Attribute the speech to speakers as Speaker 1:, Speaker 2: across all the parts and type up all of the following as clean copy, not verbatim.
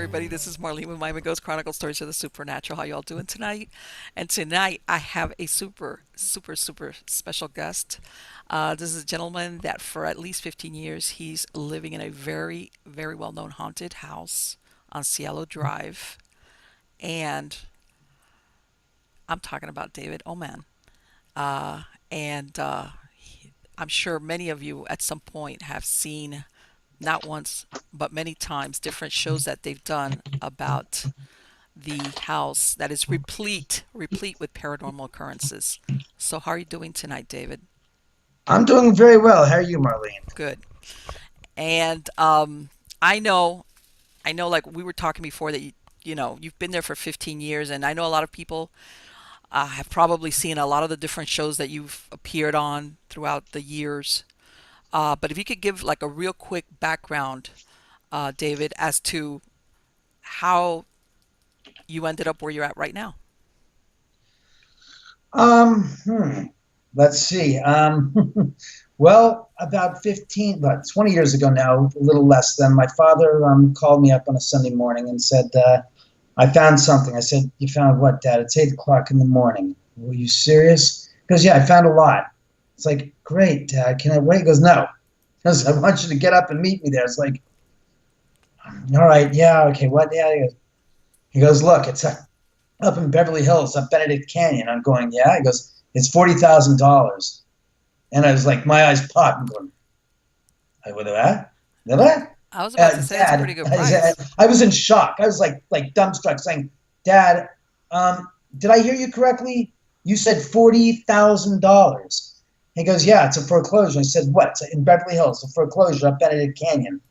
Speaker 1: everybody. This is Marlene with Miami Ghost Chronicles, Stories of the Supernatural. How y'all doing tonight? And tonight I have a super special guest. This is a gentleman that for at least 15 years he's living in a very well-known haunted house on Cielo Drive. And I'm talking about David Oman. And I'm sure many of you at some point have seen, not once, but many times, different shows that they've done about the house that is replete with paranormal occurrences. So how are you doing tonight, David?
Speaker 2: I'm doing very well. How are you, Marlene?
Speaker 1: Good. And I know, like we were talking before that you've been there for 15 years, and I know a lot of people have probably seen a lot of the different shows that you've appeared on throughout the years. But if you could give like a real quick background, David, as to how you ended up where you're at right now.
Speaker 2: Um, hmm, let's see. Well, about 20 years ago now, a little less than, my father called me up on a Sunday morning and said, I found something. I said, you found what, Dad? It's 8 o'clock in the morning. Were you serious? He goes, yeah, I found a lot. It's like, great, Dad. Can I wait? He goes, no. He goes, I want you to get up and meet me there. It's like, all right, yeah, okay, what? Yeah. He goes, look, it's up in Beverly Hills, up Benedict Canyon. I'm going, yeah. He goes, it's $40,000. And I was like, my eyes popped. I'm going, what that? That?
Speaker 1: I was about to say it's a
Speaker 2: Dad,
Speaker 1: pretty good price.
Speaker 2: I was in shock. I was like dumbstruck, saying, Dad, did I hear you correctly? You said $40,000. He goes, yeah, it's a foreclosure. I said, what? It's in Beverly Hills, a foreclosure up Benedict Canyon.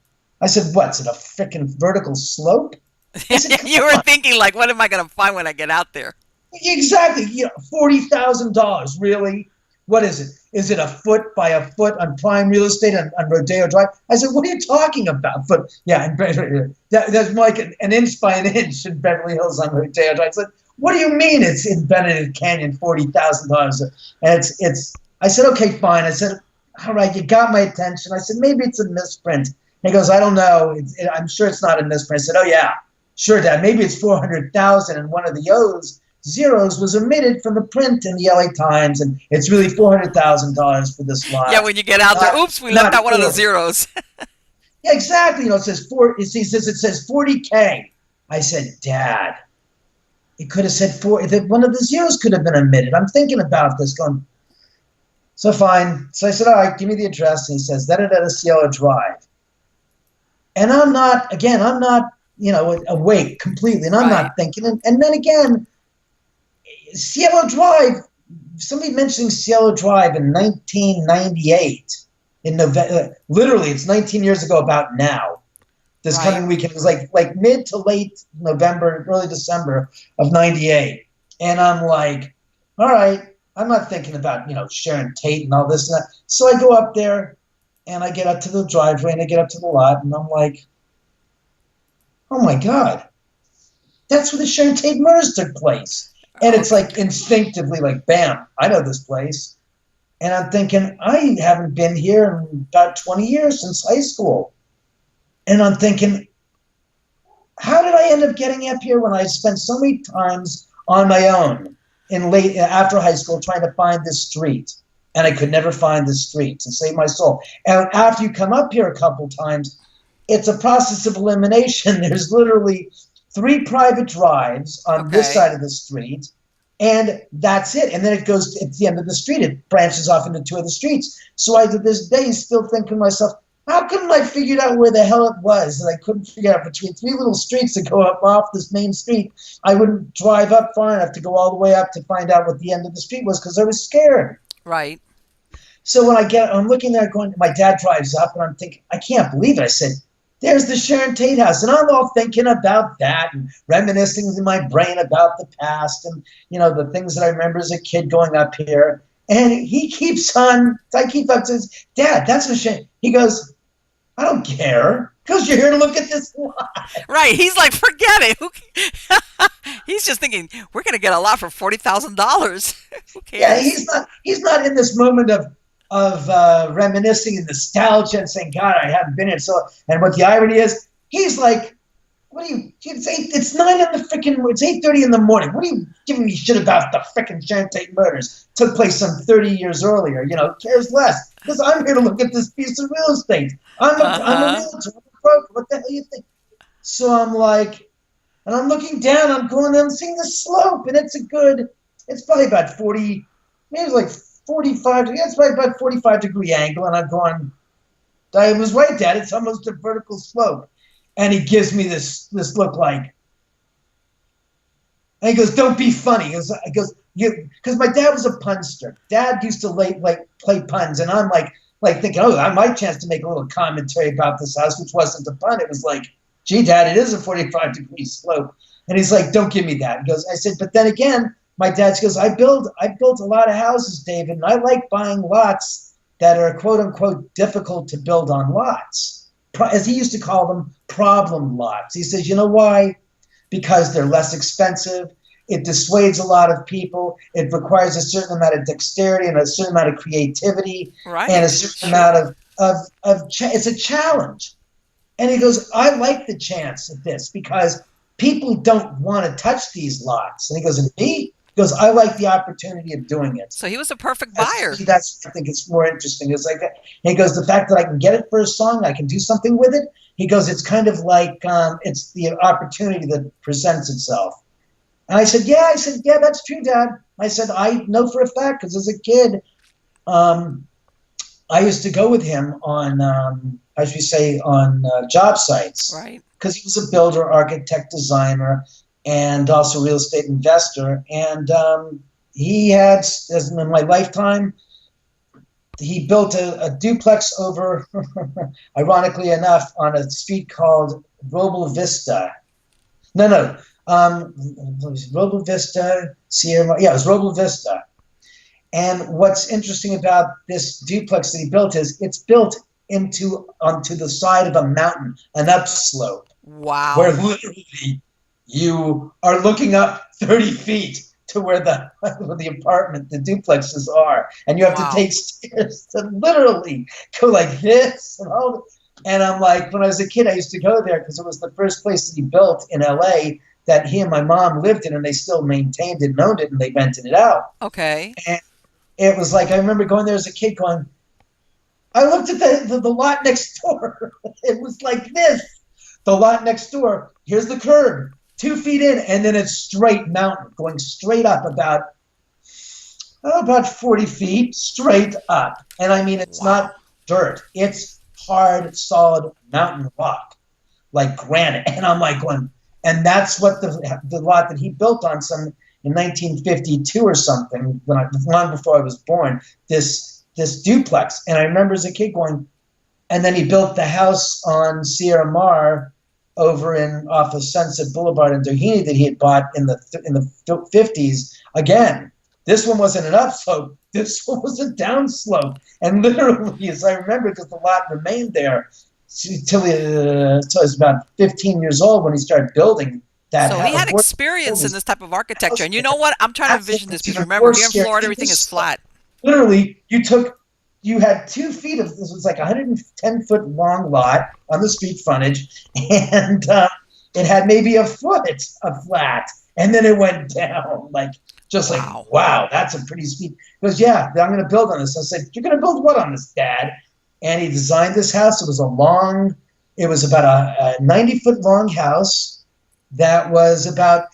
Speaker 2: I said, what? Is it a freaking vertical slope? I said, come
Speaker 1: You were
Speaker 2: on.
Speaker 1: thinking like, what am I going to find when I get out there?
Speaker 2: Exactly. $40,000. Really? What is it? Is it a foot by a foot on prime real estate on Rodeo Drive? I said, what are you talking about? Foot? Yeah, that's more like an inch by an inch in Beverly Hills on Rodeo Drive. I said, what do you mean it's in Benedict Canyon, $40,000? And it's. I said, okay, fine. I said, all right, you got my attention. I said, maybe it's a misprint. And he goes, I don't know. I'm sure it's not a misprint. I said, oh yeah, sure, Dad. Maybe it's 400,000, and one of the zeros was omitted from the print in the LA Times, and it's really $400,000 for this
Speaker 1: Yeah,
Speaker 2: lot.
Speaker 1: when you get out there, oops, we left
Speaker 2: Not
Speaker 1: out one of the
Speaker 2: four.
Speaker 1: zeros.
Speaker 2: Yeah, exactly. It says four. It says 40K. I said, Dad, it could have said four. That one of the zeros could have been omitted. I'm thinking about this, going. So fine. So I said, all right, give me the address. And he says, da da da Cielo Drive. And I'm not, awake completely, and I'm
Speaker 1: Right.
Speaker 2: not thinking. And then again, Cielo Drive, somebody mentioning Cielo Drive in 1998 in November. Literally, it's 19 years ago about now. This
Speaker 1: Right.
Speaker 2: coming weekend, it was like mid to late November, early December of 98. And I'm like, all right, I'm not thinking about, Sharon Tate and all this and that. So I go up there and I get up to the driveway and I get up to the lot and I'm like, oh my God, that's where the Sharon Tate murders took place. And it's
Speaker 1: Okay.
Speaker 2: like instinctively like, bam, I know this place. And I'm thinking, I haven't been here in about 20 years since high school. And I'm thinking, how did I end up getting up here when I spent so many times on my own in late after high school trying to find this street? And I could never find this street to save my soul. And after you come up here a couple times, it's a process of elimination. There's literally 3 private drives on this
Speaker 1: Okay.
Speaker 2: side of the street, and that's it. And then it goes at the end of the street. It branches off into 2 other streets. So I, to this day, still think to myself, how couldn't I figured out where the hell it was? And I couldn't figure out between 3 little streets that go up off this main street. I wouldn't drive up far enough to go all the way up to find out what the end of the street was because I was scared.
Speaker 1: Right.
Speaker 2: So I'm looking there going, my dad drives up and I'm thinking, I can't believe it. I said, there's the Sharon Tate house. And I'm all thinking about that and reminiscing in my brain about the past and, the things that I remember as a kid going up here. And I keep up says, Dad, that's the Sharon. He goes, I don't care. Because you're here to look at this lot.
Speaker 1: Right. He's like, forget it. He's just thinking, we're going to get a lot for $40,000. Who
Speaker 2: Yeah,
Speaker 1: cares?
Speaker 2: he's not in this moment of reminiscing and nostalgia and saying, God, I haven't been here. So, and what the irony is, he's like, what are you? It's 9 in the freaking. It's 8:30 in the morning. What are you giving me shit about the freaking Sharon Tate murders? Took place some 30 years earlier. Cares less because I'm here to look at this piece of real estate. I'm a
Speaker 1: Uh-huh.
Speaker 2: realtor. I'm a broker. What the hell you think? So I'm like, and I'm looking down. I'm seeing the slope, and it's probably about 40, maybe it's like 45. Yeah, it's probably about 45-degree angle, and I'm going. I was right, Dad. It's almost a vertical slope. And he gives me this look like, and he goes, "Don't be funny." Because my dad was a punster. Dad used to play puns, and I'm like thinking, oh, I might chance to make a little commentary about this house, which wasn't a pun. It was like, gee, Dad, it is a 45-degree slope. And he's like, "Don't give me that." He goes, I said, but then again, my dad goes, I built a lot of houses, David, and I like buying lots that are quote unquote difficult to build on lots. As he used to call them, problem lots. He says, you know why? Because they're less expensive. It dissuades a lot of people. It requires a certain amount of dexterity and a certain amount of creativity and
Speaker 1: Right.
Speaker 2: a certain
Speaker 1: Sure.
Speaker 2: amount it's a challenge. And he goes, I like the chance of this because people don't want to touch these lots. And he goes, and me? He goes, I like the opportunity of doing it.
Speaker 1: So he was a perfect buyer.
Speaker 2: That's I think it's more interesting. It's like he goes, the fact that I can get it for a song, I can do something with it. He goes, it's kind of like it's the opportunity that presents itself. And I said, yeah, that's true, Dad. I said, I know for a fact because as a kid, I used to go with him on, as we say, on job sites
Speaker 1: Right.
Speaker 2: because he was a builder, architect, designer, and also real estate investor. And he had, as in my lifetime, he built a duplex over, ironically enough, on a street called Roble Vista. No, Roble Vista, Sierra. Yeah, it was Roble Vista. And what's interesting about this duplex that he built is it's built onto the side of a mountain, an upslope, where
Speaker 1: Wow.
Speaker 2: literally you are looking up 30 feet to where the apartment, the duplexes are, and you have to
Speaker 1: Wow.
Speaker 2: take stairs to literally go like this and all. And I'm like, when I was a kid, I used to go there because it was the first place that he built in LA that he and my mom lived in, and they still maintained it and owned it, and they rented it out.
Speaker 1: Okay.
Speaker 2: And it was like I remember going there as a kid, going. I looked at the lot next door. It was like this. The lot next door. Here's the curb, 2 feet in, and then it's straight mountain, going straight up about 40 feet straight up. And I mean, it's
Speaker 1: Wow.
Speaker 2: not dirt. It's hard, solid mountain rock, like granite. And I'm like going, and that's what the lot that he built on in 1952 or something, long before I was born, this duplex. And I remember as a kid going, and then he built the house on Sierra Mar over off of Sunset Boulevard in Doheny that he had bought in the 50s. Again, this one wasn't an upslope. This one was a downslope. And literally, as I remember, because the lot remained there till he was about 15 years old when he started building that
Speaker 1: So he had
Speaker 2: house.
Speaker 1: experience in this type of architecture. And you know what? I'm trying to envision this
Speaker 2: Absolutely.
Speaker 1: because
Speaker 2: Even
Speaker 1: remember,
Speaker 2: more
Speaker 1: here in
Speaker 2: scary.
Speaker 1: Florida, everything is flat.
Speaker 2: Literally, you had 2 feet of this was like a 110-foot long lot on the street frontage, and it had maybe a foot of flat, and then it went down just
Speaker 1: Wow.
Speaker 2: like wow, that's a pretty steep. He goes, yeah, I'm going to build on this. I said, you're going to build what on this, Dad? And he designed this house. It was about a 90-foot long house that was about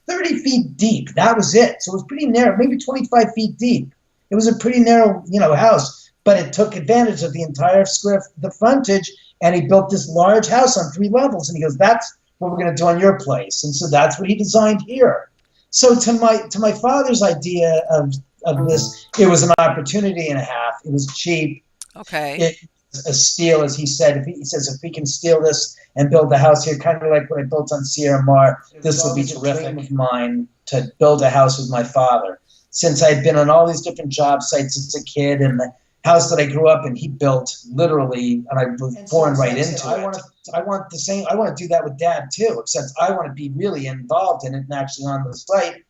Speaker 2: 30 feet deep. That was it. So it was pretty narrow, maybe 25 feet deep. It was a pretty narrow, house, but it took advantage of the entire the frontage, and he built this large house on 3 levels. And he goes, that's what we're going to do on your place. And so that's what he designed here. So to my father's idea of this, it was an opportunity and a half. It was cheap.
Speaker 1: Okay.
Speaker 2: It was a steal, as he said. He says, if we can steal this and build the house here, kind of like what I built on Sierra Mar, this will be terrific. Dream of mine to build a house with my father. Since I'd been on all these different job sites as a kid, and the house that I grew up in, he built literally, and I was born right into it. I want the same. I want to do that with Dad too, except I want to be really involved in it and actually on the site,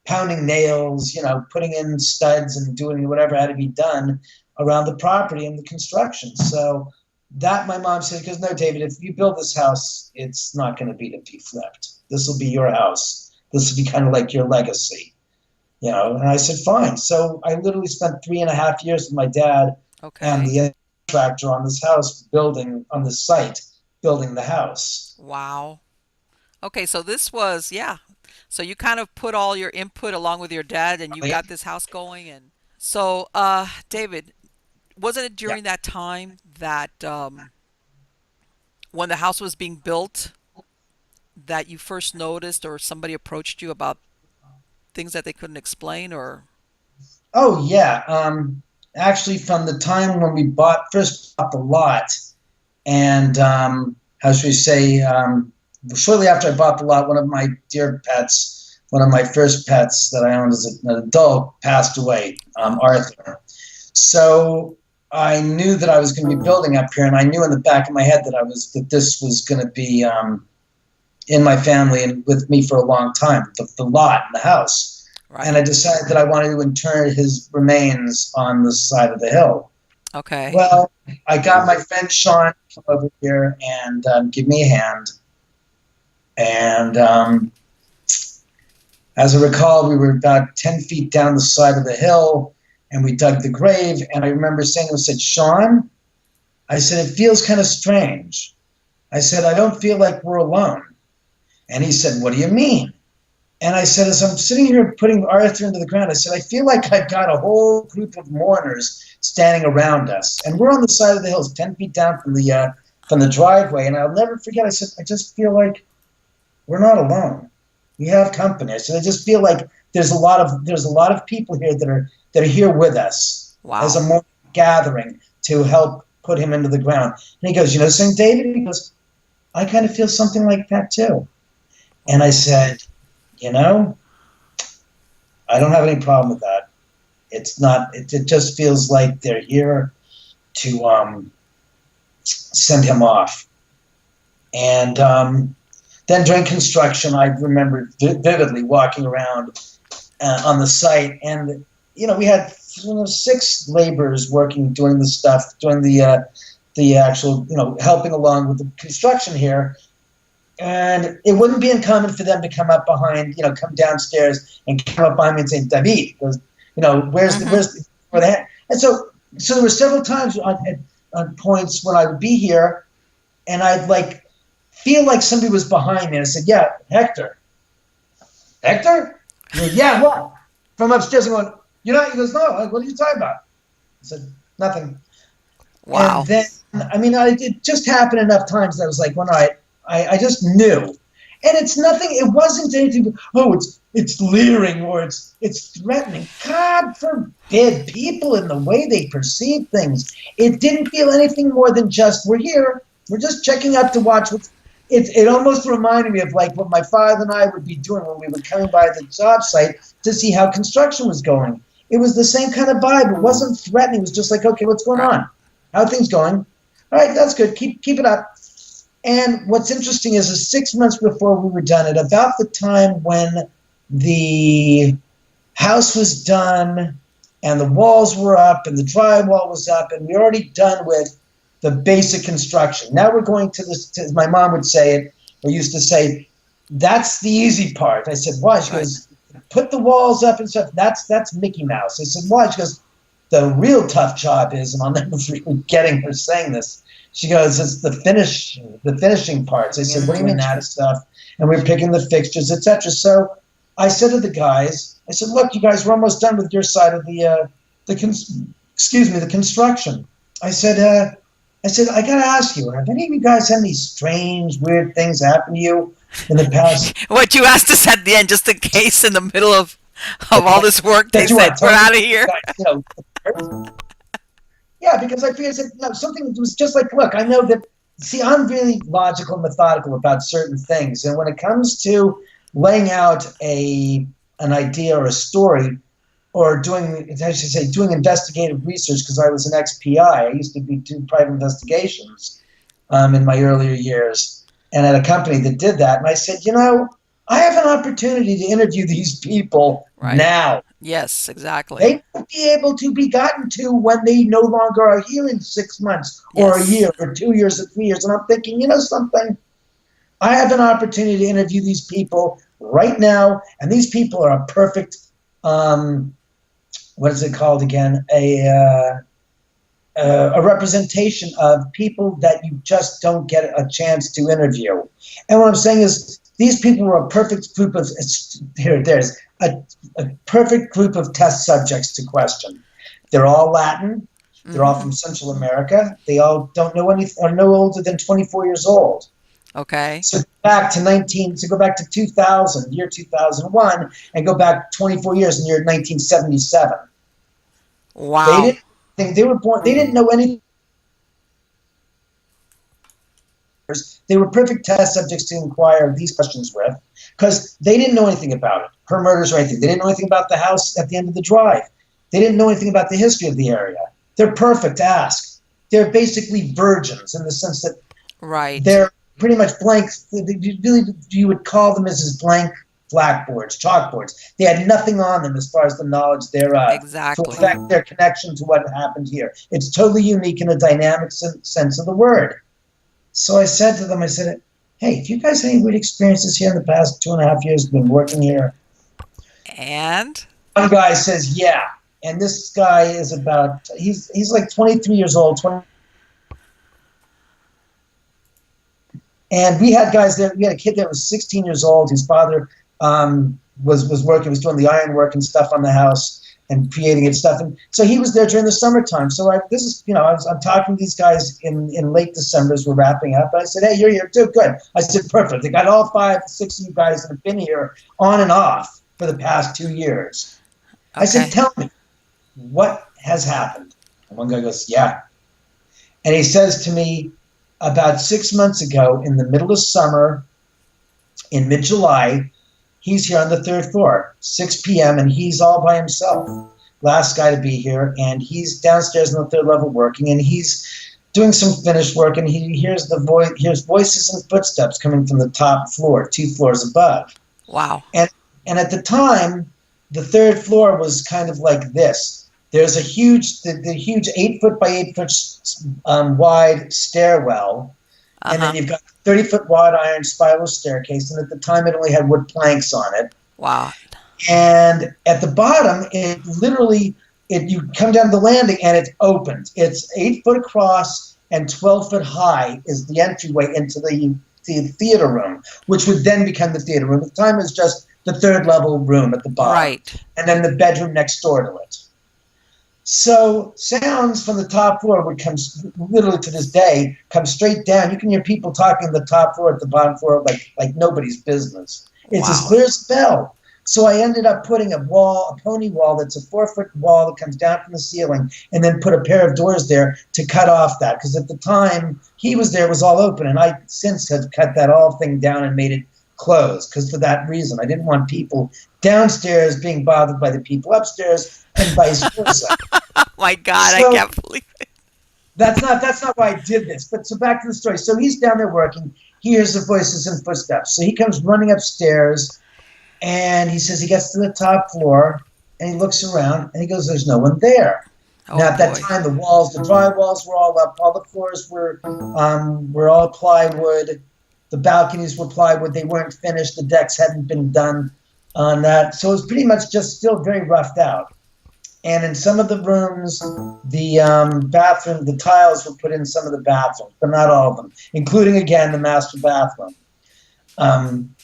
Speaker 2: pounding nails, putting in studs and doing whatever had to be done around the property and the construction. So that my mom said, because no, David, if you build this house, it's not going to be flipped. This will be your house. This will be kind of like your legacy, you know. And I said, fine. So I literally spent 3.5 years with my dad and
Speaker 1: Okay.
Speaker 2: the contractor on this house building on this site, building the house.
Speaker 1: Wow. Okay, so this was, yeah. So you kind of put all your input along with your dad and you
Speaker 2: Yeah.
Speaker 1: got this house going. And so, David, wasn't it
Speaker 2: Yeah.
Speaker 1: during that time that when the house was being built that you first noticed or somebody approached you about things that they couldn't explain or
Speaker 2: Oh yeah. Actually, from the time when we first bought the lot, and how should we say, shortly after I bought the lot, one of my dear pets, one of my first pets that I owned as an adult, passed away, Arthur. So I knew that I was going to be building up here, and I knew in the back of my head that this was going to be in my family and with me for a long time, the lot and the house. And
Speaker 1: right?
Speaker 2: I decided that I wanted to inter his remains on the side of the hill.
Speaker 1: Okay.
Speaker 2: Well, I got my friend Sean to come over here and give me a hand. And as I recall, we were about 10 feet down the side of the hill, and we dug the grave. And I remember saying to him, I said, Sean, I said, it feels kind of strange. I said, I don't feel like we're alone. And he said, what do you mean? And I said, as I'm sitting here putting Arthur into the ground, I said, I feel like I've got a whole group of mourners standing around us. And we're on the side of the hills, 10 feet down from the driveway. And I'll never forget, I said, I just feel like we're not alone. We have company. I said, I just feel like there's a lot of people here that are here with us as a
Speaker 1: Wow.
Speaker 2: mourning gathering to help put him into the ground. And he goes, you know, St. David? He goes, I kind of feel something like that too. And I said, you know, I don't have any problem with that. It's not. It just feels like they're here to send him off. And then during construction, I remember vividly walking around on the site, and you know, we had 6 laborers working, doing the stuff, doing the actual, you know, helping along with the construction here. And it wouldn't be uncommon for them to come up behind, you know, come downstairs and come up behind me and say, David, because, you know,
Speaker 1: Mm-hmm.
Speaker 2: where they had? And so there were several times on points when I would be here and I'd like feel like somebody was behind me. And I said, yeah, Hector. Hector? He goes, yeah, what? From upstairs, I'm going, you know, he goes, no, what are you talking about? I said, nothing. And
Speaker 1: Wow.
Speaker 2: then, I mean, it just happened enough times that I was like, one night, I just knew. And it's nothing, it wasn't anything, oh, it's leering or it's threatening. God forbid, people in the way they perceive things. It didn't feel anything more than just, we're here, we're just checking out to watch what's. It almost reminded me of like what my father and I would be doing when we were coming by the job site to see how construction was going. It was the same kind of vibe. It wasn't threatening. It was just like, okay, what's going
Speaker 1: Right.
Speaker 2: on? How are things going? All right, that's good. Keep it up. And what's interesting is 6 months before we were done, at about the time when the house was done and the walls were up and the drywall was up and we were already done with the basic construction. Now we're going to this, as my mom would say it, or used to say, that's the easy part. I said, why? She
Speaker 1: Right.
Speaker 2: goes, put the walls up and stuff. That's Mickey Mouse. I said, why? She goes, the real tough job is, and I'll never forget getting her saying this. She goes, it's the finishing parts. I said, what do you mean that stuff? And we're picking the fixtures, etc. So I said to the guys, I said, look, you guys, we're almost done with your side of the construction. I said, I got to ask you, have any of you guys had any strange, weird things happen to you in the past
Speaker 1: What you asked us at the end, just in case in the middle of all this work, they
Speaker 2: that you
Speaker 1: said,
Speaker 2: are
Speaker 1: we're
Speaker 2: telling me,
Speaker 1: out of here.
Speaker 2: guys, you know, yeah, because I figured no, something was just like, look, I know that, see, I'm really logical and methodical about certain things. And when it comes to laying out an idea or a story or doing, I should say, doing investigative research, because I was an ex-PI. I used to do private investigations in my earlier years and at a company that did that. And I said, you know, I have an opportunity to interview these people
Speaker 1: Right.
Speaker 2: now.
Speaker 1: Yes, exactly.
Speaker 2: They won't be able to be gotten to when they no longer are here in 6 months or a
Speaker 1: Yes.
Speaker 2: year or 2 years or 3 years. And I'm thinking, you know something? I have an opportunity to interview these people right now, and these people are a perfect, what is it called again? A representation of people that you just don't get a chance to interview. And what I'm saying is, these people were a perfect group of there's a perfect group of test subjects to question. They're all Latin. They're all
Speaker 1: Mm-hmm.
Speaker 2: from Central America. They all don't know anything, are no older than 24 years old.
Speaker 1: Okay.
Speaker 2: So go back to 2000, year 2001, and go back 24 years in the year 1977. They
Speaker 1: Wow.
Speaker 2: didn't think they were born. They didn't know anything. They were perfect test subjects to inquire these questions with, because they didn't know anything about it, her murders or anything. They didn't know anything about the house at the end of the drive. They didn't know anything about the history of the area. They're perfect to ask. They're basically virgins in the sense that
Speaker 1: Right.
Speaker 2: they're pretty much blank. You would call them as blank blackboards, chalkboards. They had nothing on them as far as the knowledge thereof to
Speaker 1: Exactly.
Speaker 2: affect their connection to what happened here. It's totally unique in a dynamic sense of the word. So I said to them, I said, hey, if you guys had any weird experiences here in the past 2.5 years, been working here.
Speaker 1: And
Speaker 2: One guy says, yeah. And this guy is he's like 23 years old, and we had guys there. We had a kid that was 16 years old. His father was working, was doing the iron work and stuff on the house and creating it stuff. And so he was there during the summertime. So I'm talking to these guys in late December as we're wrapping up. And I said, hey, you're here too? Good. I said, perfect. They got all 5, 6 of you guys that have been here on and off for the past 2 years. I said,
Speaker 1: okay.
Speaker 2: tell me, what has happened? And one guy goes, yeah. And he says to me, about 6 months ago, in the middle of summer, in mid-July, he's here on the 3rd floor, 6 p.m., and he's all by himself. Last guy to be here, and he's downstairs on the 3rd level working, and he's doing some finished work, and he hears voices and footsteps coming from the top floor, 2 floors above.
Speaker 1: Wow.
Speaker 2: And at the time, the 3rd floor was kind of like this. There's a huge 8-foot by 8-foot wide stairwell, and then
Speaker 1: Uh-huh.
Speaker 2: you've got 30-foot wide iron spiral staircase, and at the time it only had wood planks on it.
Speaker 1: Wow.
Speaker 2: And at the bottom, you come down the landing and it's opened. It's 8 foot across and 12 foot high is the entryway into the theater room, which would then become the theater room. At the time, it was just the 3rd level room at the bottom,
Speaker 1: Right.
Speaker 2: and then the bedroom next door to it. So sounds from the top floor would come, literally to this day, come straight down. You can hear people talking on the top floor at the bottom floor like nobody's business. It's as
Speaker 1: Wow.
Speaker 2: clear as a bell. So I ended up putting a pony wall that's a 4-foot wall that comes down from the ceiling, and then put a pair of doors there to cut off that. Because at the time he was there, it was all open, and I since have cut that all thing down and made it closed. Because for that reason, I didn't want people downstairs being bothered by the people upstairs, and vice versa.
Speaker 1: Oh my God, I
Speaker 2: So
Speaker 1: can't believe it.
Speaker 2: that's not why I did this. But so back to the story. So he's down there working. He hears the voices and footsteps. So he comes running upstairs, and he says he gets to the top floor, and he looks around, and he goes, "There's no one there."
Speaker 1: Oh
Speaker 2: Now at that
Speaker 1: boy.
Speaker 2: time, the dry walls were all up. All the floors were all plywood. The balconies were plywood. They weren't finished. The decks hadn't been done on that. So it was pretty much just still very roughed out. And in some of the rooms, the bathroom, the tiles were put in some of the bathrooms, but not all of them, including, again, the master bathroom.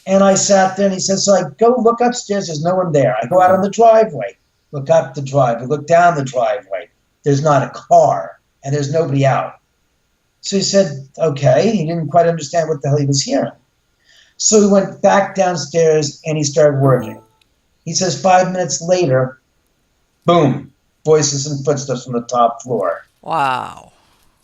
Speaker 2: And I sat there, and he says, so I go look upstairs. There's no one there. I go out on the driveway, look up the driveway, look down the driveway. There's not a car, and there's nobody out. So he said, okay. He didn't quite understand what the hell he was hearing. So he went back downstairs, and he started working. He says 5 minutes later, boom, voices and footsteps from the top floor.
Speaker 1: Wow.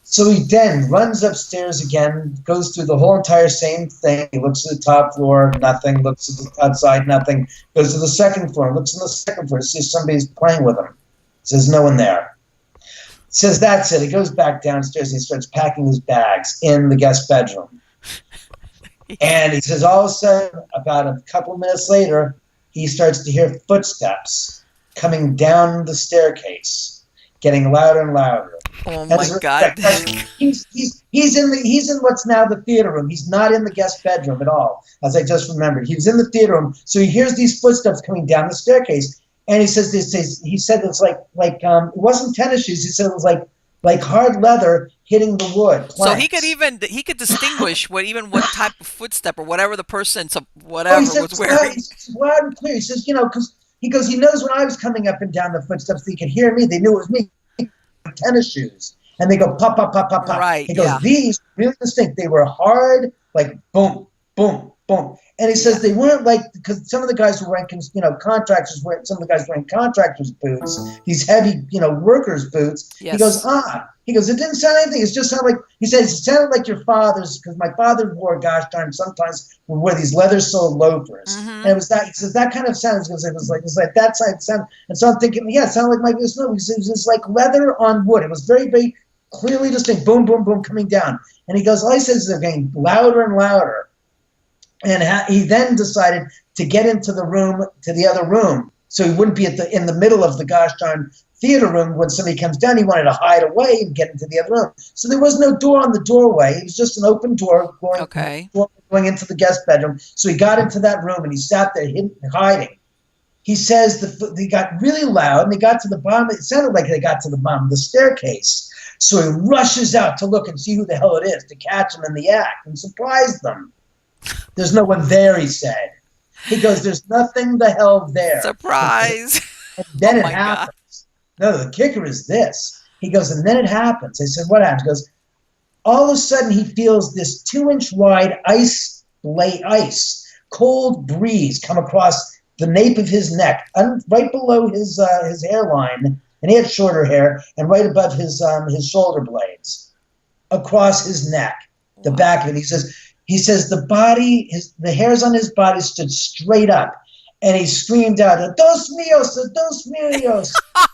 Speaker 2: So he then runs upstairs again, goes through the whole entire same thing. He looks at the top floor, nothing. Looks at the outside, nothing. Goes to the second floor, looks on the second floor, sees somebody's playing with him. Says no one there. Says that's it. He goes back downstairs and he starts packing his bags in the guest bedroom. And he says all of a sudden, about a couple of minutes later, he starts to hear footsteps coming down the staircase, getting louder and louder.
Speaker 1: Oh my
Speaker 2: As
Speaker 1: God.
Speaker 2: he's in what's now the theater room. He's not in the guest bedroom at all, as I just remembered. He was in the theater room, so he hears these footsteps coming down the staircase, and he says this. He said it's like it wasn't tennis shoes. He said it was like hard leather hitting the wood.
Speaker 1: So
Speaker 2: Planks.
Speaker 1: he could distinguish what type of footstep or whatever the person, so
Speaker 2: Oh,
Speaker 1: whatever
Speaker 2: he said
Speaker 1: was wearing.
Speaker 2: it's loud and clear. He says, because he goes, he knows when I was coming up and down the footsteps, they could hear me. They knew it was me. Tennis shoes, and they go pop, pop, pop, pop, pop.
Speaker 1: Right.
Speaker 2: He goes,
Speaker 1: Yeah.
Speaker 2: these really distinct. They were hard, like boom, boom, boom. And he says they weren't like, because some of the guys were wearing, contractors wearing, some of the guys wearing contractors' boots, these heavy, workers' boots.
Speaker 1: Yes.
Speaker 2: He goes, it didn't sound anything. It just sounded like, he says, it sounded like your father's, because my father wore, gosh darn, sometimes would wear these leather-soled loafers.
Speaker 1: Mm-hmm.
Speaker 2: And it was that, he says, that kind of sound, it was like that side sound. And so I'm thinking, yeah, it sounded like it was like leather on wood. It was very, very clearly distinct, boom, boom, boom, coming down. And he goes, all he says is they're getting louder and louder. And he then decided to get into the other room, so he wouldn't be in the middle of the gosh darn theater room when somebody comes down. He wanted to hide away and get into the other room. So there was no door on the doorway. It was just an open door going into the guest bedroom. So he got into that room and he sat there hiding. He says they got really loud and they got to the bottom. It sounded like they got to the bottom of the staircase. So he rushes out to look and see who the hell it is, to catch them in the act and surprise them. There's no one there, he said. He goes, there's nothing the hell there.
Speaker 1: Surprise.
Speaker 2: And then
Speaker 1: Oh
Speaker 2: it
Speaker 1: my
Speaker 2: happens. No, the kicker is this. He goes, and then it happens. I said, what happens? He goes, all of a sudden he feels this 2-inch wide ice, cold breeze come across the nape of his neck, right below his hairline, and he had shorter hair, and right above his shoulder blades, across his neck, the back of it. He says the hairs on his body stood straight up, and he screamed out, dos míos,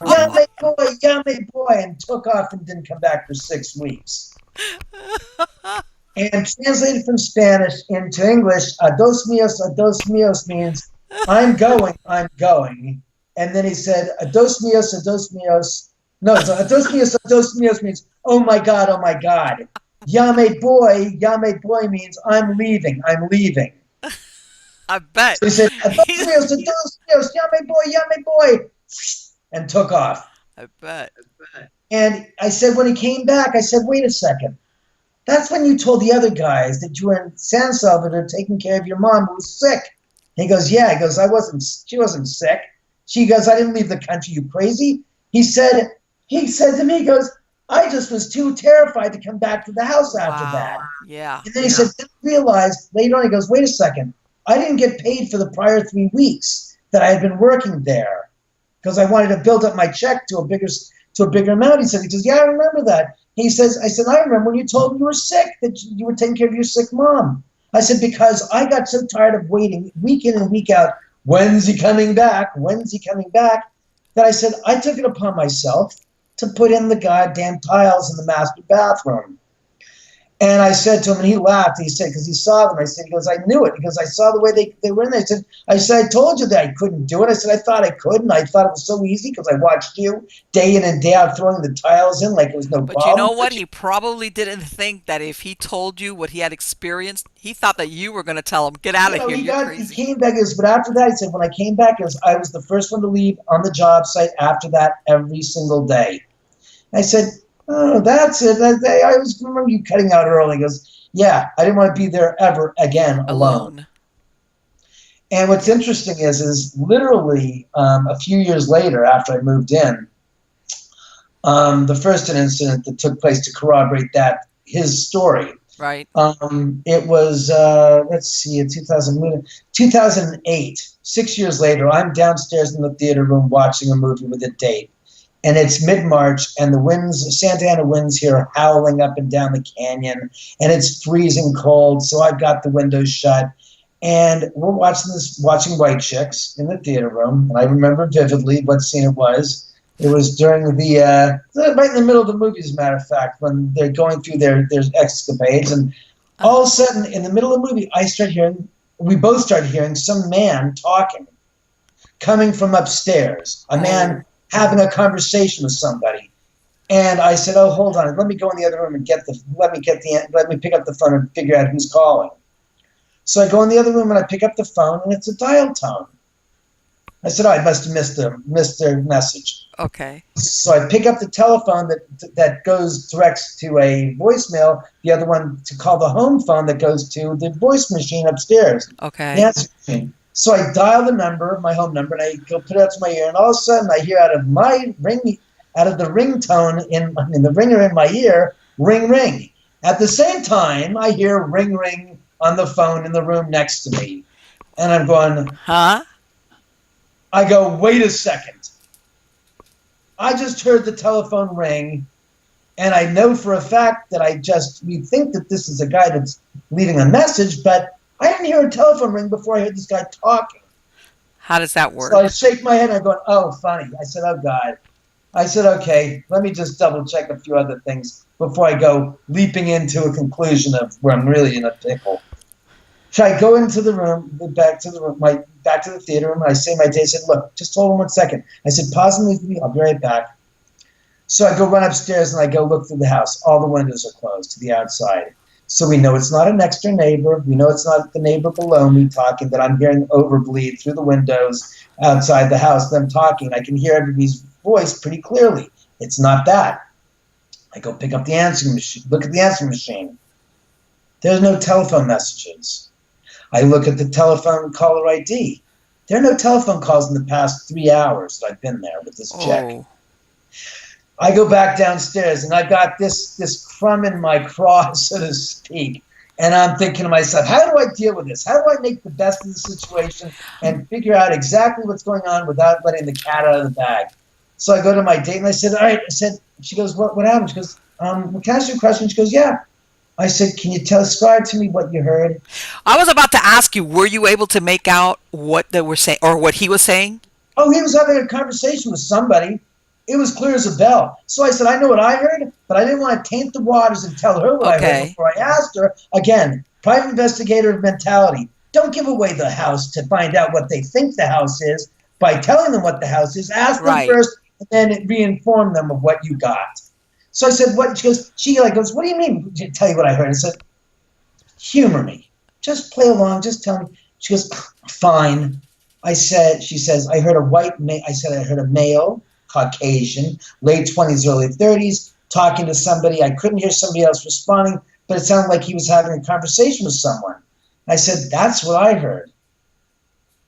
Speaker 2: llame boy, and took off and didn't come back for 6 weeks. And translated from Spanish into English, a dos míos means, I'm going. And then he said, a dos míos. No, a dos míos means, oh my God. Llame boy means I'm leaving.
Speaker 1: I bet.
Speaker 2: So he said, a dos míos, llame boy, and took off.
Speaker 1: I bet.
Speaker 2: And I said, when he came back, I said, wait a second. That's when you told the other guys that you were in San Salvador taking care of your mom who was sick. And he goes, yeah. He goes, she wasn't sick. She goes, I didn't leave the country, you crazy. He said to me, he goes, I just was too terrified to come back to the house after that.
Speaker 1: Yeah.
Speaker 2: And then he said, then I realized later on, he goes, wait a second. I didn't get paid for the prior 3 weeks that I had been working there because I wanted to build up my check to a bigger amount. He says, yeah, I remember that. He says, I said, I remember when you told me you were sick, that you were taking care of your sick mom. I said, because I got so tired of waiting week in and week out, when's he coming back, that I said, I took it upon myself to put in the goddamn tiles in the master bathroom. And I said to him, and he laughed, he said, because he saw them. I said, he goes, I knew it, because I saw the way they were in there. I said, I told you that I couldn't do it. I said, I thought I could, and I thought it was so easy because I watched you day in and day out throwing the tiles in like it was no problem.
Speaker 1: But you know what? He probably didn't think that if he told you what he had experienced, he thought that you were going to tell him, get out of here, you're crazy.
Speaker 2: He came back, but after that, he said, when I came back, I was the first one to leave on the job site after that every single day. I said, oh, that's it. I always remember you cutting out early. He goes, yeah, I didn't want to be there ever again alone. And what's interesting is literally a few years later after I moved in, the first incident that took place to corroborate his story.
Speaker 1: Right.
Speaker 2: It was, let's see, in 2008, 6 years later, I'm downstairs in the theater room watching a movie with a date. And it's mid-March, and the Santa Ana winds here are howling up and down the canyon, and it's freezing cold, so I've got the windows shut. And we're watching White Chicks in the theater room, and I remember vividly what scene it was. It was during right in the middle of the movie, as a matter of fact, when they're going through their escapades, and All of a sudden, in the middle of the movie, we both started hearing some man talking, coming from upstairs, a man having a conversation with somebody. And I said, "Oh, hold on, let me go in the other room and let me pick up the phone and figure out who's calling." So I go in the other room and I pick up the phone, and it's a dial tone. I said, "Oh, I must have missed their message."
Speaker 1: Okay.
Speaker 2: So I pick up the telephone that goes directs to a voicemail, the other one to call the home phone that goes to the voice machine upstairs.
Speaker 1: Okay.
Speaker 2: The answer machine. So I dial the number, my home number, and I go put it up to my ear, and all of a sudden I hear out of the ringtone the ringer in my ear, ring ring. At the same time, I hear ring ring on the phone in the room next to me, and I'm going,
Speaker 1: Huh?
Speaker 2: I go, wait a second. I just heard the telephone ring, and I know for a fact that we think that this is a guy that's leaving a message, but I didn't hear a telephone ring before I heard this guy talking.
Speaker 1: How does that work?
Speaker 2: So I shake my head and I'm going, oh, funny. I said, oh, God. I said, okay, let me just double check a few other things before I go leaping into a conclusion of where I'm really in a pickle. So I go into the room, back to the theater room, and I say my day. I said, look, just hold on 1 second. I said, pause and leave me. I'll be right back. So I go run upstairs and I go look through the house. All the windows are closed to the outside. So we know it's not a next door neighbor. We know it's not the neighbor below me talking, that I'm hearing overbleed through the windows outside the house, them talking. I can hear everybody's voice pretty clearly. It's not that. I go pick up the answering machine, look at the answering machine. There's no telephone messages. I look at the telephone caller ID. There are no telephone calls in the past 3 hours that I've been there with this chick. I go back downstairs, and I got this crumb in my craw, so to speak. And I'm thinking to myself, how do I deal with this? How do I make the best of the situation and figure out exactly what's going on without letting the cat out of the bag? So I go to my date, and I said, all right. I said, she goes, what happened? She goes, can I ask you a question? She goes, yeah. I said, can you describe to me what you heard?
Speaker 1: I was about to ask you, were you able to make out what they were saying or what he was saying?
Speaker 2: Oh, he was having a conversation with somebody. It was clear as a bell. So I said, I know what I heard, but I didn't want to taint the waters and tell her what I heard before I asked her. Again, private investigator mentality. Don't give away the house to find out what they think the house is by telling them what the house is. Ask them first, and then re-inform them of what you got. So I said, what? She goes, what do you mean? Tell you what I heard. I said, humor me. Just play along. Just tell me. She goes, fine. She says, I heard I heard a male, Caucasian, late 20s, early 30s, talking to somebody. I couldn't hear somebody else responding, but it sounded like he was having a conversation with someone. I said, that's what I heard.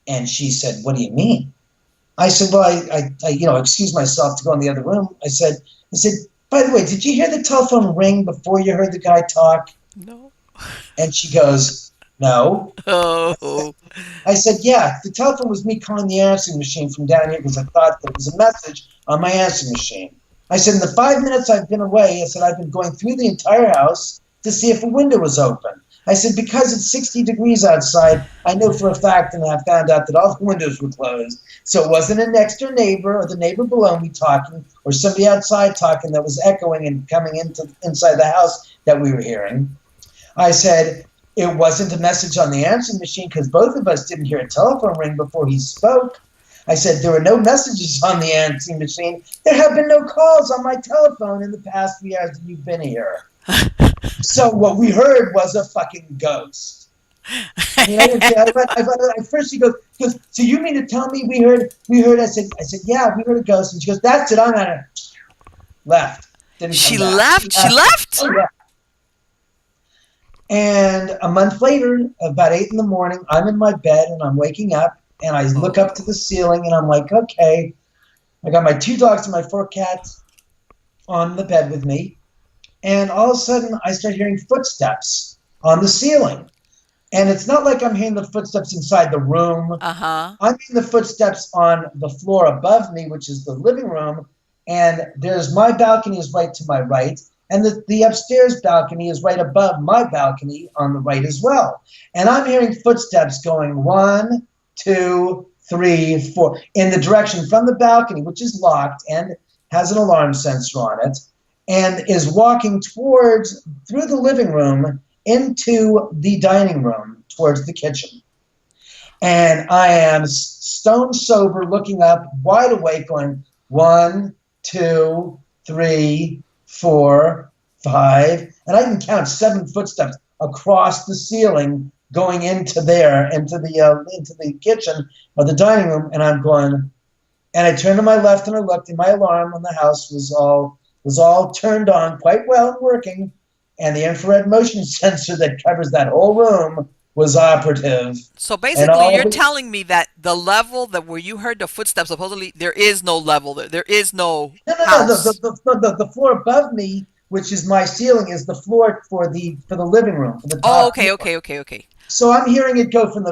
Speaker 2: And she said, what do you mean? I said, well, I excused myself to go in the other room. I said, by the way, did you hear the telephone ring before you heard the guy talk?
Speaker 1: No.
Speaker 2: And she goes, no.
Speaker 1: Oh.
Speaker 2: I said, yeah, the telephone was me calling the answering machine from down here because I thought there was a message on my answering machine. I said, in the 5 minutes I've been away, I said, I've been going through the entire house to see if a window was open. I said, because it's 60 degrees outside, I know for a fact, and I found out that all the windows were closed. So it wasn't a next door neighbor or the neighbor below me talking or somebody outside talking that was echoing and coming inside the house that we were hearing. I said, it wasn't a message on the answering machine because both of us didn't hear a telephone ring before he spoke. I said, there were no messages on the answering machine. There have been no calls on my telephone in the past 3 hours that you've been here. So what we heard was a fucking ghost. First she goes, so you mean to tell me we heard, I said, yeah, we heard a ghost. And she goes, that's it, I'm out of left.
Speaker 1: She left? She left?
Speaker 2: Oh, yeah. And a month later, about 8 in the morning, I'm in my bed and I'm waking up and I look up to the ceiling and I'm like, okay, I got my 2 dogs and my 4 cats on the bed with me. And all of a sudden, I start hearing footsteps on the ceiling. And it's not like I'm hearing the footsteps inside the room. I'm hearing the footsteps on the floor above me, which is the living room. And there's my balcony is right to my right. And the upstairs balcony is right above my balcony on the right as well. And I'm hearing footsteps going 1, 2, 3, 4 in the direction from the balcony, which is locked and has an alarm sensor on it, and is walking through the living room into the dining room towards the kitchen. And I am stone sober, looking up, wide awake, going 1, 2, 3, 4, 5, and I can count 7 footsteps across the ceiling going into there, into the kitchen or the dining room, and I'm going. And I turned to my left and I looked, and my alarm on the house was all turned on quite well and working, and the infrared motion sensor that covers that whole room was operative.
Speaker 1: So
Speaker 2: And
Speaker 1: basically,
Speaker 2: all
Speaker 1: you're
Speaker 2: the
Speaker 1: telling me that the level that where you heard the footsteps, supposedly there is no level there. There is no
Speaker 2: no, no, no,
Speaker 1: house.
Speaker 2: the floor above me, which is my ceiling, is the floor for the living room, for the
Speaker 1: Oh,
Speaker 2: top
Speaker 1: okay,
Speaker 2: floor.
Speaker 1: okay, okay, okay.
Speaker 2: So I'm hearing it go from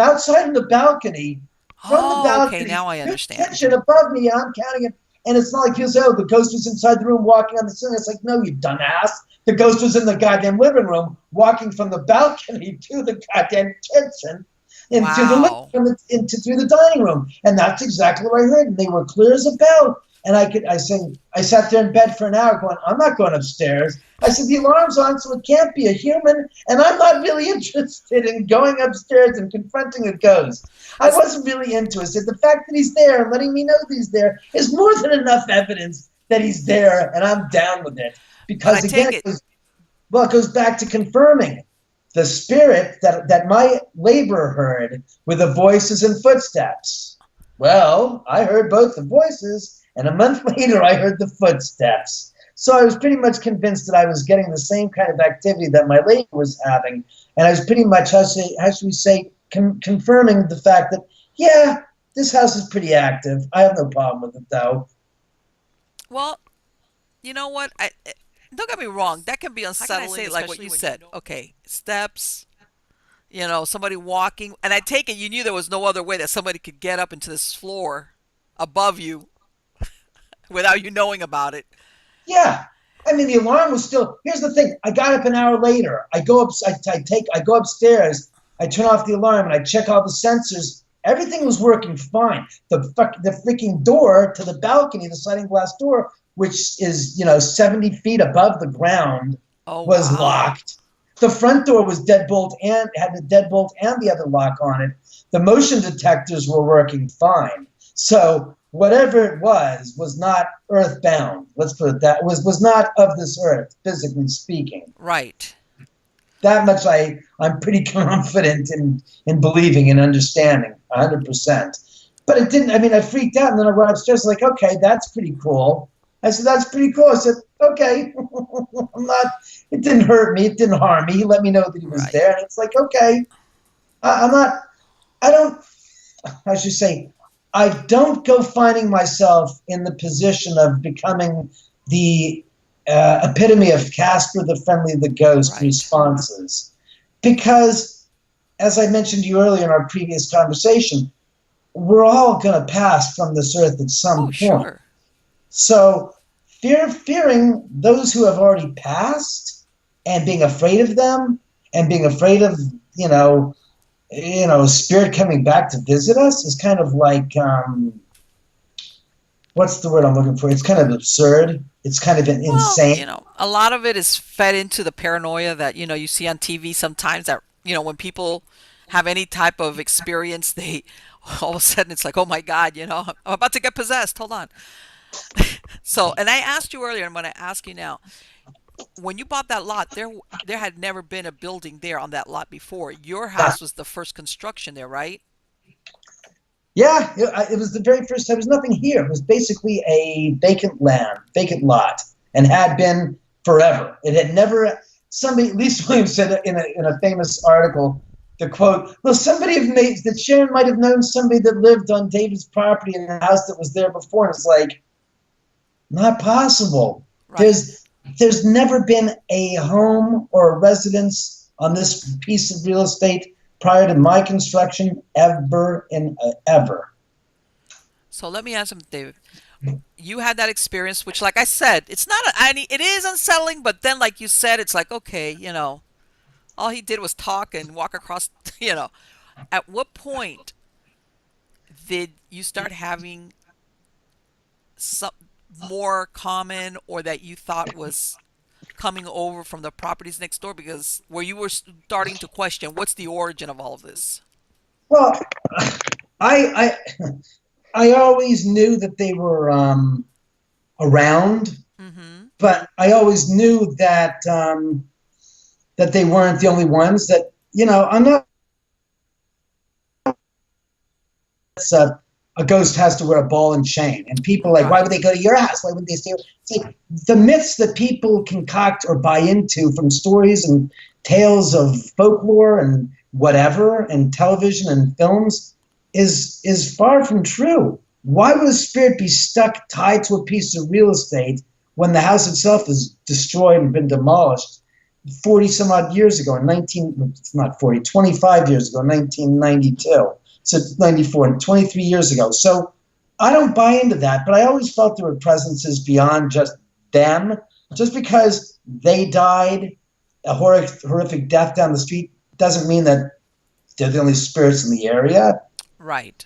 Speaker 2: outside in the balcony, from the
Speaker 1: Oh, okay.
Speaker 2: balcony
Speaker 1: Now I
Speaker 2: to the
Speaker 1: understand.
Speaker 2: kitchen above me, and I'm counting it. And it's not like you say, oh, the ghost was inside the room walking on the ceiling. It's like, no, you dumbass. The ghost was in the goddamn living room, walking from the balcony to the goddamn kitchen, into the living
Speaker 1: Wow.
Speaker 2: room, into through the dining room. And that's exactly what I heard. And they were clear as a bell. And I sat there in bed for an hour going, I'm not going upstairs. I said, the alarm's on, so it can't be a human. And I'm not really interested in going upstairs and confronting a ghost. I
Speaker 1: It's,
Speaker 2: wasn't really into it. I said, the fact that he's there and letting me know that he's there is more than enough evidence that he's there, and I'm down with it.
Speaker 1: but I
Speaker 2: Because again,
Speaker 1: take it.
Speaker 2: it goes back to confirming the spirit that my laborer heard with the voices and footsteps. Well, I heard both the voices, and a month later I heard the footsteps. So I was pretty much convinced that I was getting the same kind of activity that my laborer was having, and I was pretty much, how should we say, confirming the fact that, yeah, this house is pretty active. I have no problem with it, though.
Speaker 1: Well, you know what? Don't get me wrong. That can be
Speaker 3: How can I
Speaker 1: unsettling,
Speaker 3: say,
Speaker 1: like what
Speaker 3: especially
Speaker 1: you
Speaker 3: when you
Speaker 1: said.
Speaker 3: know?
Speaker 1: Okay, steps. Somebody walking, and I take it you knew there was no other way that somebody could get up into this floor above you without you knowing about it.
Speaker 2: Yeah. I mean, the alarm was still. Here's the thing. I got up an hour later. I go up. I go upstairs. I turn off the alarm and I check all the sensors. Everything was working fine. The freaking door to the balcony, the sliding glass door, which is 70 feet above the ground,
Speaker 1: Oh
Speaker 2: was
Speaker 1: wow.
Speaker 2: locked. The front door was deadbolt and had the deadbolt and the other lock on it. The motion detectors were working fine. So whatever it was not earthbound. Let's put it that was not of this earth, physically speaking.
Speaker 1: Right.
Speaker 2: That much I'm pretty confident in believing and understanding, 100%. But it didn't. I mean, I freaked out, and then I went upstairs, like, okay, that's pretty cool. I said, that's pretty cool. I said, okay, I'm not. It didn't hurt me. It didn't harm me. He let me know that he was
Speaker 1: Right.
Speaker 2: there, and it's like, okay, I'm not. I don't. I should say, I don't go finding myself in the position of becoming the epitome of Casper the Friendly the Ghost
Speaker 1: Right.
Speaker 2: responses. Because, as I mentioned to you earlier in our previous conversation, we're all going to pass from this earth at
Speaker 1: Oh
Speaker 2: some point.
Speaker 1: sure.
Speaker 2: So, fearing those who have already passed and being afraid of them and being afraid of, you know, a spirit coming back to visit us is kind of like, what's the word I'm looking for? It's kind of absurd. It's kind of
Speaker 1: Well,
Speaker 2: insane.
Speaker 1: a lot of it is fed into the paranoia that, you see on TV sometimes that, when people have any type of experience, they all of a sudden it's like, oh my God, I'm about to get possessed. Hold on. So, and I asked you earlier, and I'm going to ask you now, when you bought that lot, there had never been a building there on that lot before. Your
Speaker 2: Yeah,
Speaker 1: house was the first construction there, right?
Speaker 2: yeah. It was the very first time. There was nothing here. It was basically a vacant lot, and had been forever. It had never. Somebody, Lisa Williams said in a famous article, the quote, "Well, somebody have made that Sharon might have known somebody that lived on David's property in a house that was there before." And it's like, not possible.
Speaker 1: Right.
Speaker 2: There's never been a home or a residence on this piece of real estate prior to my construction ever and ever.
Speaker 1: So let me ask him, David. You had that experience, which, like I said, it's not. It is unsettling, but then, like you said, it's like, okay, all he did was talk and walk across. You know, at what point did you start having some more common, or that you thought was coming over from the properties next door? Because where you were starting to question, what's the origin of all of this?
Speaker 2: Well, I I always knew that they were around,
Speaker 1: Mm-hmm.
Speaker 2: but I always knew that they weren't the only ones. That I'm not. A ghost has to wear a ball and chain, and people are like, why
Speaker 1: Right.
Speaker 2: would they go to your house? Why would they stay? It's like the myths that people concoct or buy into from stories and tales of folklore and whatever, and television and films is far from true. Why would a spirit be stuck tied to a piece of real estate when the house itself is destroyed and been demolished 40 some odd years ago in 19, it's not 40, 25 years ago, 1992. So 94, and 23 years ago. So I don't buy into that, but I always felt there were presences beyond just them. Just because they died a horrific death down the street doesn't mean that they're the only spirits in the area.
Speaker 1: Right.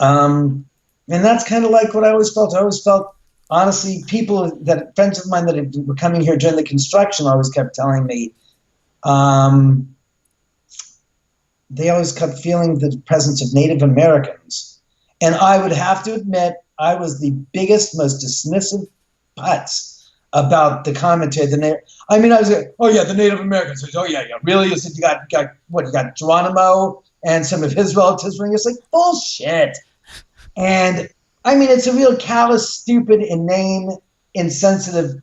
Speaker 2: And that's kind of like what I always felt. I always felt, honestly, friends of mine that were coming here during the construction always kept telling me, they always kept feeling the presence of Native Americans. And I would have to admit, I was the biggest, most dismissive putz about the commentary. I mean, I was like, oh yeah, the Native Americans. Oh yeah, yeah, really? You said you got what? You got Geronimo and some of his relatives ring. It's like bullshit. And I mean, it's a real callous, stupid, inane, insensitive,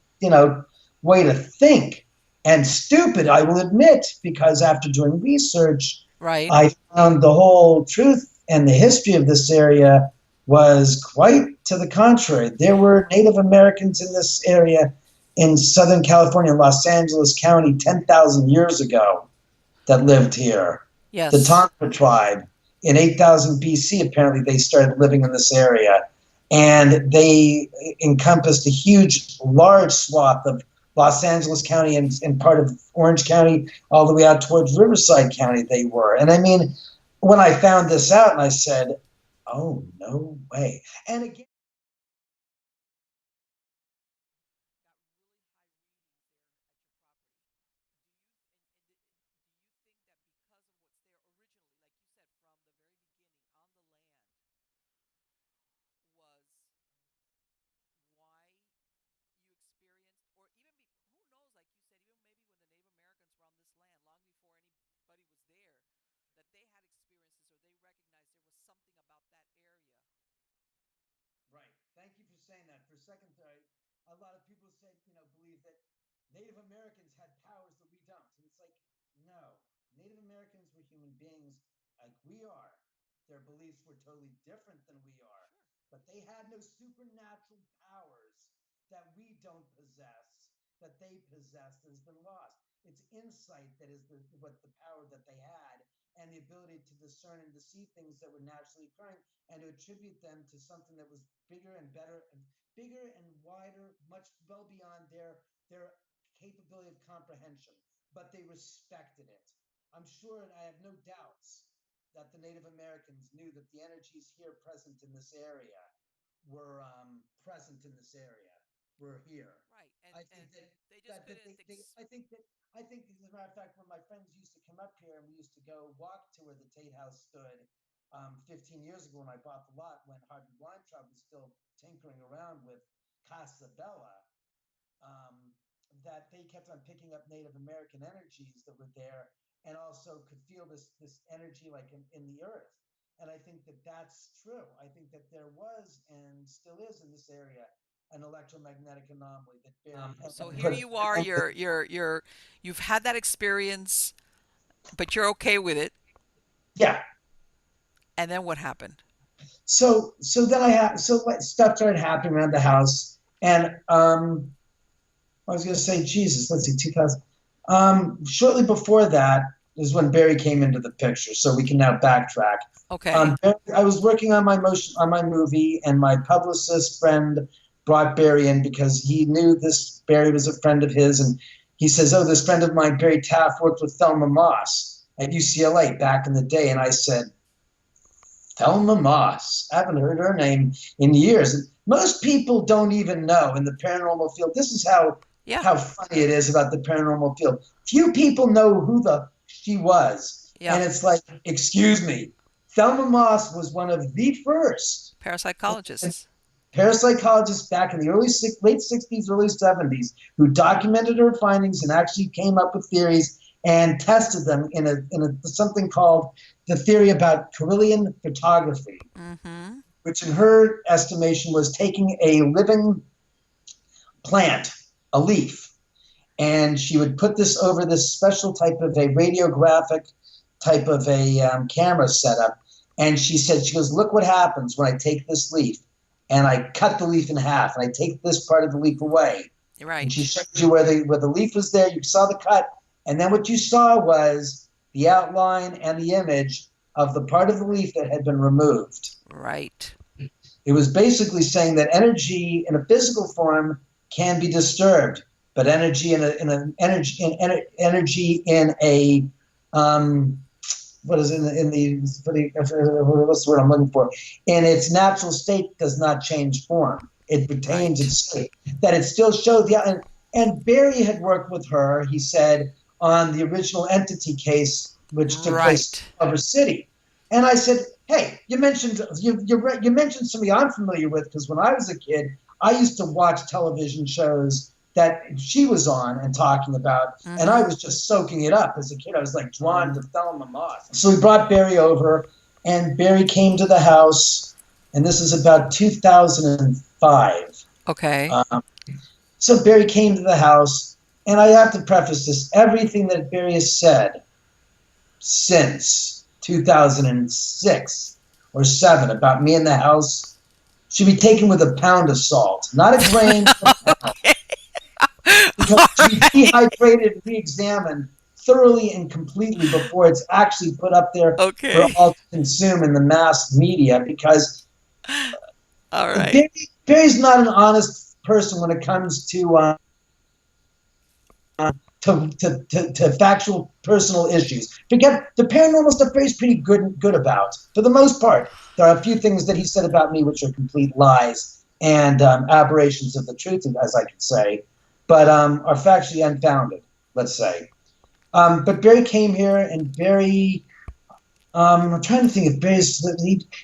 Speaker 2: way to think. And stupid, I will admit, because after doing research,
Speaker 1: Right.
Speaker 2: I found the whole truth and the history of this area was quite to the contrary. There were Native Americans in this area in Southern California, Los Angeles County, 10,000 years ago that lived here. The
Speaker 1: Yes.
Speaker 2: Tonka tribe in 8,000 BC, apparently they started living in this area. And they encompassed a huge, large swath of Los Angeles County and part of Orange County, all the way out towards Riverside County they were. And I mean, when I found this out, and I said, oh, no way. And again, right. Thank you for saying that. For a second there, a lot of people said, believe that Native Americans had powers that we don't. And it's like, no. Native Americans were human beings like we are. Their beliefs were totally different than we are. But they had no supernatural powers that we don't possess, that they possessed that has been lost. It's insight that is what the power that they had, and the ability to discern and to see things that were naturally occurring and to attribute them to something that was bigger and better, bigger and wider, much well beyond their capability of comprehension. But they respected it. I'm sure, and I have no doubts, that the Native Americans knew that the energies here present in this area were present in this area. Were here.
Speaker 1: Right. And
Speaker 2: I
Speaker 1: and
Speaker 2: think that
Speaker 1: they just
Speaker 2: that, that
Speaker 1: couldn't
Speaker 2: they I think as a matter of fact, when my friends used to come up here and we used to go walk to where the Tate House stood 15 years ago when I bought the lot, when Harvey Weintraub was still tinkering around with Casa Bella, um, that they kept on picking up Native American energies that were there, and also could feel this energy like in the earth. And I think that that's true. I think that there was and still is in this area an electromagnetic anomaly that Barry
Speaker 1: so
Speaker 2: and
Speaker 1: here
Speaker 2: put
Speaker 1: you are, you've had that experience, but you're okay with it.
Speaker 2: yeah.
Speaker 1: And then what happened?
Speaker 2: So then stuff started happening around the house, and I was going to say Jesus. Let's see, 2000. Shortly before that is when Barry came into the picture, so we can now backtrack.
Speaker 1: Okay.
Speaker 2: I was working on my movie, and my publicist friend brought Barry in because he knew this Barry was a friend of his, and he says, "Oh, this friend of mine, Barry Taff, worked with Thelma Moss at UCLA back in the day." And I said, Thelma Moss. I haven't heard her name in years. Most people don't even know in the paranormal field. This is how
Speaker 1: Yeah.
Speaker 2: how funny it is about the paranormal field. Few people know who she was.
Speaker 1: Yeah.
Speaker 2: And it's like, excuse me, Thelma Moss was one of the first
Speaker 1: Parapsychologists.
Speaker 2: parapsychologists back in the late 60s, early 70s, who documented her findings and actually came up with theories and tested them in something called the theory about Carillion photography,
Speaker 1: Mm-hmm.
Speaker 2: which in her estimation was taking a living plant, a leaf, and she would put this over this special type of a radiographic type of a camera setup. And she said, she goes, look what happens when I take this leaf and I cut the leaf in half and I take this part of the leaf away. And she
Speaker 1: Right.
Speaker 2: showed you where the leaf was there. You saw the cut. And then what you saw was the outline and the image of the part of the leaf that had been removed.
Speaker 1: Right.
Speaker 2: It was basically saying that energy in a physical form can be disturbed, but energy in a what is in the what's the word I'm looking for? In its natural state does not change form. It retains
Speaker 1: Right.
Speaker 2: its state. That it still shows the and Barry had worked with her, he said, on the original entity case, which took place
Speaker 1: Right.
Speaker 2: in Culver City. And I said, hey, you mentioned somebody I'm familiar with, because when I was a kid, I used to watch television shows that she was on and talking about, and I
Speaker 1: Mm-hmm.
Speaker 2: was just soaking it up as a kid. I was like drawn to Thelma Moss. So we brought Barry over, and Barry came to the house, and this is about 2005.
Speaker 1: Okay.
Speaker 2: So Barry came to the house, and I have to preface this: everything that Barry has said since 2006 or 7 about me in the house should be taken with a pound of salt, not a grain, because
Speaker 1: All
Speaker 2: to be
Speaker 1: right.
Speaker 2: dehydrated and re-examined thoroughly and completely before it's actually put up there for
Speaker 1: Okay.
Speaker 2: all to consume in the mass media. Because
Speaker 1: All right.
Speaker 2: Barry's not an honest person when it comes to factual personal issues. Forget the paranormal stuff. Barry's pretty good about, for the most part. There are a few things that he said about me which are complete lies and aberrations of the truth, as I could say, but are factually unfounded, let's say. But Barry came here, and Barry, I'm trying to think if Barry's,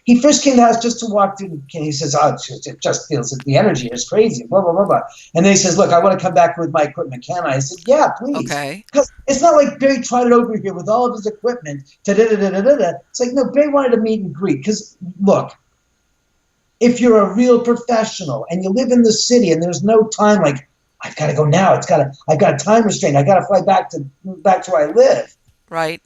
Speaker 2: he first came to the house just to walk through, and he says, oh, it just feels that the energy is crazy, blah, blah, blah, blah. And then he says, look, I want to come back with my equipment, can I? I said, yeah, please.
Speaker 1: Okay.
Speaker 2: Because it's not like Barry trotted over here with all of his equipment, da-da-da-da-da-da. It's like, no, Barry wanted to meet and greet. Because, look, if you're a real professional and you live in the city and there's no time, like, I've got to go now. I've got a time restraint. I got to fly back to where I live.
Speaker 1: Right.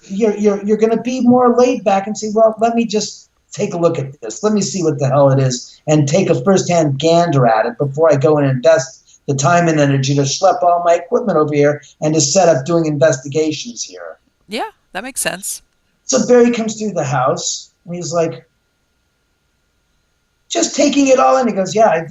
Speaker 2: You're going to be more laid back and say, well, let me just take a look at this. Let me see what the hell it is and take a firsthand gander at it before I go and invest the time and energy to schlep all my equipment over here and to set up doing investigations here.
Speaker 1: Yeah, that makes sense.
Speaker 2: So Barry comes through the house and he's like, just taking it all in. He goes, yeah,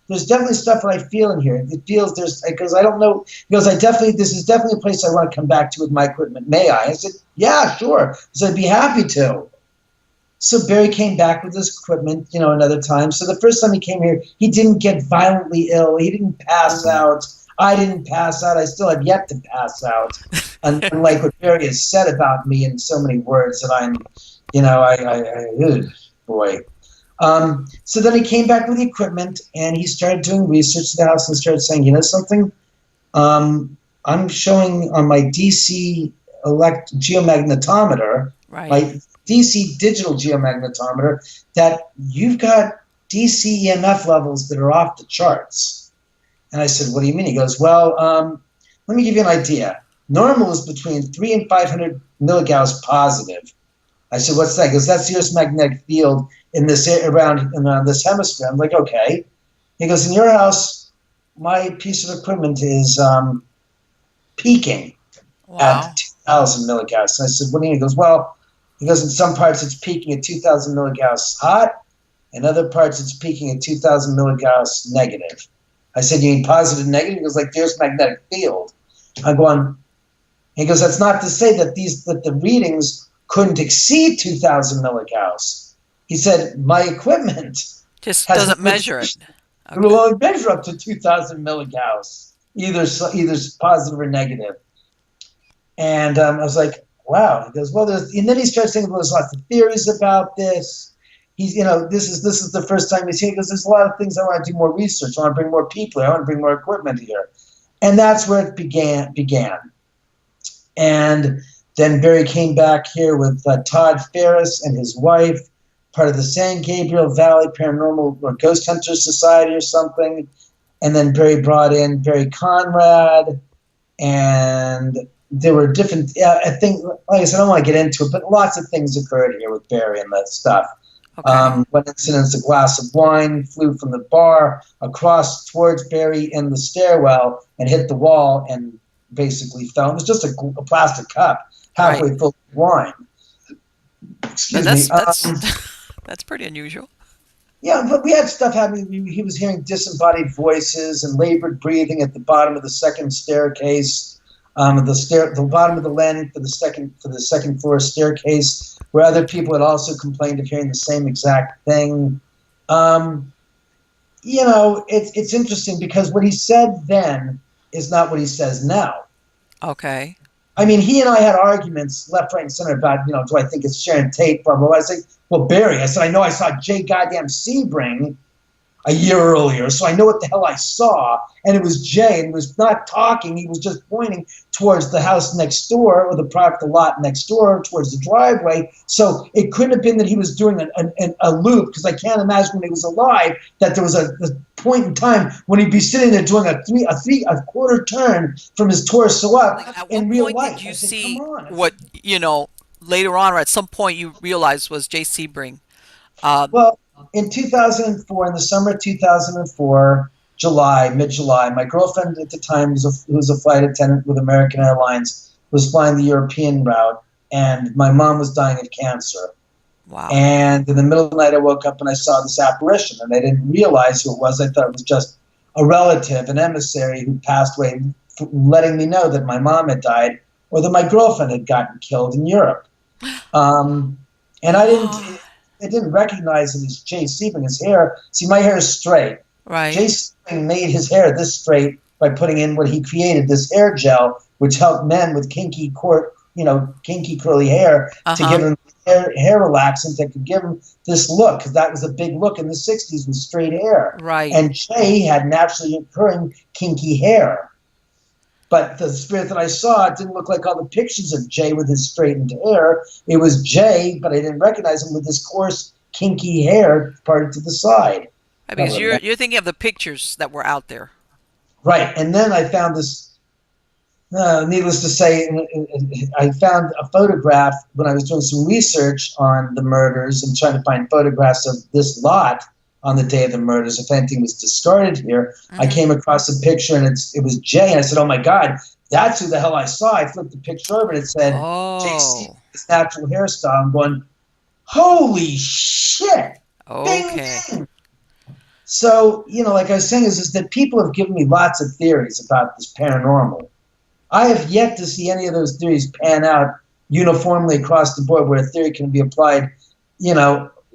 Speaker 2: there's definitely stuff that I feel in here. It feels because I don't know. He goes, this is definitely a place I want to come back to with my equipment. May I? I said, yeah, sure. He said, I'd be happy to. So Barry came back with his equipment, another time. So the first time he came here, he didn't get violently ill. He didn't pass out. I didn't pass out. I still have yet to pass out. Unlike what Barry has said about me in so many words that I'm, boy. So then he came back with the equipment and he started doing research in the house and started saying, you know something? I'm showing on my DC geomagnetometer,
Speaker 1: Right.
Speaker 2: my DC digital geomagnetometer, that you've got DC EMF levels that are off the charts. And I said, what do you mean? He goes, well, let me give you an idea. Normal is between 3 and 500 milligauss positive. I said, what's that? He goes, that's the Earth's magnetic field in this around this hemisphere. I'm like, okay. He goes, in your house, my piece of equipment is peaking at
Speaker 1: Wow.
Speaker 2: 2,000 milligauss. And I said, what do you mean? He goes, well, in some parts it's peaking at 2,000 milligauss hot, in other parts it's peaking at 2,000 milligauss negative. I said, you mean positive, negative? He goes, like the Earth's magnetic field. I'm going. He goes, that's not to say that the readings couldn't exceed 2,000 milligauss. He said, my equipment
Speaker 1: Just
Speaker 2: has
Speaker 1: doesn't measure it.
Speaker 2: it will
Speaker 1: Okay.
Speaker 2: only measure up to 2,000 milligauss. either positive or negative. And I was like, wow. He goes, well, and then he starts thinking, well, there's lots of theories about this. He's, this is the first time he's here. He goes, there's a lot of things I want to do more research. I want to bring more people here. I want to bring more equipment here. And that's where it began. And then Barry came back here with Todd Ferris and his wife, part of the San Gabriel Valley Paranormal or Ghost Hunters Society or something. And then Barry brought in Barry Conrad, and there were different, I think, like I said, I don't want to get into it, but lots of things occurred here with Barry and that stuff.
Speaker 1: Okay.
Speaker 2: One incident, a glass of wine flew from the bar across towards Barry in the stairwell and hit the wall and basically fell. It was just a plastic cup halfway full of wine. Excuse me.
Speaker 1: That's pretty unusual.
Speaker 2: Yeah, but we had stuff happening. He was hearing disembodied voices and labored breathing at the bottom of the second staircase, the bottom of the landing for the second floor staircase, where other people had also complained of hearing the same exact thing. It's interesting because what he said then is not what he says now.
Speaker 1: Okay.
Speaker 2: I mean, he and I had arguments left, right, and center about, do I think it's Sharon Tate, blah, blah, blah. I said, well, Barry, I said, I know I saw Jay goddamn Sebring a year earlier, so I know what the hell I saw. And it was Jay, and he was not talking. He was just pointing towards the house next door, or the lot next door, towards the driveway. So it couldn't have been that he was doing a loop, because I can't imagine when he was alive that there was a point in time when he'd be sitting there doing a quarter turn from his torso up in real life.
Speaker 1: At what point did you see what, later on or at some point you realized was Jay Sebring?
Speaker 2: Well, in 2004, in the summer of 2004, mid-July, my girlfriend at the time, who was a flight attendant with American Airlines, was flying the European route, and my mom was dying of cancer.
Speaker 1: Wow.
Speaker 2: And in the middle of the night, I woke up and I saw this apparition, and I didn't realize who it was. I thought it was just a relative, an emissary who passed away, letting me know that my mom had died or that my girlfriend had gotten killed in Europe. And I didn't recognize it as Jay Sebring. His hair, see, my hair is straight.
Speaker 1: Right.
Speaker 2: Jay Sebring made his hair this straight by putting in what he created, this hair gel, which helped men with kinky curly hair to give them hair relaxant that could give them this look, because that was a big look in the 60s with straight hair.
Speaker 1: Right.
Speaker 2: And Jay had naturally occurring kinky hair. But the spirit that I saw, it didn't look like all the pictures of Jay with his straightened hair. It was Jay, but I didn't recognize him with this coarse, kinky hair parted to the side.
Speaker 1: Because you're thinking of the pictures that were out there.
Speaker 2: Right. And then I found this, needless to say, I found a photograph when I was doing some research on the murders and trying to find photographs of this lot on the day of the murders, if anything was discarded here. Mm-hmm. I came across a picture, and it was Jay, and I said, oh my God, that's who the hell I saw. I flipped the picture over, and it said, Jay, his natural hairstyle. I'm going, holy shit.
Speaker 1: Okay.
Speaker 2: Bing, bing. So, like I was saying, is that people have given me lots of theories about this paranormal. I have yet to see any of those theories pan out uniformly across the board, where a theory can be applied,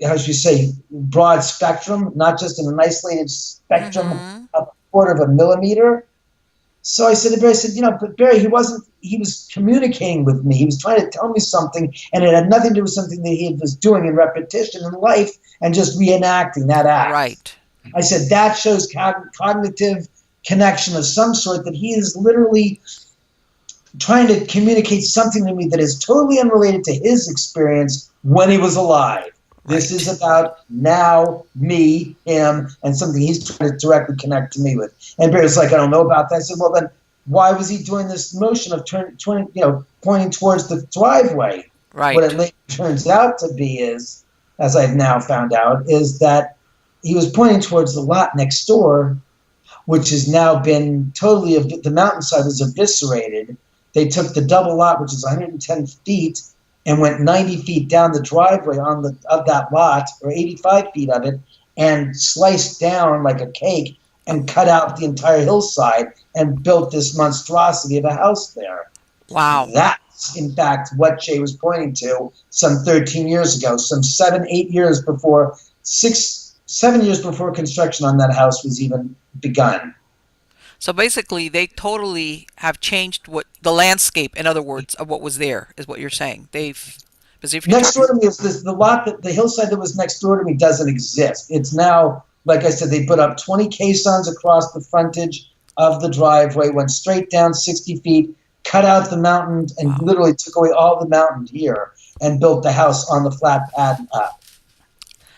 Speaker 2: as you say, broad spectrum, not just in an isolated spectrum, a quarter of a millimeter. So I said to Barry, but Barry, he was communicating with me. He was trying to tell me something, and it had nothing to do with something that he was doing in repetition in life and just reenacting that act.
Speaker 1: Right.
Speaker 2: I said, that shows cognitive connection of some sort, that he is literally trying to communicate something to me that is totally unrelated to his experience when he was alive. Right. This is about now, me, him, and something he's trying to directly connect to me with. And Barry's like, I don't know about that. I said, well, then why was he doing this motion of pointing towards the driveway?
Speaker 1: Right.
Speaker 2: What it later turns out to be is, as I've now found out, is that he was pointing towards the lot next door, which has now been totally, the mountainside was eviscerated. They took the double lot, which is 110 feet, and went 90 feet down the driveway of that lot, or 85 feet of it, and sliced down like a cake and cut out the entire hillside and built this monstrosity of a house there.
Speaker 1: Wow.
Speaker 2: That's, in fact, what Jay was pointing to some 13 years ago, some 7 years before construction on that house was even begun.
Speaker 1: So basically, they totally have changed what the landscape, in other words, of what was there, is what you're saying. They've, because if you're
Speaker 2: Next
Speaker 1: talking,
Speaker 2: door to me is this, the lot that the hillside that was next door to me doesn't exist. It's now, like I said, they put up 20 caissons across the frontage of the driveway, went straight down 60 feet, cut out the mountain, and
Speaker 1: wow,
Speaker 2: literally took away all the mountain here and built the house on the flat pad up.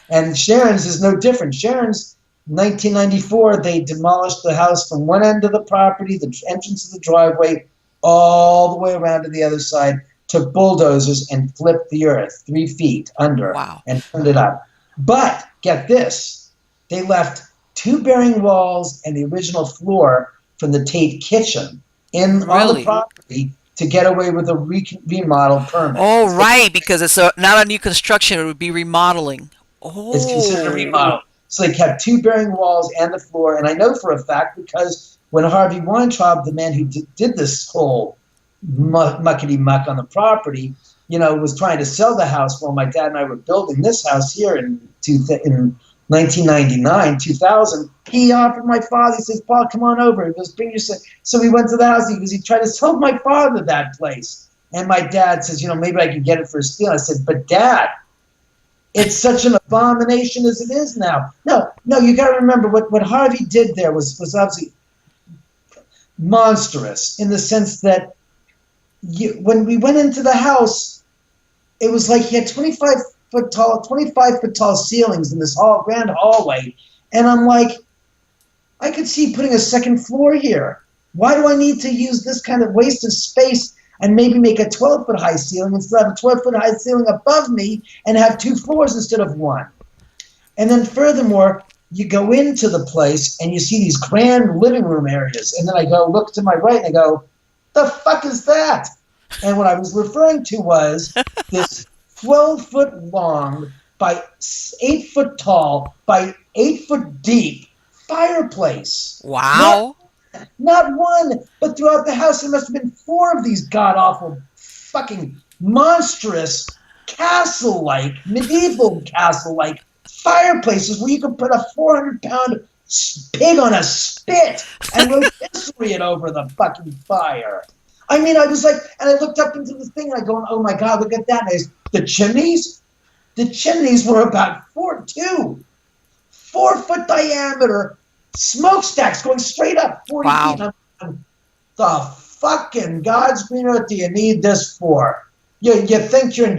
Speaker 2: And Sharon's is no different. Sharon's 1994, they demolished the house from one end of the property, the entrance of the driveway, all the way around to the other side, took bulldozers and flipped the earth 3 feet under
Speaker 1: wow,
Speaker 2: and turned it up. But get this, they left two bearing walls and the original floor from the Tate kitchen on the
Speaker 1: really?
Speaker 2: property to get away with a remodel permit.
Speaker 1: Oh, right, because it's not a new construction; it would be remodeling.
Speaker 2: It's considered a
Speaker 1: Oh,
Speaker 2: remodel. So they kept two bearing walls and the floor. And I know for a fact because when Harvey Weintraub, the man who did this whole muckety muck on the property, was trying to sell the house while my dad and I were building this house here in 1999, 2000. He offered my father, he says, Paul, come on over. He goes, bring your son. So we went to the house. He tried to sell my father that place. And my dad says, maybe I could get it for a steal. I said, but Dad, it's such an abomination as it is now. No, you got to remember what Harvey did there was obviously monstrous in the sense that when we went into the house, it was like he had 25 foot tall ceilings in this grand hallway, and I'm like, I could see putting a second floor here. Why do I need to use this kind of waste of space and maybe make a 12-foot high ceiling instead of a 12-foot high ceiling above me and have two floors instead of one? And then furthermore, you go into the place and you see these grand living room areas. And then I go look to my right and I go, the fuck is that? And what I was referring to was this 12-foot long by 8-foot tall by 8-foot deep fireplace.
Speaker 1: wow.
Speaker 2: Not one, but throughout the house there must have been 4 of these god-awful, fucking monstrous, castle-like, medieval castle-like fireplaces where you could put a 400-pound pig on a spit and rotisserie it over the fucking fire. I mean, I was like, and I looked up into the thing and I go, oh my God, look at that. And the chimneys were about 4-foot diameter smokestacks going straight up 40
Speaker 1: Wow.
Speaker 2: feet. The fucking God's green earth do you need this for? You think you're in and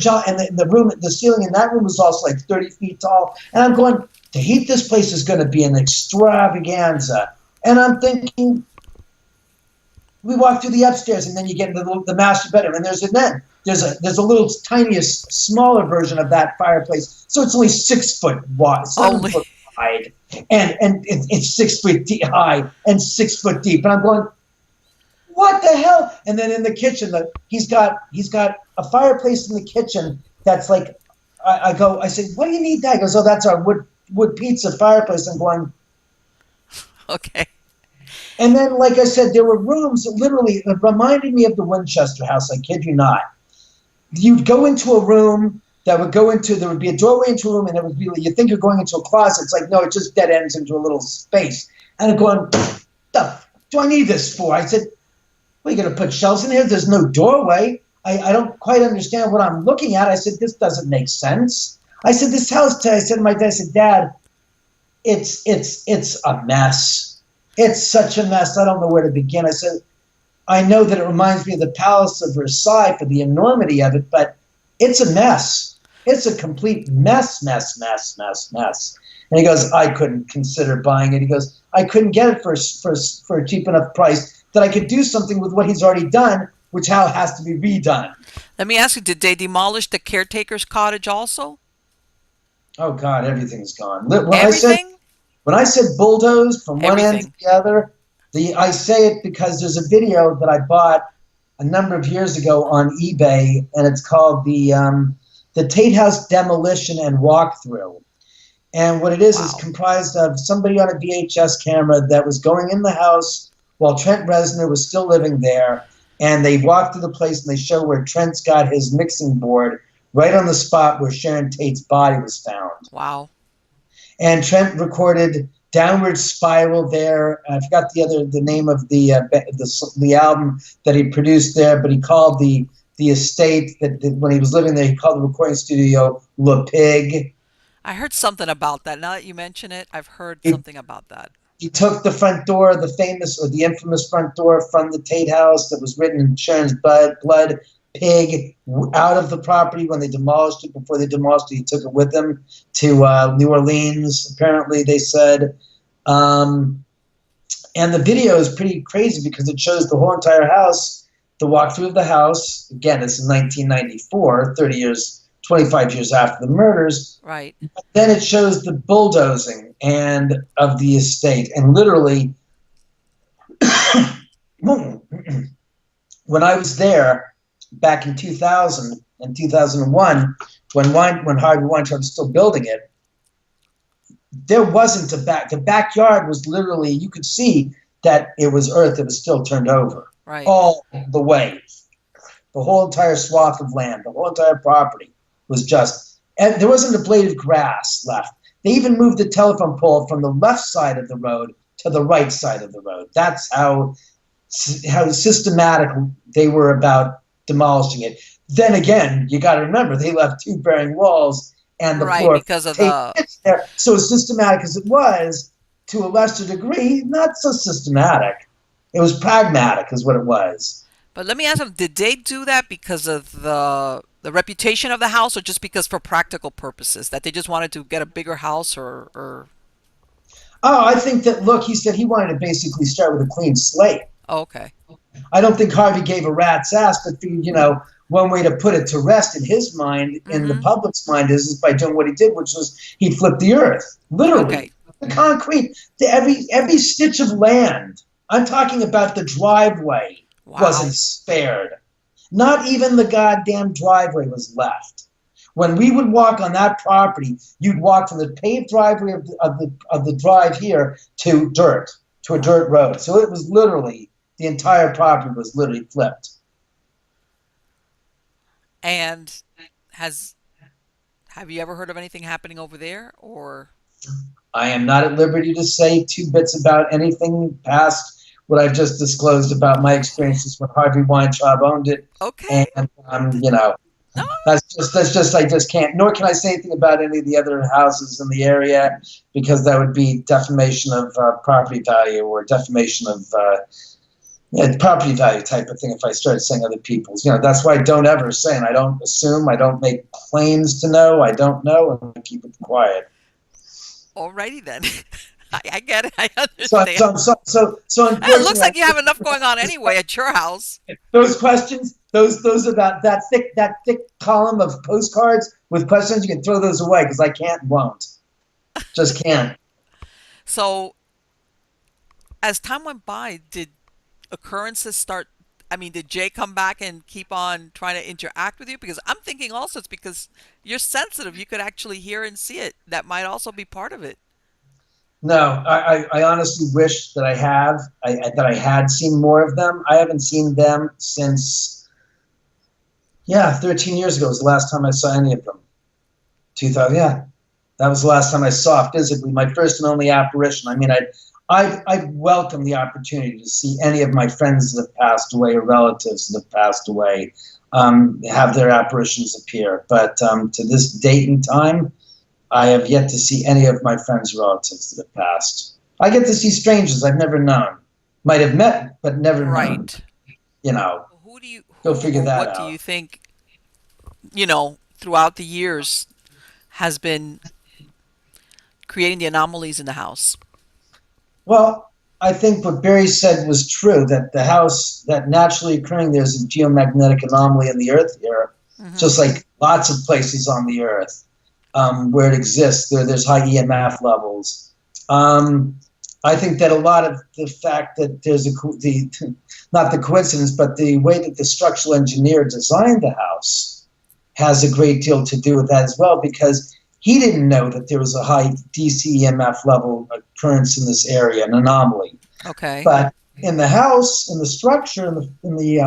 Speaker 2: the room, the ceiling in that room was also like 30 feet tall. And I'm going, to heat this place is going to be an extravaganza. And I'm thinking, we walk through the upstairs and then you get into the master bedroom and there's a little tiniest, smaller version of that fireplace. So it's only 6 foot wide, 7 foot wide, and it's 6 foot high and 6 foot deep. And I'm going, what the hell? And then in the kitchen, he's got a fireplace in the kitchen that's like, I said, what do you need that? He goes, oh, that's our wood pizza fireplace. I'm going,
Speaker 1: Okay.
Speaker 2: and then, like I said, there were rooms that literally reminded me of the Winchester house. I kid you not. You'd go into a room there would be a doorway into a room, and it would be, you think you're going into a closet. It's like, no, it just dead ends into a little space. And I'm going, the do I need this for? I said, well, you're going to put shelves in here? There's no doorway. I don't quite understand what I'm looking at. I said, this doesn't make sense. I said, this house, I said to my dad, I said, Dad, it's a mess. It's such a mess. I don't know where to begin. I said, I know that it reminds me of the Palace of Versailles for the enormity of it, but it's a mess. It's a complete mess. And he goes, I couldn't consider buying it. He goes, I couldn't get it for a cheap enough price that I could do something with what he's already done, which now has to be redone.
Speaker 1: Let me ask you, did they demolish the caretaker's cottage also?
Speaker 2: Oh God, everything's gone.
Speaker 1: Everything?
Speaker 2: When I said bulldoze from one end to
Speaker 1: Everything.
Speaker 2: the other, I say it because there's a video that I bought a number of years ago on eBay, and it's called the Tate House Demolition and Walkthrough. And what it is comprised of somebody on a VHS camera that was going in the house while Trent Reznor was still living there, and they walk through the place and they show where Trent's got his mixing board right on the spot where Sharon Tate's body was found.
Speaker 1: Wow.
Speaker 2: And Trent recorded downward spiral there. I forgot the name of the album that he produced there, but he called the estate that when he was living there, he called the recording studio Le Pig.
Speaker 1: I heard something about that. Now that you mention it, I've heard
Speaker 2: He,
Speaker 1: something about that.
Speaker 2: he took the front door, the famous or the infamous front door from the Tate House that was written in Sharon's blood, Pig, out of the property when they demolished it. Before they demolished it, he took it with them to New Orleans, apparently, they said. And the video is pretty crazy because it shows the whole entire house, the walkthrough of the house. Again, this is 1994, 25 years after the murders.
Speaker 1: Right.
Speaker 2: Then it shows the bulldozing and of the estate. And literally, when I was there back in 2000 and 2001, when Harvey Weintraub was still building it, there wasn't the backyard was literally, you could see that it was earth that was still turned over.
Speaker 1: Right.
Speaker 2: All the way. The whole entire swath of land, the whole entire property was just, and there wasn't a blade of grass left. They even moved the telephone pole from the left side of the road to the right side of the road. That's how systematic they were about demolishing it. Then again, you got to remember, they left two bearing walls and the floor.
Speaker 1: Because of the...
Speaker 2: There. So as systematic as it was, to a lesser degree, not so systematic. It was pragmatic is what it was.
Speaker 1: But let me ask them, did they do that because of the reputation of the house, or just because for practical purposes, that they just wanted to get a bigger house, or...
Speaker 2: Oh, I think that, look, he said he wanted to basically start with a clean slate.
Speaker 1: Oh, okay.
Speaker 2: I don't think Harvey gave a rat's ass, but one way to put it to rest in his mind, in the public's mind, is by doing what he did, which was he flipped the earth, literally.
Speaker 1: Okay.
Speaker 2: The concrete, every stitch of land. I'm talking about the driveway wasn't spared. Not even the goddamn driveway was left. When we would walk on that property, you'd walk from the paved driveway of the drive here to a dirt road. So it was literally, the entire property was literally flipped.
Speaker 1: And have you ever heard of anything happening over there, or?
Speaker 2: I am not at liberty to say two bits about anything past what I've just disclosed about my experiences when Harvey Weintraub owned it.
Speaker 1: Okay.
Speaker 2: And
Speaker 1: No.
Speaker 2: that's just I just can't. Nor can I say anything about any of the other houses in the area, because that would be defamation of property value, or defamation of property value type of thing if I started saying other people's. That's why I don't ever say, and I don't assume, I don't make claims to know. I don't know, and I keep it quiet.
Speaker 1: Alrighty then. I get it. I understand.
Speaker 2: So
Speaker 1: it looks like you have enough going on anyway at your house.
Speaker 2: Those questions, those about that thick column of postcards with questions, you can throw those away, because I can't and won't. Just can't.
Speaker 1: So, as time went by, did occurrences start? I mean, did Jay come back and keep on trying to interact with you? Because I'm thinking also it's because you're sensitive. You could actually hear and see it. That might also be part of it. No,
Speaker 2: I honestly wish that I had seen more of them. I haven't seen them since, 13 years ago was the last time I saw any of them. 2000, that was the last time I saw physically my first and only apparition. I mean, I'd welcome the opportunity to see any of my friends that have passed away or relatives that have passed away have their apparitions appear. But to this date and time, I have yet to see any of my friends' relatives that have passed. I get to see strangers I've never known. Might have met, but never known. Go figure that out.
Speaker 1: What do you think, throughout the years has been creating the anomalies in the house?
Speaker 2: Well, I think what Barry said was true, that the house, that naturally occurring, there's a geomagnetic anomaly in the earth here, just like lots of places on the earth. Where it exists, there's high EMF levels. I think that a lot of the fact that there's not the coincidence, but the way that the structural engineer designed the house has a great deal to do with that as well, because he didn't know that there was a high DC EMF level occurrence in this area, an anomaly.
Speaker 1: Okay.
Speaker 2: But in the house, in the structure, in the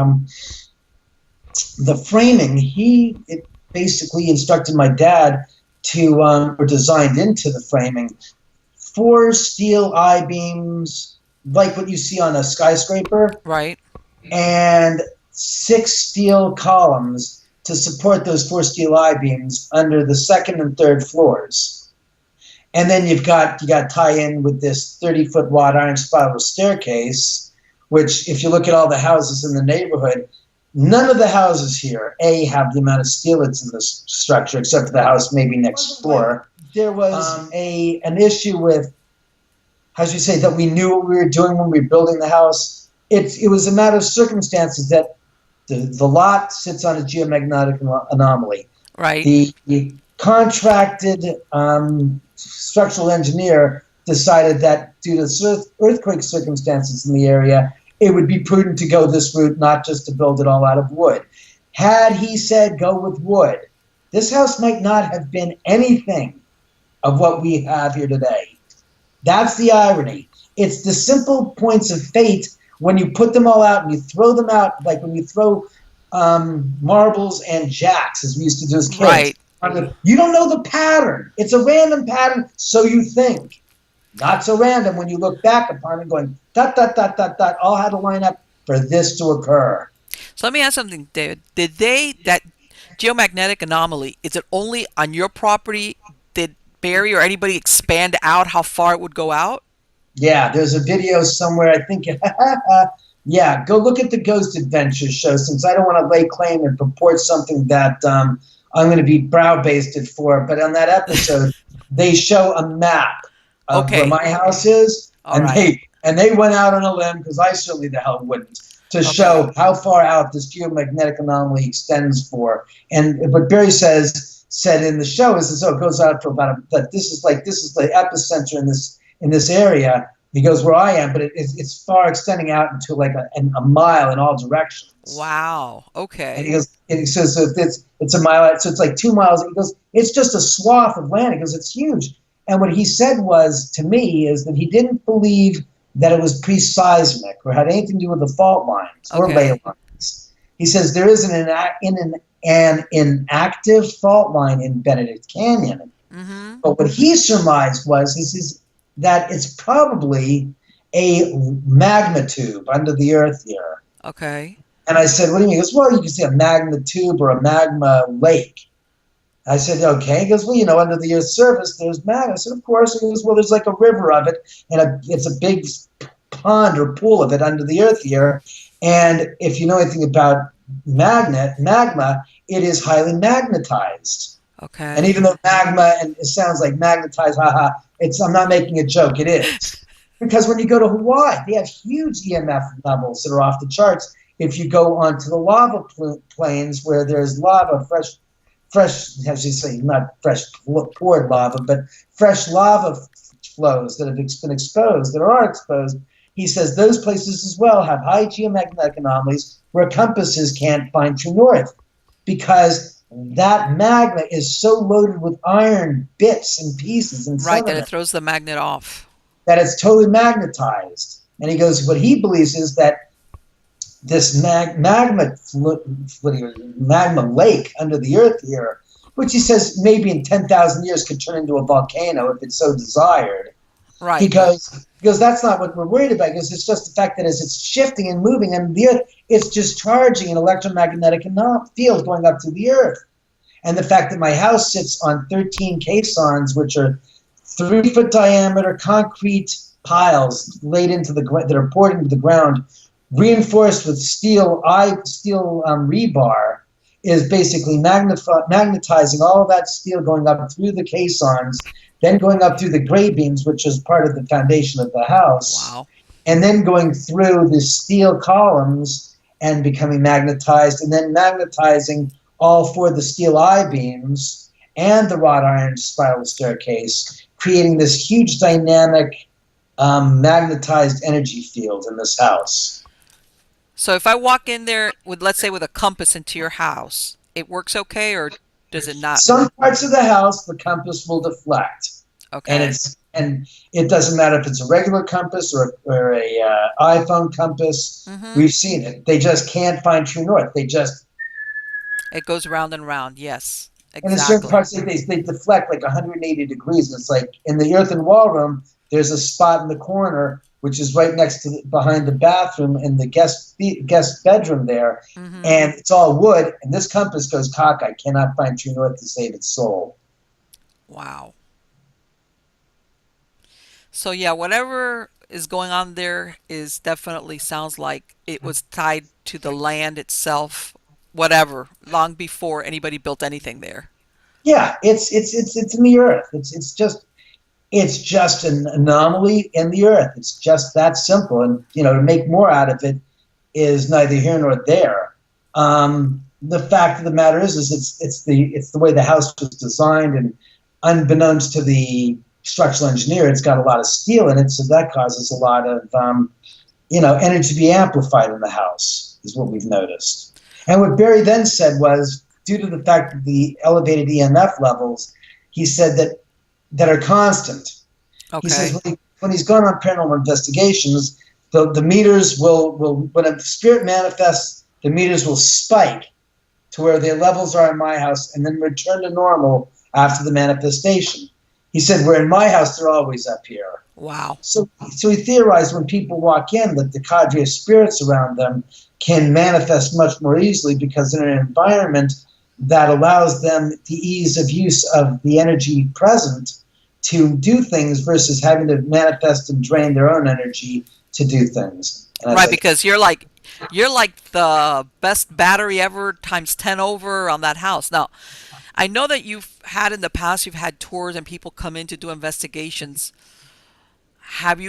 Speaker 2: framing, it basically instructed my dad to, or designed into the framing, 4 steel I-beams, like what you see on a skyscraper,
Speaker 1: Right.
Speaker 2: and 6 steel columns to support those 4 steel I-beams under the second and third floors. And then you got tie in with this 30-foot wide iron spiral staircase, which if you look at all the houses in the neighborhood, none of the houses here, have the amount of steel that's in this structure, except for the house maybe next door. There was an issue with, how should you say, that we knew what we were doing when we were building the house. It was a matter of circumstances that the lot sits on a geomagnetic anomaly.
Speaker 1: Right.
Speaker 2: The contracted structural engineer decided that due to earthquake circumstances in the area, it would be prudent to go this route, not just to build it all out of wood. Had he said go with wood, this house might not have been anything of what we have here today. That's the irony. It's the simple points of fate when you put them all out and you throw them out, like when you throw marbles and jacks, as we used to do as kids.
Speaker 1: Right.
Speaker 2: You don't know the pattern. It's a random pattern, so you think. Not so random when you look back upon it going, dot, dot, dot, dot, dot, all had to line up for this to occur.
Speaker 1: So let me ask something, David. That geomagnetic anomaly, is it only on your property? Did Barry or anybody expand out how far it would go out?
Speaker 2: Yeah, there's a video somewhere, I think. Yeah, go look at the Ghost Adventures show, since I don't want to lay claim and purport something that I'm going to be brow-basted for. But on that episode, they show a map of where my house is, and they went out on a limb, because I certainly the hell wouldn't, to show how far out this geomagnetic anomaly extends for. And what Barry said in the show is it goes out for about this is the epicenter in this area. He goes where I am, but it's far extending out into like a mile in all directions.
Speaker 1: Wow. Okay.
Speaker 2: And he says so it's a mile, so it's like 2 miles. He goes, it's just a swath of land. He goes, it's huge. And what he said was to me is that he didn't believe that it was pre-seismic or had anything to do with the fault lines or ley lines. He says there is an inactive fault line in Benedict Canyon. Mm-hmm. But what he surmised is that it's probably a magma tube under the earth here.
Speaker 1: Okay.
Speaker 2: And I said, what do you mean? He goes, well, you can see a magma tube or a magma lake. I said, okay. He goes, well, under the Earth's surface, there's magma. I said, of course. He goes, well, there's like a river of it, and it's a big pond or pool of it under the Earth here. And if you know anything about magma, it is highly magnetized. Okay. And even though magma, and it sounds like magnetized, I'm not making a joke, it is. Because when you go to Hawaii, they have huge EMF levels that are off the charts. If you go onto the lava plains where there's lava, fresh, as you say, not fresh poured lava, but fresh lava flows that have been exposed, that are exposed, he says those places as well have high geomagnetic anomalies where compasses can't find true north, because that magma is so loaded with iron bits and pieces and
Speaker 1: that it throws the magnet off.
Speaker 2: That it's totally magnetized. And he goes, what he believes is that this magma lake under the earth here, which he says maybe in 10,000 years could turn into a volcano if it's so desired. Right. He goes, that's not what we're worried about. He goes, it's just the fact that as it's shifting and moving under the earth, it's discharging an electromagnetic field going up to the earth. And the fact that my house sits on 13 caissons, which are 3-foot diameter concrete piles laid into that are poured into the ground, reinforced with steel rebar, is basically magnetizing all of that steel going up through the caissons, then going up through the gray beams, which is part of the foundation of the house. Wow. And then going through the steel columns and becoming magnetized, and then magnetizing all 4 of the steel I-beams and the wrought iron spiral staircase, creating this huge dynamic magnetized energy field in this house.
Speaker 1: So if I walk in there with, let's say, with a compass into your house, it works okay, or does it not?
Speaker 2: Some parts of the house, the compass will deflect. Okay. And it doesn't matter if it's a regular compass or a iPhone compass. Mm-hmm. We've seen it. They just can't find true north. It goes round and round. Yes. And in certain
Speaker 1: Exactly.
Speaker 2: parts, they deflect like 180 degrees. And it's like in the earthen wall room, there's a spot in the corner, which is right next to behind the bathroom in the guest bedroom there.
Speaker 1: Hmm.
Speaker 2: And it's all wood. And this compass goes cockeyed, cannot find true north to save its soul.
Speaker 1: Wow. So yeah, whatever is going on there is definitely sounds like it was tied to the land itself, whatever, long before anybody built anything there.
Speaker 2: Yeah, it's in the earth. It's just an anomaly in the earth. It's just that simple. And to make more out of it is neither here nor there. The fact of the matter is it's the way the house was designed, and unbeknownst to the structural engineer, it's got a lot of steel in it, so that causes a lot of energy to be amplified in the house, is what we've noticed. And what Barry then said was, due to the fact that the elevated EMF levels, he said that are constant. He
Speaker 1: Okay.
Speaker 2: says when he's gone on paranormal investigations, the meters will, when a spirit manifests, the meters will spike to where their levels are in my house and then return to normal after the manifestation. He said, where in my house, they're always up here.
Speaker 1: Wow.
Speaker 2: So he theorized when people walk in that the cadre of spirits around them can manifest much more easily because they're in an environment that allows them the ease of use of the energy present to do things versus having to manifest and drain their own energy to do things. And I
Speaker 1: Right,
Speaker 2: think,
Speaker 1: because you're like the best battery ever times 10 over on that house. Now, I know that you've had tours and people come in to do investigations. Have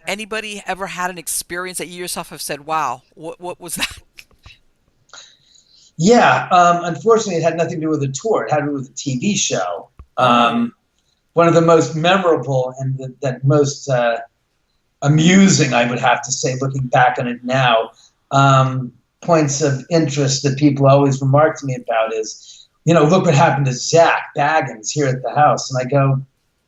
Speaker 1: anybody ever had an experience that you yourself have said, "Wow, what was that?"
Speaker 2: yeah, unfortunately, it had nothing to do with a tour. It had to do with a TV show.
Speaker 1: Oh,
Speaker 2: One of the most memorable and that most amusing, I would have to say, looking back on it now, points of interest that people always remark to me about is, look what happened to Zach Baggins here at the house. And I go,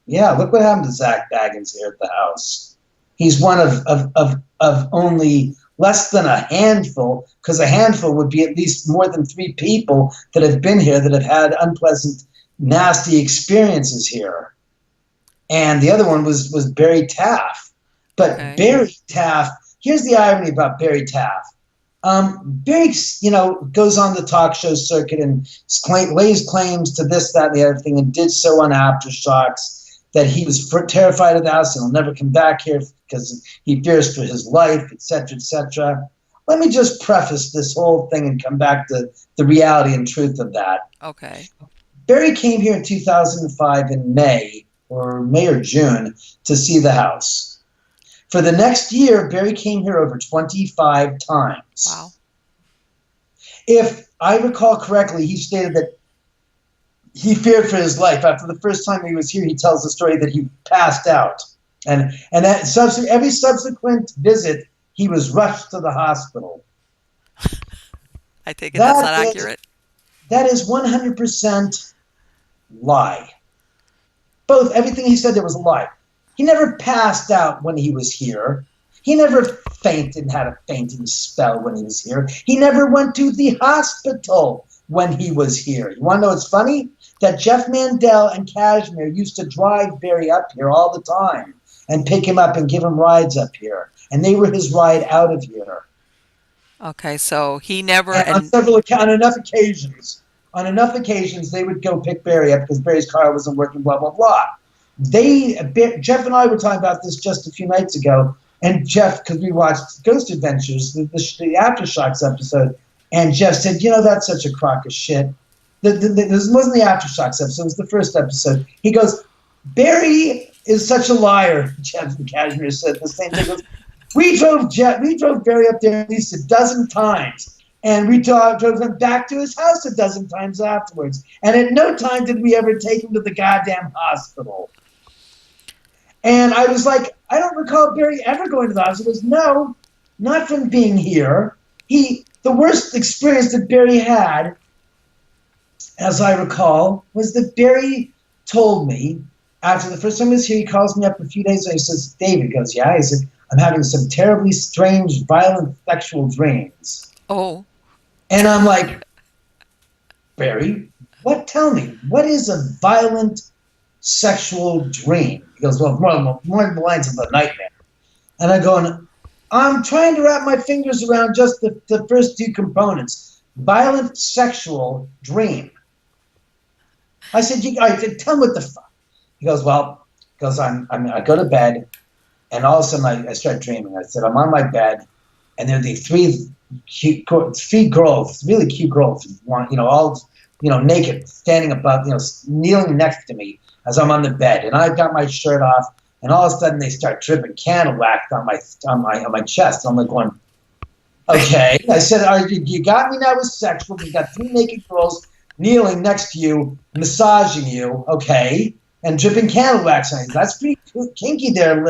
Speaker 2: yeah, look what happened to Zach Baggins here at the house. He's one of only less than a handful, because a handful would be at least more than 3 people that have been here that have had unpleasant, nasty experiences here. And the other one was Barry Taff. But
Speaker 1: okay.
Speaker 2: Barry Taff, here's the irony about Barry Taff. Barry, goes on the talk show circuit and lays claims to this, that, and the other thing, and did so on Aftershocks, that he was terrified of the house and will never come back here because he fears for his life, etc., etc. Let me just preface this whole thing and come back to the reality and truth of that.
Speaker 1: Okay.
Speaker 2: Barry came here in 2005 in May or June to see the house. For the next year, Barry came here over 25 times.
Speaker 1: Wow.
Speaker 2: If I recall correctly, he stated that he feared for his life. After the first time he was here, he tells the story that he passed out. And every subsequent visit, he was rushed to the hospital.
Speaker 1: I take it that's
Speaker 2: That
Speaker 1: not
Speaker 2: is,
Speaker 1: accurate.
Speaker 2: that is 100% lie. Everything he said there was a lie. He never passed out when he was here. He never fainted and had a fainting spell when he was here. He never went to the hospital when he was here. You want to know what's funny? That Jeff Mandel and Kashmir used to drive Barry up here all the time and pick him up and give him rides up here. And they were his ride out of here.
Speaker 1: Okay, so he never
Speaker 2: And
Speaker 1: and
Speaker 2: on enough occasions, they would go pick Barry up because Barry's car wasn't working, blah, blah, blah. Jeff and I were talking about this just a few nights ago, and Jeff, because we watched Ghost Adventures, the Aftershocks episode, and Jeff said, that's such a crock of shit. This wasn't the Aftershocks episode, it was the first episode. He goes, Barry is such a liar. Jeff and Kashmir said the same thing. He goes, we drove Barry up there at least a dozen times, and we drove him back to his house a dozen times afterwards. And at no time did we ever take him to the goddamn hospital. And I was like, I don't recall Barry ever going to the hospital. He goes, no, not from being here. The worst experience that Barry had, as I recall, was that Barry told me, after the first time he was here, he calls me up a few days later, he says, David, goes, yeah, he said, I'm having some terribly strange, violent sexual dreams.
Speaker 1: oh,
Speaker 2: And I'm like, Barry, tell me, what is a violent sexual dream? He goes, well, more than the lines of a nightmare. And I go, I'm trying to wrap my fingers around just the first two components. Violent sexual dream. I said, tell me what the fuck. He goes, well, because I go to bed, and all of a sudden I start dreaming. I said, I'm on my bed, and there are these three girls, really cute girls, all, naked, standing above, kneeling next to me as I'm on the bed, and I've got my shirt off, and all of a sudden they start dripping candle wax on my chest. And I'm like going, okay. I said, you got me now with sexual. You got three naked girls kneeling next to you, massaging you, okay, and dripping candle wax on you. That's pretty kinky there,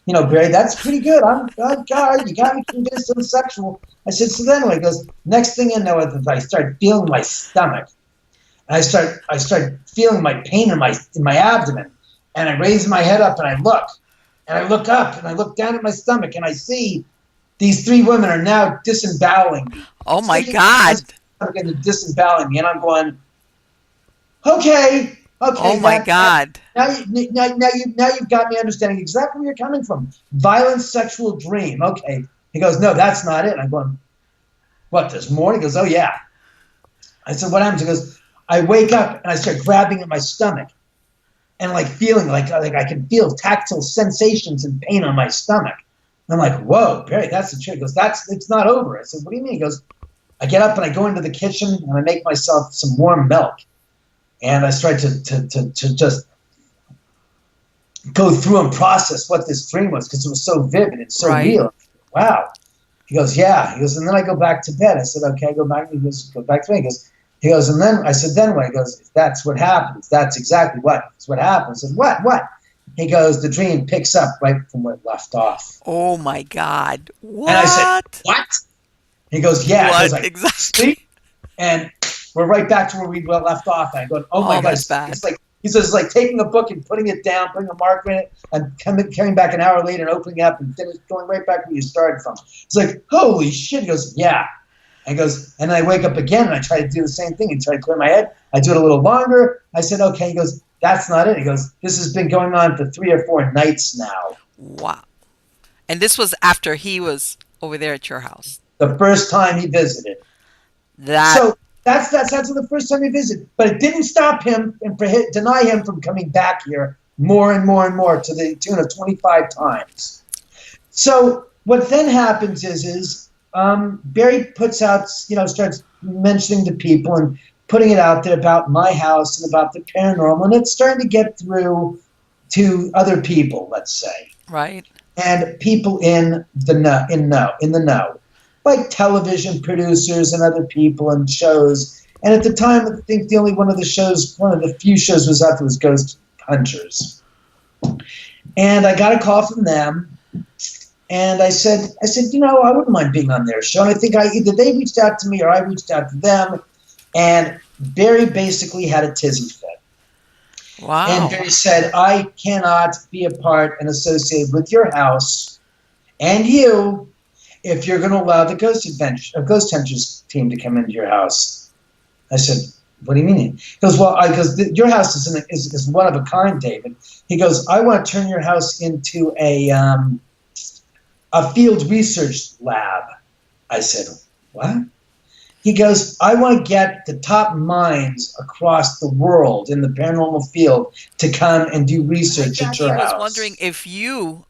Speaker 2: Barry. That's pretty good. God, you got me convinced I'm sexual. I said, so then he goes, next thing you know, I start feeling my stomach. And I start feeling my pain in my abdomen. And I raise my head up and I look. And I look up and I look down at my stomach and I see these three women are now disemboweling me.
Speaker 1: Oh my God.
Speaker 2: And disemboweling me. And I'm going, okay.
Speaker 1: Oh my God.
Speaker 2: Now you've got me understanding exactly where you're coming from. Violent sexual dream. Okay. He goes, no, that's not it. I'm going, what, there's more? He goes, oh yeah. I said, what happens? He goes, I wake up and I start grabbing at my stomach and feeling like I can feel tactile sensations and pain on my stomach. And I'm like, whoa, Barry, that's the truth. He goes, it's not over. I said, what do you mean? He goes, I get up and I go into the kitchen and I make myself some warm milk. And I start to just go through and process what this dream was because it was so vivid and so real. Wow. He goes, yeah. He goes, and then I go back to bed. I said, okay, I go back. He goes, go back to bed. He goes, and then I said, then what? He goes, that's what happens. That's exactly what happens. I said, what? He goes, the dream picks up right from where it left off.
Speaker 1: Oh my God. What?
Speaker 2: And I said, what? He goes, yeah.
Speaker 1: What?
Speaker 2: He goes,
Speaker 1: Exactly.
Speaker 2: Sleep, and we're right back to where we left off. And I go, oh my God.
Speaker 1: That's bad.
Speaker 2: He says, it's like taking a book and putting it down, putting a marker in it, and coming back an hour later and opening it up and going right back where you started from. It's like, holy shit. He goes, yeah. And he goes, and I wake up again and I try to do the same thing and try to clear my head. I do it a little longer. I said, okay. He goes, that's not it. He goes, this has been going on for 3 or 4 nights now.
Speaker 1: Wow. And this was after he was over there at your house.
Speaker 2: The first time he visited. So that's the first time he visited. But it didn't stop him and deny him from coming back here more and more and more to the tune of 25 times. So what then happens is Barry puts out, starts mentioning to people and putting it out there about my house and about the paranormal, and it's starting to get through to other people, let's say.
Speaker 1: Right.
Speaker 2: And people in the know, like television producers and other people and shows. And at the time, I think one of the few shows was out that was Ghost Hunters. And I got a call from them. And I said, I wouldn't mind being on their show. And I think either they reached out to me or I reached out to them. And Barry basically had a tizzy fit.
Speaker 1: Wow.
Speaker 2: And Barry said, I cannot be a part and associated with your house and you if you're going to allow the Ghost Hunters team to come into your house. I said, what do you mean? He goes, well, your house is one of a kind, David. He goes, I want to turn your house into a field research lab. I said, what? He goes, I want to get the top minds across the world in the paranormal field to come and do research at your house.
Speaker 1: He was wondering if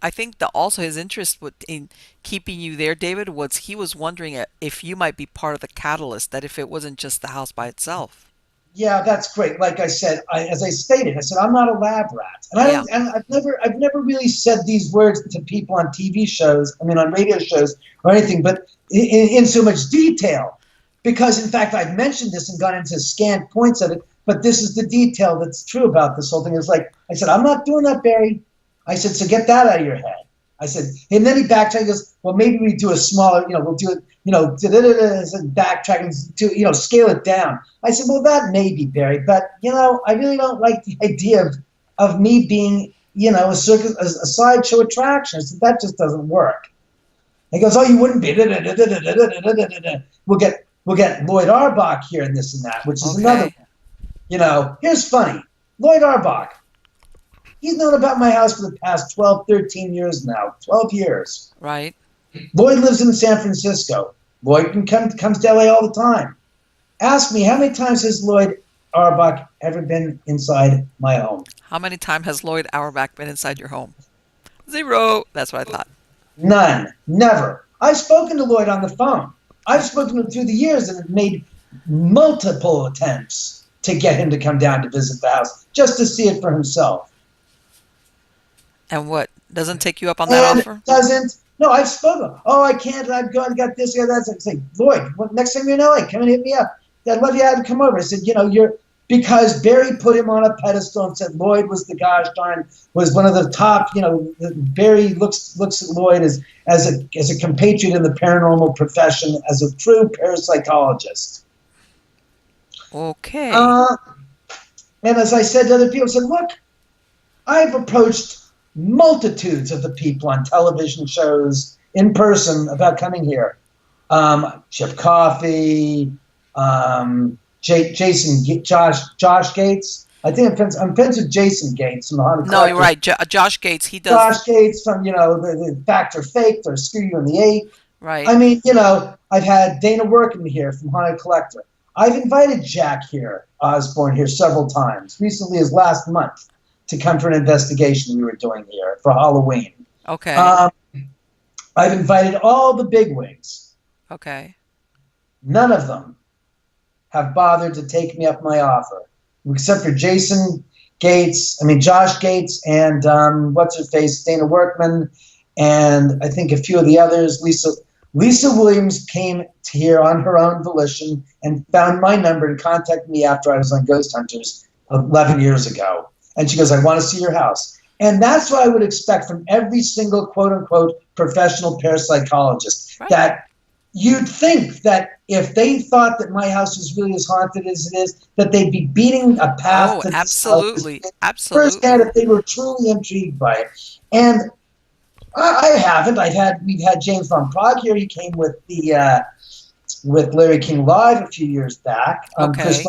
Speaker 1: I think that also his interest in keeping you there, David, was he was wondering if you might be part of the catalyst, that if it wasn't just the house by itself.
Speaker 2: Yeah, that's great. Like I said, as I stated, I said, I'm not a lab rat. And I've never really said these words to people on TV shows, on radio shows or anything, but in so much detail. Because, in fact, I've mentioned this and gone into scant points of it, but this is the detail that's true about this whole thing. It's like, I said, I'm not doing that, Barry. I said, so get that out of your head. I said, and then he backtracked. He goes, well, maybe we do a smaller, we'll do it, backtrack and to, scale it down. I said, well, that may be, Barry, but, I really don't like the idea of me being, a sideshow attraction. I said, that just doesn't work. He goes, oh, you wouldn't be. We'll get Lloyd Arbach here and this and that, which is another one. Here's funny. Lloyd Arbach, he's known about my house for the past 12, 13 years now. 12 years.
Speaker 1: Right.
Speaker 2: Lloyd lives in San Francisco. Lloyd comes to LA all the time. Ask me, how many times has Lloyd Arbach ever been inside my home?
Speaker 1: How many times has Lloyd Auerbach been inside your home? 0. That's what I thought.
Speaker 2: None. Never. I've spoken to Lloyd on the phone. I've spoken to him through the years and have made multiple attempts to get him to come down to visit the house, just to see it for himself.
Speaker 1: And what? Doesn't take you up on that offer?
Speaker 2: Doesn't. No, I've spoken. Oh, I can't. I've got this, that. I say, Lloyd, next time you're in LA, come and hit me up. I'd love you to come over. I said, because Barry put him on a pedestal and said Lloyd was the gosh darn, was one of the top, Barry looks at Lloyd as a compatriot in the paranormal profession, as a true parapsychologist.
Speaker 1: Okay.
Speaker 2: And as I said to other people, I said, look, I've approached multitudes of the people on television shows in person about coming here. Chip Coffey, Josh Gates. I think I'm friends with Jason Gates from the Haunted
Speaker 1: No,
Speaker 2: Collective.
Speaker 1: you're right. Josh Gates, he does.
Speaker 2: Josh Gates from, the Fact or Fake or Screw You in the Eight.
Speaker 1: Right.
Speaker 2: I mean, I've had Dana Workman here from Haunted Collector. I've invited Jack Osborne here several times, recently as last month, to come for an investigation we were doing here for Halloween.
Speaker 1: Okay.
Speaker 2: I've invited all the bigwigs.
Speaker 1: Okay.
Speaker 2: None of them have bothered to take me up my offer, except for Josh Gates, and what's-her-face, Dana Workman, and I think a few of the others. Lisa Williams came here on her own volition and found my number and contacted me after I was on Ghost Hunters 11 years ago. And she goes, I want to see your house. And that's what I would expect from every single quote-unquote professional parapsychologist, right. That you'd think that if they thought that my house was really as haunted as it is, that they'd be beating a path to
Speaker 1: absolutely.
Speaker 2: This
Speaker 1: absolutely.
Speaker 2: firsthand if they were truly intrigued by it. And I haven't. We've had James Von Prague here. He came with with Larry King Live a few years back.
Speaker 1: Okay.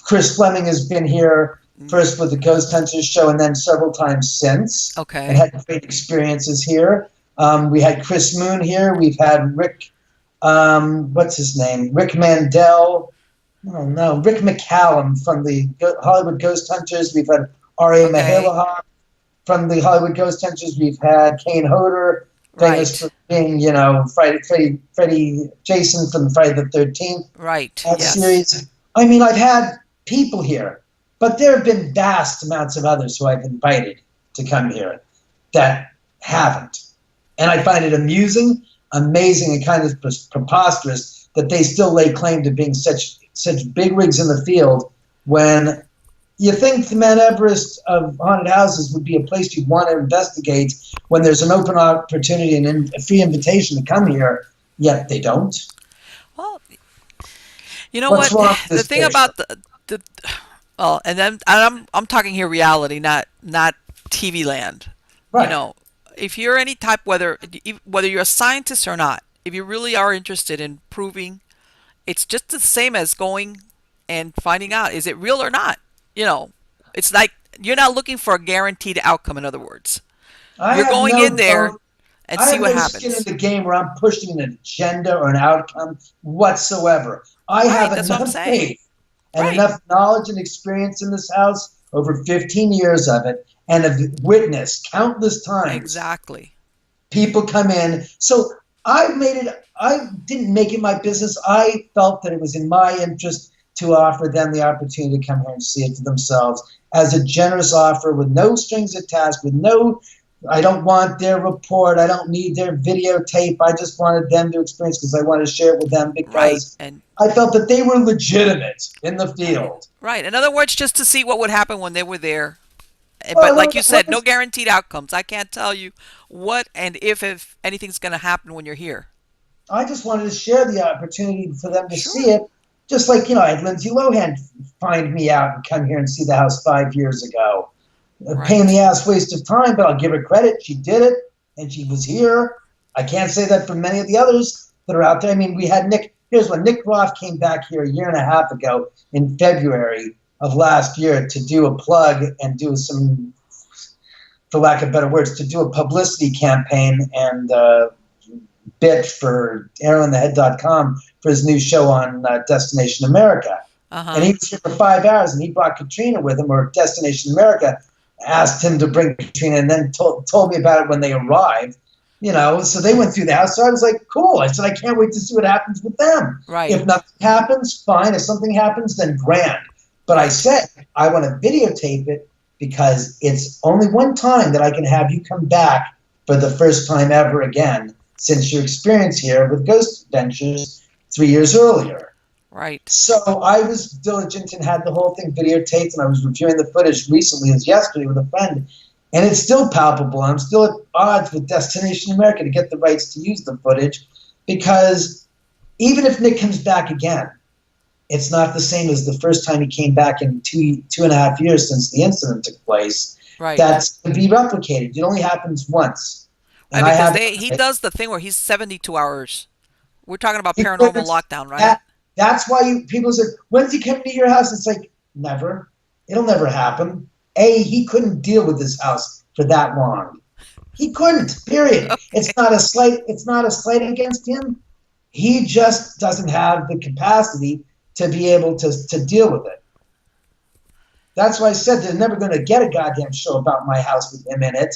Speaker 2: Chris Fleming has been here first with the Ghost Hunters show and then several times since.
Speaker 1: Okay.
Speaker 2: And had great experiences here. We had Chris Moon here. We've had Rick, what's his name? Rick Mandel. Oh no, Rick McCallum from the Hollywood Ghost Hunters. We've had R.A. Mahalaha from the Hollywood Ghost Hunters. We've had Kane Hodder, famous for being, Freddy Jason from Friday the 13th.
Speaker 1: Right.
Speaker 2: Yes. Series. I mean, I've had people here, but there have been vast amounts of others who I've invited to come here that haven't. And I find it amusing, amazing, and kind of preposterous that they still lay claim to being such bigwigs in the field when you think the Mount Everest of haunted houses would be a place you'd want to investigate when there's an open opportunity and a free invitation to come here, yet they don't.
Speaker 1: Well, you know what? The thing about I'm talking here reality, not TV land.
Speaker 2: Right.
Speaker 1: If you're any type, whether you're a scientist or not, if you really are interested in proving, it's just the same as going and finding out, is it real or not? It's like you're not looking for a guaranteed outcome. In other words, you're going in there and see what happens.
Speaker 2: I have no skin in the game where I'm pushing an agenda or an outcome whatsoever. I have enough faith and enough knowledge and experience in this house, over 15 years of it, and have witnessed countless times.
Speaker 1: Exactly.
Speaker 2: People come in. So I didn't make it my business. I felt that it was in my interest to offer them the opportunity to come here and see it for themselves as a generous offer with no strings attached, I don't want their report. I don't need their videotape. I just wanted them to experience because I wanted to share it with them because I felt that they were legitimate in the field.
Speaker 1: Right. In other words, just to see what would happen when they were there. But like you said, no guaranteed outcomes. I can't tell you what and if anything's going to happen when you're here. I
Speaker 2: just wanted to share the opportunity for them to see it. Just like, I had Lindsay Lohan find me out and come here and see the house 5 years ago. A pain in the ass waste of time, but I'll give her credit. She did it, and she was here. I can't say that for many of the others that are out there. I mean, we had Nick. Here's when Nick Roth came back here a year and a half ago in February of last year to do a plug and do some, for lack of better words, to do a publicity campaign and bit for ArrowInTheHead.com for his new show on Destination America. And he was here for 5 hours, and he brought Katrina with him, or Destination America asked him to bring Katrina, and then told me about it when they arrived. So they went through the house. So I was like, cool. I said, I can't wait to see what happens with them.
Speaker 1: Right.
Speaker 2: If nothing happens, fine. If something happens, then grand. But I said, I want to videotape it because it's only one time that I can have you come back for the first time ever again since your experience here with Ghost Adventures 3 years earlier.
Speaker 1: Right.
Speaker 2: So I was diligent and had the whole thing videotaped, and I was reviewing the footage recently, as yesterday, with a friend, and it's still palpable. I'm still at odds with Destination America to get the rights to use the footage, because even if Nick comes back again, it's not the same as the first time he came back in two and a half years since the incident took place.
Speaker 1: Right.
Speaker 2: That's to be replicated. It only happens once.
Speaker 1: Right, because he does the thing where he's 72 hours. We're talking about paranormal lockdown, right?
Speaker 2: That's why people say, when's he coming to your house? It's like, never. It'll never happen. He couldn't deal with this house for that long. He couldn't, period. Okay. It's not a slight against him. He just doesn't have the capacity to be able to deal with it. That's why I said they're never going to get a goddamn show about my house with him in it.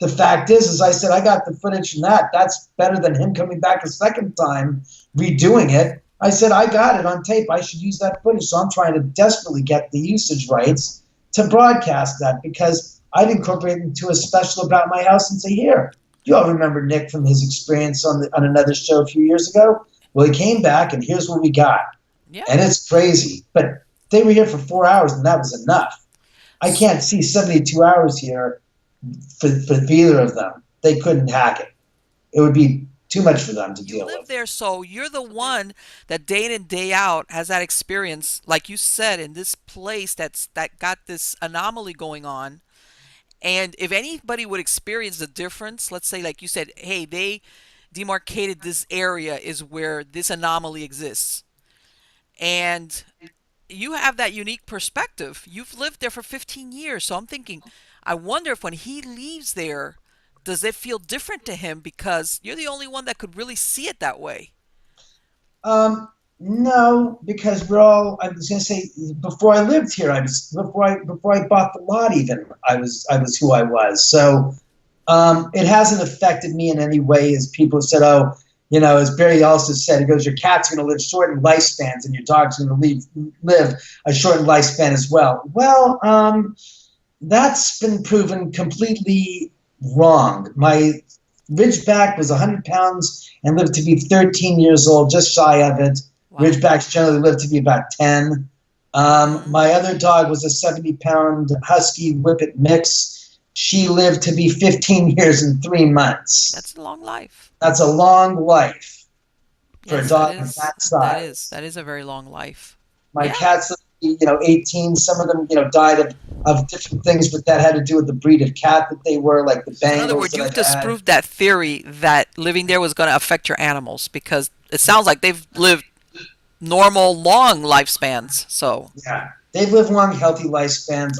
Speaker 2: The fact is I said, I got the footage from that. That's better than him coming back a second time, redoing it. I said, I got it on tape. I should use that footage. So I'm trying to desperately get the usage rights to broadcast that, because I'd incorporate it into a special about my house and say, here, you all remember Nick from his experience on another show a few years ago? Well, he came back, and here's what we got. Yeah. And it's crazy. But they were here for 4 hours, and that was enough. I can't see 72 hours here for either of them. They couldn't hack it. It would be too much for them to deal with.
Speaker 1: You live there, so you're the one that day in and day out has that experience, like you said, in this place that got this anomaly going on. And if anybody would experience the difference, let's say, like you said, hey, they demarcated this area is where this anomaly exists. And you have that unique perspective. You've lived there for 15 years. So I'm thinking, I wonder if when he leaves there, does it feel different to him, because you're the only one that could really see it that way?
Speaker 2: No, because I was going to say, before I lived here, before I bought the lot even, I was who I was. So it hasn't affected me in any way, as people have said, as Barry also said, he goes, your cat's going to live shortened lifespans and your dog's going to live a shortened lifespan as well. Well, that's been proven completely wrong. My Ridgeback was 100 pounds and lived to be 13 years old, just shy of it. Wow. Ridgebacks generally live to be about 10. My other dog was a 70-pound Husky Whippet mix. She lived to be 15 years and 3 months.
Speaker 1: That's a long life.
Speaker 2: That's a long life for a dog of that size.
Speaker 1: That is a very long life.
Speaker 2: My cats lived to be, 18. Some of them, died of different things, but that had to do with the breed of cat that they were, like the Bengals. In
Speaker 1: other words, you've disproved that theory that living there was going to affect your animals, because it sounds like they've lived normal, long lifespans. So
Speaker 2: yeah, they've lived long, healthy lifespans.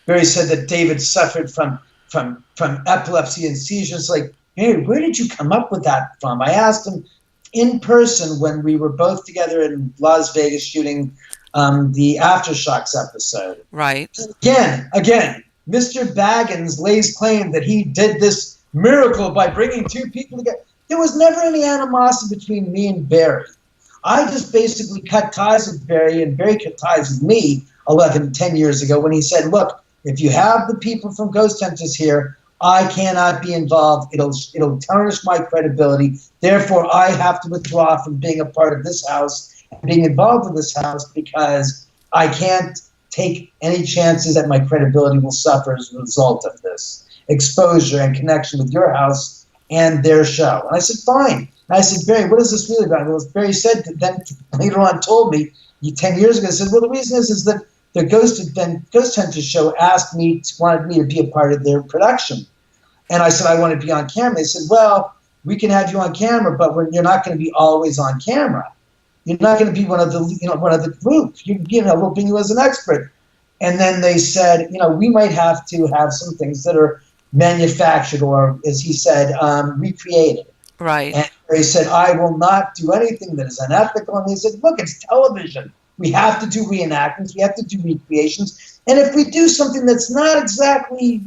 Speaker 2: Barry said that David suffered from epilepsy and seizures. Like, hey, where did you come up with that from? I asked him in person when we were both together in Las Vegas shooting the Aftershocks episode.
Speaker 1: Right.
Speaker 2: Again, Mr. Baggins lays claim that he did this miracle by bringing two people together. There was never any animosity between me and Barry. I just basically cut ties with Barry, and Barry cut ties with me 10 years ago when he said, look, if you have the people from Ghost Hunters here, I cannot be involved. It'll tarnish my credibility. Therefore, I have to withdraw from being a part of this house and being involved in this house, because I can't take any chances that my credibility will suffer as a result of this exposure and connection with your house and their show. And I said, fine. And I said, Barry, what is this really about? Well, Barry said, then later on told me 10 years ago, I said, well, the reason is that the Ghost Hunters show wanted me to be a part of their production. And I said, I want to be on camera. They said, well, we can have you on camera, but you're not going to be always on camera. You're not going to be one of the group. We'll bring you as an expert. And then they said, we might have to have some things that are manufactured or, as he said, recreated.
Speaker 1: Right.
Speaker 2: And they said, I will not do anything that is unethical. And they said, look, it's television. We have to do reenactments. We have to do recreations. And if we do something that's not exactly,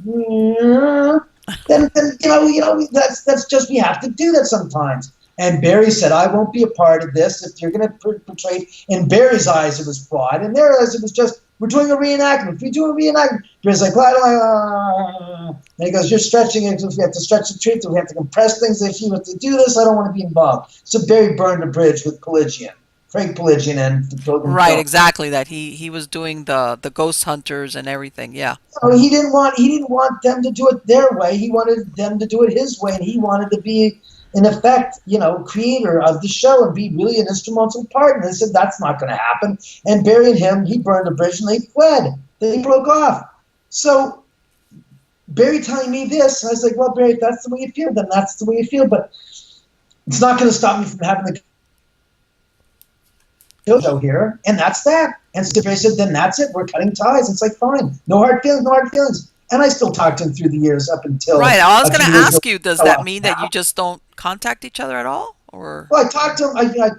Speaker 2: then that's just, we have to do that sometimes. And Barry said, I won't be a part of this. If you're going to portray, in Barry's eyes, it was fraud. In their eyes, it was just, we're doing a reenactment. If we do a reenactment, Barry's like, and he goes, you're stretching it. We have to stretch the truth. We have to compress things. If you have to do this, I don't want to be involved. So Barry burned a bridge with Frank Pellicer and the Pilgrim.
Speaker 1: Right, exactly that. He was doing the ghost hunters and everything. Yeah.
Speaker 2: So he didn't want them to do it their way. He wanted them to do it his way, and he wanted to be, in effect, creator of the show and be really an instrumental part. And they said, that's not going to happen. And Barry and him, he burned a bridge and they fled. They broke off. So Barry telling me this, and I was like, well, Barry, if that's the way you feel, then that's the way you feel. But it's not going to stop me from having the show here. And that's that. And so Barry said, then that's it. We're cutting ties. It's like, fine. No hard feelings, no hard feelings. And I still talked to him through the years up until.
Speaker 1: Right. I was going to ask you, does that mean that you just don't contact each other at all? Or?
Speaker 2: Well, I talked to him.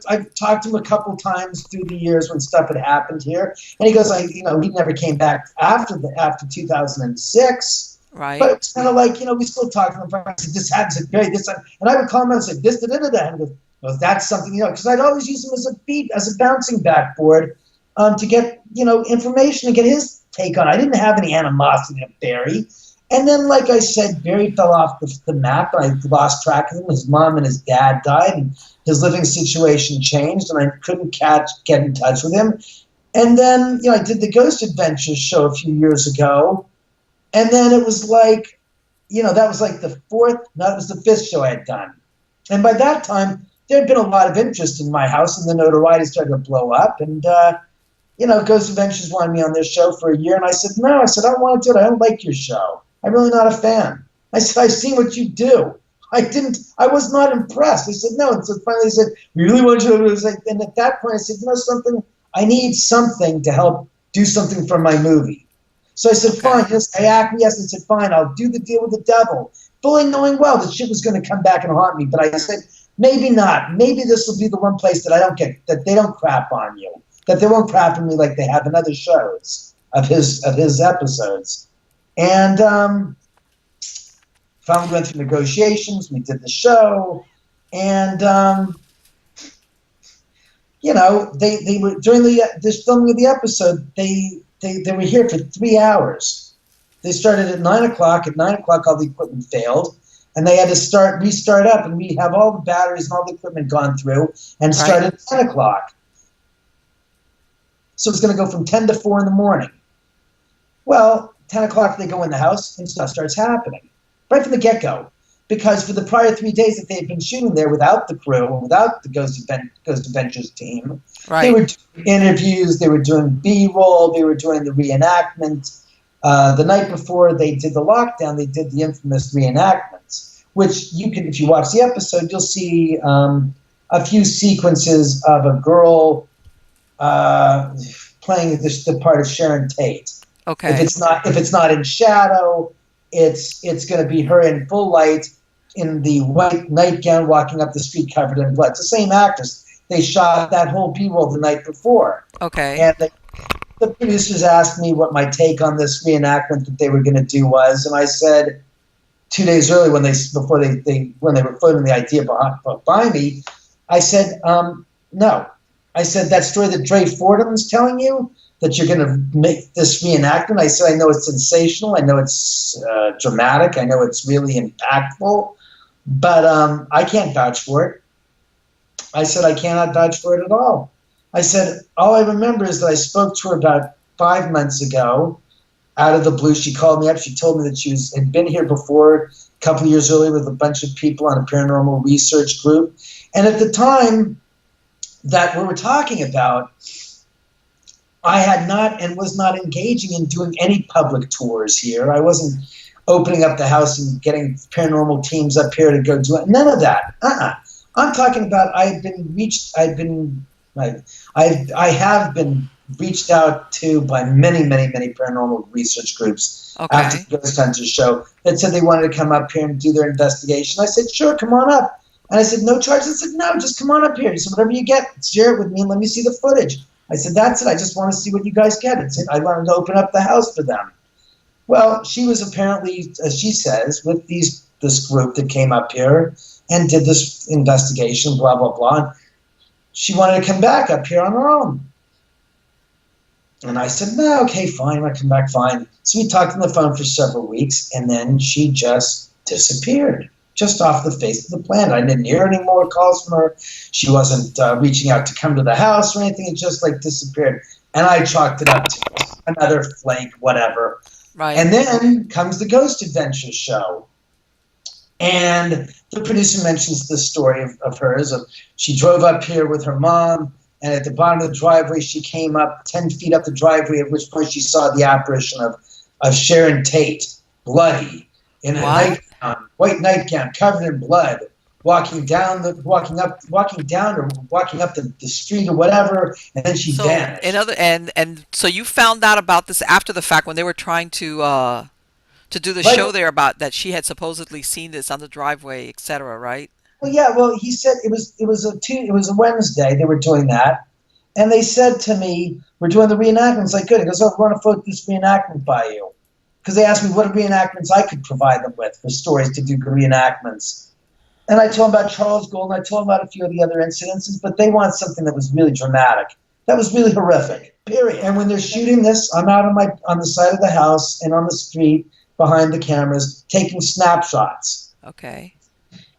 Speaker 2: I talked to him a couple of times through the years when stuff had happened here, and he goes, he never came back after 2006.
Speaker 1: Right.
Speaker 2: But it's kind of like, we still talk to him. I said, this happens, Barry, this, and I would call him and say, this, and he goes, well, that's something, because I'd always use him as a bouncing backboard to get, information, to get his take on it. I didn't have any animosity to Barry. And then, like I said, Barry fell off the map, and I lost track of him. His mom and his dad died, and his living situation changed, and I couldn't get in touch with him. And then, I did the Ghost Adventures show a few years ago, and then it was like, that was like the fifth show I had done. And by that time, there had been a lot of interest in my house, and the notoriety started to blow up, and Ghost Adventures wanted me on their show for a year, and I said, no. I said, I don't want to do it. I don't like your show. I'm really not a fan. I said, I've seen what you do. I was not impressed. I said, no. And so finally they said, we really want you to do it. And at that point I said, something, I need something to help do something for my movie. So I said, fine. Yes, I acquiesced and said, fine, I'll do the deal with the devil. Fully knowing well that shit was going to come back and haunt me. But I said, maybe not. Maybe this will be the one place that they don't crap on you. That they won't crap on me like they have in other shows of his episodes. And finally went through negotiations. We did the show, and they were during this filming of the episode. They were here for 3 hours. They started at 9 o'clock. At 9 o'clock, all the equipment failed, and they had to restart up. And we have all the batteries and all the equipment gone through, and started at 10 o'clock. So it's going to go from 10 to 4 in the morning. Well, 10 o'clock they go in the house and stuff starts happening right from the get-go, because for the prior 3 days that they had been shooting there without the crew and without the Ghost Adventures team, they were doing interviews, they were doing B-roll, they were doing the reenactment. The night before they did the lockdown, they did the infamous reenactments, which you can, if you watch the episode, you'll see a few sequences of a girl playing the part of Sharon Tate.
Speaker 1: Okay.
Speaker 2: If it's not in shadow, it's going to be her in full light in the white nightgown walking up the street covered in blood. It's the same actress. They shot that whole B-roll the night before.
Speaker 1: Okay.
Speaker 2: And the producers asked me what my take on this reenactment that they were going to do was, and I said 2 days early when they were floating the idea behind me, I said no. I said, that story that Dre Fordham's telling you, that you're going to make this reenactment, I said, I know it's sensational, I know it's dramatic, I know it's really impactful, but I can't vouch for it. I said, I cannot vouch for it at all. I said, all I remember is that I spoke to her about 5 months ago, out of the blue. She called me up, she told me that she had been here before, a couple of years earlier, with a bunch of people on a paranormal research group, and at the time that we were talking about, I had not and was not engaging in doing any public tours here. I wasn't opening up the house and getting paranormal teams up here to go do it. None of that. I'm talking about I'd been I have been reached out to by many, many, many paranormal research groups after
Speaker 1: Okay.
Speaker 2: the Ghost Hunters show that said they wanted to come up here and do their investigation. I said, sure, come on up. And I said, no charge. I said, no, just come on up here. He said, whatever you get, share it with me and let me see the footage. I said, that's it. I just want to see what you guys get. I wanted to open up the house for them. Well, she was apparently, as she says, with this group that came up here and did this investigation, blah, blah, blah. She wanted to come back up here on her own. And I said, no, okay, fine, I'll come back, fine. So we talked on the phone for several weeks, and then she just disappeared, just off the face of the planet. I didn't hear any more calls from her. She wasn't reaching out to come to the house or anything. It just like disappeared. And I chalked it up to another flake, whatever.
Speaker 1: Right.
Speaker 2: And then comes the Ghost Adventure show. And the producer mentions the story of hers. She drove up here with her mom, and at the bottom of the driveway, she came up 10 feet up the driveway, at which point she saw the apparition of Sharon Tate, bloody, in a white nightgown, covered in blood, walking up the street or whatever, and then she vanished.
Speaker 1: And so you found out about this after the fact when they were trying to do the show there about that she had supposedly seen this on the driveway, etc., right?
Speaker 2: Well, yeah. Well, he said it was a Wednesday. They were doing that, and they said to me, "We're doing the reenactments." Like, good. He goes, "Oh, we want to float this reenactment by you," because they asked me what reenactments I could provide them with for stories to do reenactments. And I told them about Charles Gould, and I told them about a few of the other incidences, but they want something that was really dramatic, that was really horrific. Period. And when they're shooting this, I'm out on the side of the house and on the street behind the cameras taking snapshots.
Speaker 1: Okay.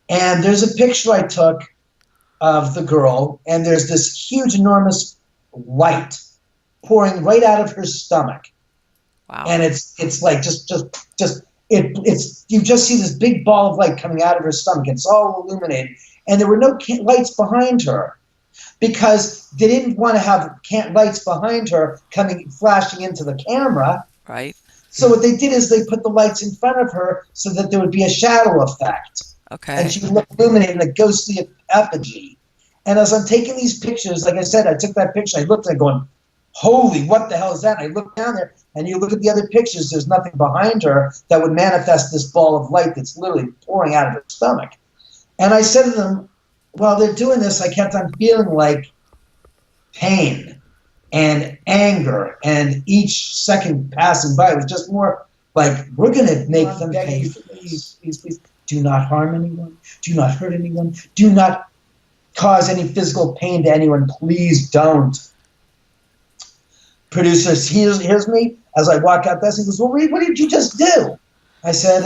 Speaker 2: And there's a picture I took of the girl, and there's this huge, enormous light pouring right out of her stomach.
Speaker 1: Wow.
Speaker 2: And it's like it's you just see this big ball of light coming out of her stomach. It's all illuminated, and there were no lights behind her because they didn't want to have lights behind her flashing into the camera.
Speaker 1: Right.
Speaker 2: So what they did is they put the lights in front of her so that there would be a shadow effect.
Speaker 1: Okay.
Speaker 2: And she would look illuminated in a ghostly effigy. And as I'm taking these pictures, like I said, I took that picture, I looked at it going, holy, what the hell is that? And I looked down there, and you look at the other pictures, there's nothing behind her that would manifest this ball of light that's literally pouring out of her stomach. And I said to them, while they're doing this, I kept on feeling like pain and anger, and each second passing by was just more like, we're going to make them pay for this. Please. Do not harm anyone. Do not hurt anyone. Do not cause any physical pain to anyone. Please don't. Producer hears me as I walk out there. He goes, well, what did you just do? I said,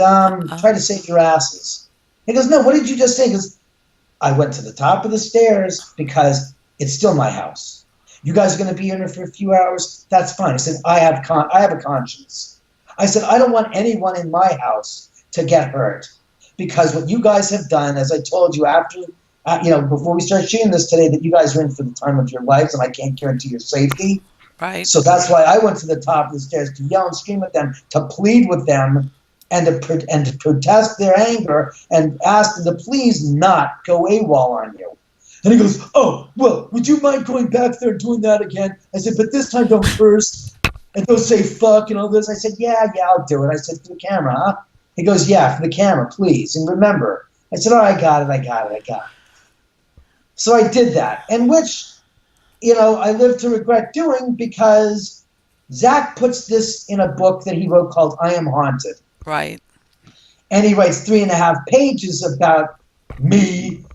Speaker 2: try to save your asses. He goes, no, what did you just say? He goes, I went to the top of the stairs because it's still my house. You guys are going to be in here for a few hours? That's fine. I said, I have a conscience. I said, I don't want anyone in my house to get hurt. Because what you guys have done, as I told you after, before we start shooting this today, that you guys are in for the time of your lives, and I can't guarantee your safety.
Speaker 1: Right.
Speaker 2: So that's why I went to the top of the stairs to yell and scream at them, to plead with them, and to protest their anger, and ask them to please not go AWOL on you. And he goes, oh, well, would you mind going back there and doing that again? I said, but this time don't curse, and don't say fuck and all this. I said, yeah, I'll do it. I said, for the camera, huh? He goes, yeah, for the camera, please. And remember. I said, oh, I got it. So I did that. And which, I live to regret doing because Zach puts this in a book that he wrote called I Am Haunted.
Speaker 1: Right.
Speaker 2: And he writes 3.5 pages about me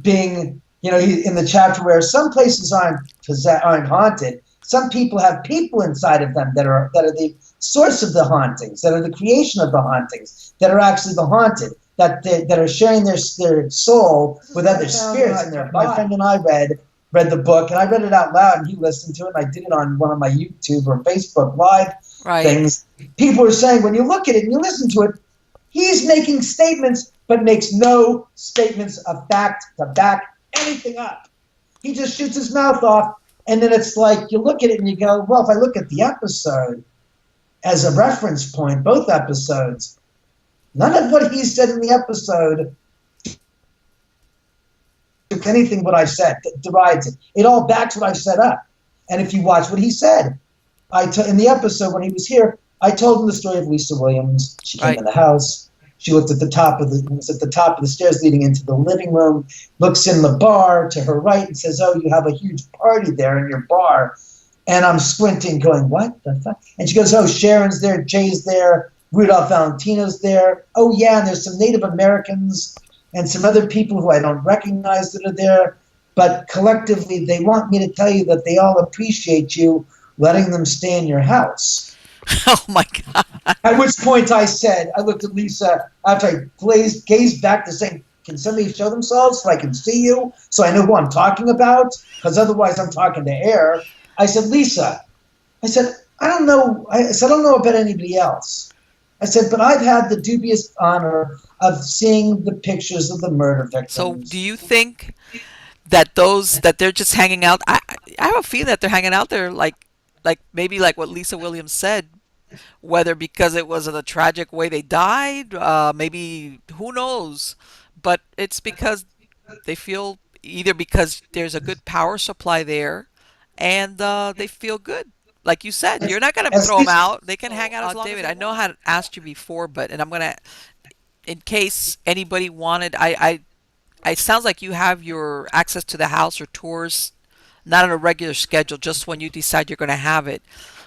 Speaker 2: being, in the chapter where some places aren't haunted. Some people have people inside of them that are the source of the hauntings, that are the creation of the hauntings, that are actually the haunted, that are sharing their soul with other spirits in their body. My friend and I read the book, and I read it out loud, and he listened to it, and I did it on one of my YouTube or Facebook Live things. People were saying, when you look at it and you listen to it, he's making statements, but makes no statements of fact to back anything up. He just shoots his mouth off, and then it's like, you look at it and you go, well, if I look at the episode as a reference point, both episodes, none of what he said in the episode to contradicts anything what I've said, derides it. It all backs what I've set up. And if you watch what he said, in the episode when he was here, I told him the story of Lisa Williams. She came
Speaker 1: Right.
Speaker 2: in the house. She looked at the top of the stairs leading into the living room, looks in the bar to her right and says, "Oh, you have a huge party there in your bar." And I'm squinting, going, "What the fuck?" And she goes, "Oh, Sharon's there, Jay's there, Rudolph Valentino's there. Oh, yeah, and there's some Native Americans and some other people who I don't recognize that are there. But collectively, they want me to tell you that they all appreciate you letting them stay in your house."
Speaker 1: Oh my God.
Speaker 2: At which point I looked at Lisa after I gazed back to saying, "Can somebody show themselves so I can see you, so I know who I'm talking about? Because otherwise I'm talking to air." I said, "Lisa," I said, "I don't know. I don't know about anybody else." I said, "But I've had the dubious honor of seeing the pictures of the murder victims."
Speaker 1: So do you think that they're just hanging out? I have a feeling that they're hanging out there like maybe like what Lisa Williams said, whether because it was a tragic way they died, maybe who knows, but it's because they feel either because there's a good power supply there, and they feel good. Like you said, you're not gonna
Speaker 2: As
Speaker 1: throw them
Speaker 2: Lisa,
Speaker 1: out. They can hang out as long David, as I know how to ask you before, but and I'm gonna, in case anybody wanted, it sounds like you have your access to the house or tours not on a regular schedule, just when you decide you're going to have it.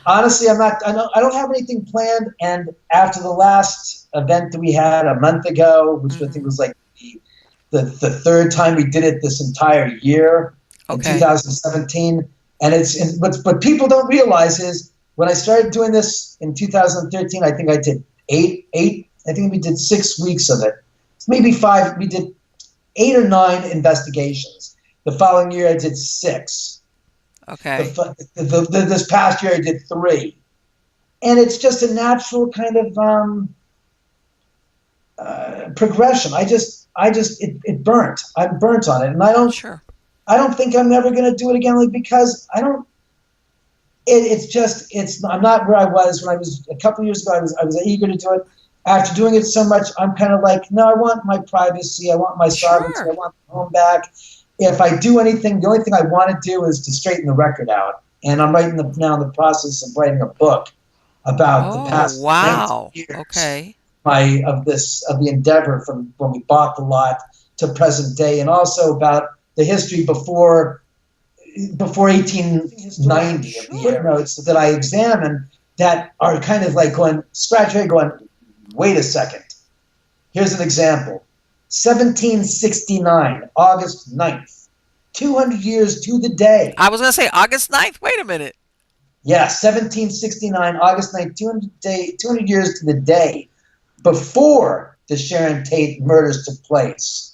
Speaker 2: honestly, I'm not. I don't have anything planned. And after the last event that we had a month ago, which I think was like the third time we did it this entire year in
Speaker 1: Okay.
Speaker 2: 2017, and what people don't realize is when I started doing this in 2013, I think I did eight. I think we did 6 weeks of it, maybe 5. We did 8 or 9 investigations. The following year, I did 6.
Speaker 1: Okay.
Speaker 2: This past year, I did 3. And it's just a natural kind of progression. It burnt. I'm burnt on it, and
Speaker 1: Sure.
Speaker 2: I don't think I'm ever going to do it again, like, because I don't. I'm not where I was when I was a couple of years ago. I was eager to do it. After doing it so much, I'm kind of like, no, I want my privacy. I want my sovereignty.
Speaker 1: Sure.
Speaker 2: I want the home back. If I do anything, the only thing I want to do is to straighten the record out. And I'm now in the process of writing a book about the
Speaker 1: Oh,
Speaker 2: past
Speaker 1: wow.
Speaker 2: 19 years
Speaker 1: Okay.
Speaker 2: of the endeavor from when we bought the lot to present day, and also about the history before 1890 of the footnotes that I examined that are kind of like going scratch your head, going, wait a second. Here's an example. 1769, August 9th, 200 years to the day.
Speaker 1: I was going to say August 9th. Wait a minute.
Speaker 2: Yeah, 1769, August 9th, 200 years to the day before the Sharon Tate murders took place,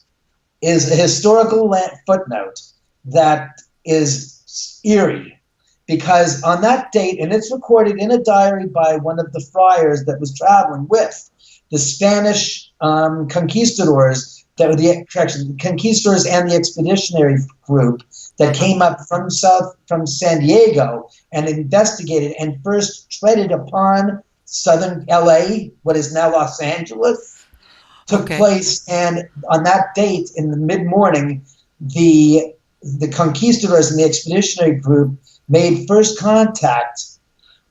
Speaker 2: is a historical footnote that is eerie, because on that date, and it's recorded in a diary by one of the friars that was traveling with the Spanish conquistadors, that were the conquistadors and the expeditionary group that came up from San Diego and investigated and first treaded upon southern LA, what is now Los Angeles, took place. And on that date, in the mid-morning, the conquistadors and the expeditionary group made first contact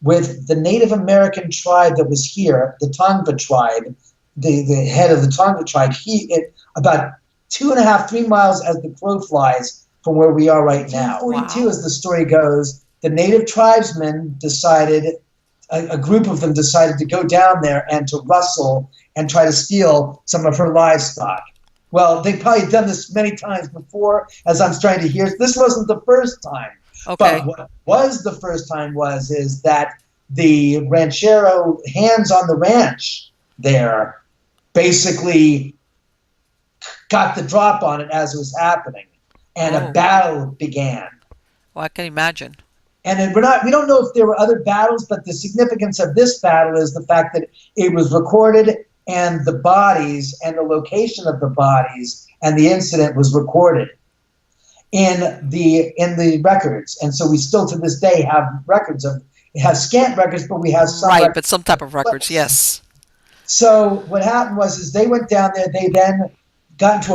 Speaker 2: with the Native American tribe that was here, the Tongva tribe, the head of the Tongva tribe, about 2.5, 3 miles as the crow flies from where we are right now. 1842, as the story goes, the native tribesmen decided, a group of them decided to go down there and to rustle and try to steal some of her livestock. Well, they've probably done this many times before, as I'm starting to hear. This wasn't the first time.
Speaker 1: Okay.
Speaker 2: But what was the first time is that the ranchero hands on the ranch there basically got the drop on it as it was happening, and a battle began.
Speaker 1: Well, I can imagine.
Speaker 2: And we don't know if there were other battles, but the significance of this battle is the fact that it was recorded, and the bodies and the location of the bodies and the incident was recorded in the records. And so we still to this day have scant records, but we have some
Speaker 1: right, but some type of records, yes.
Speaker 2: So what happened was they went down there. They then got into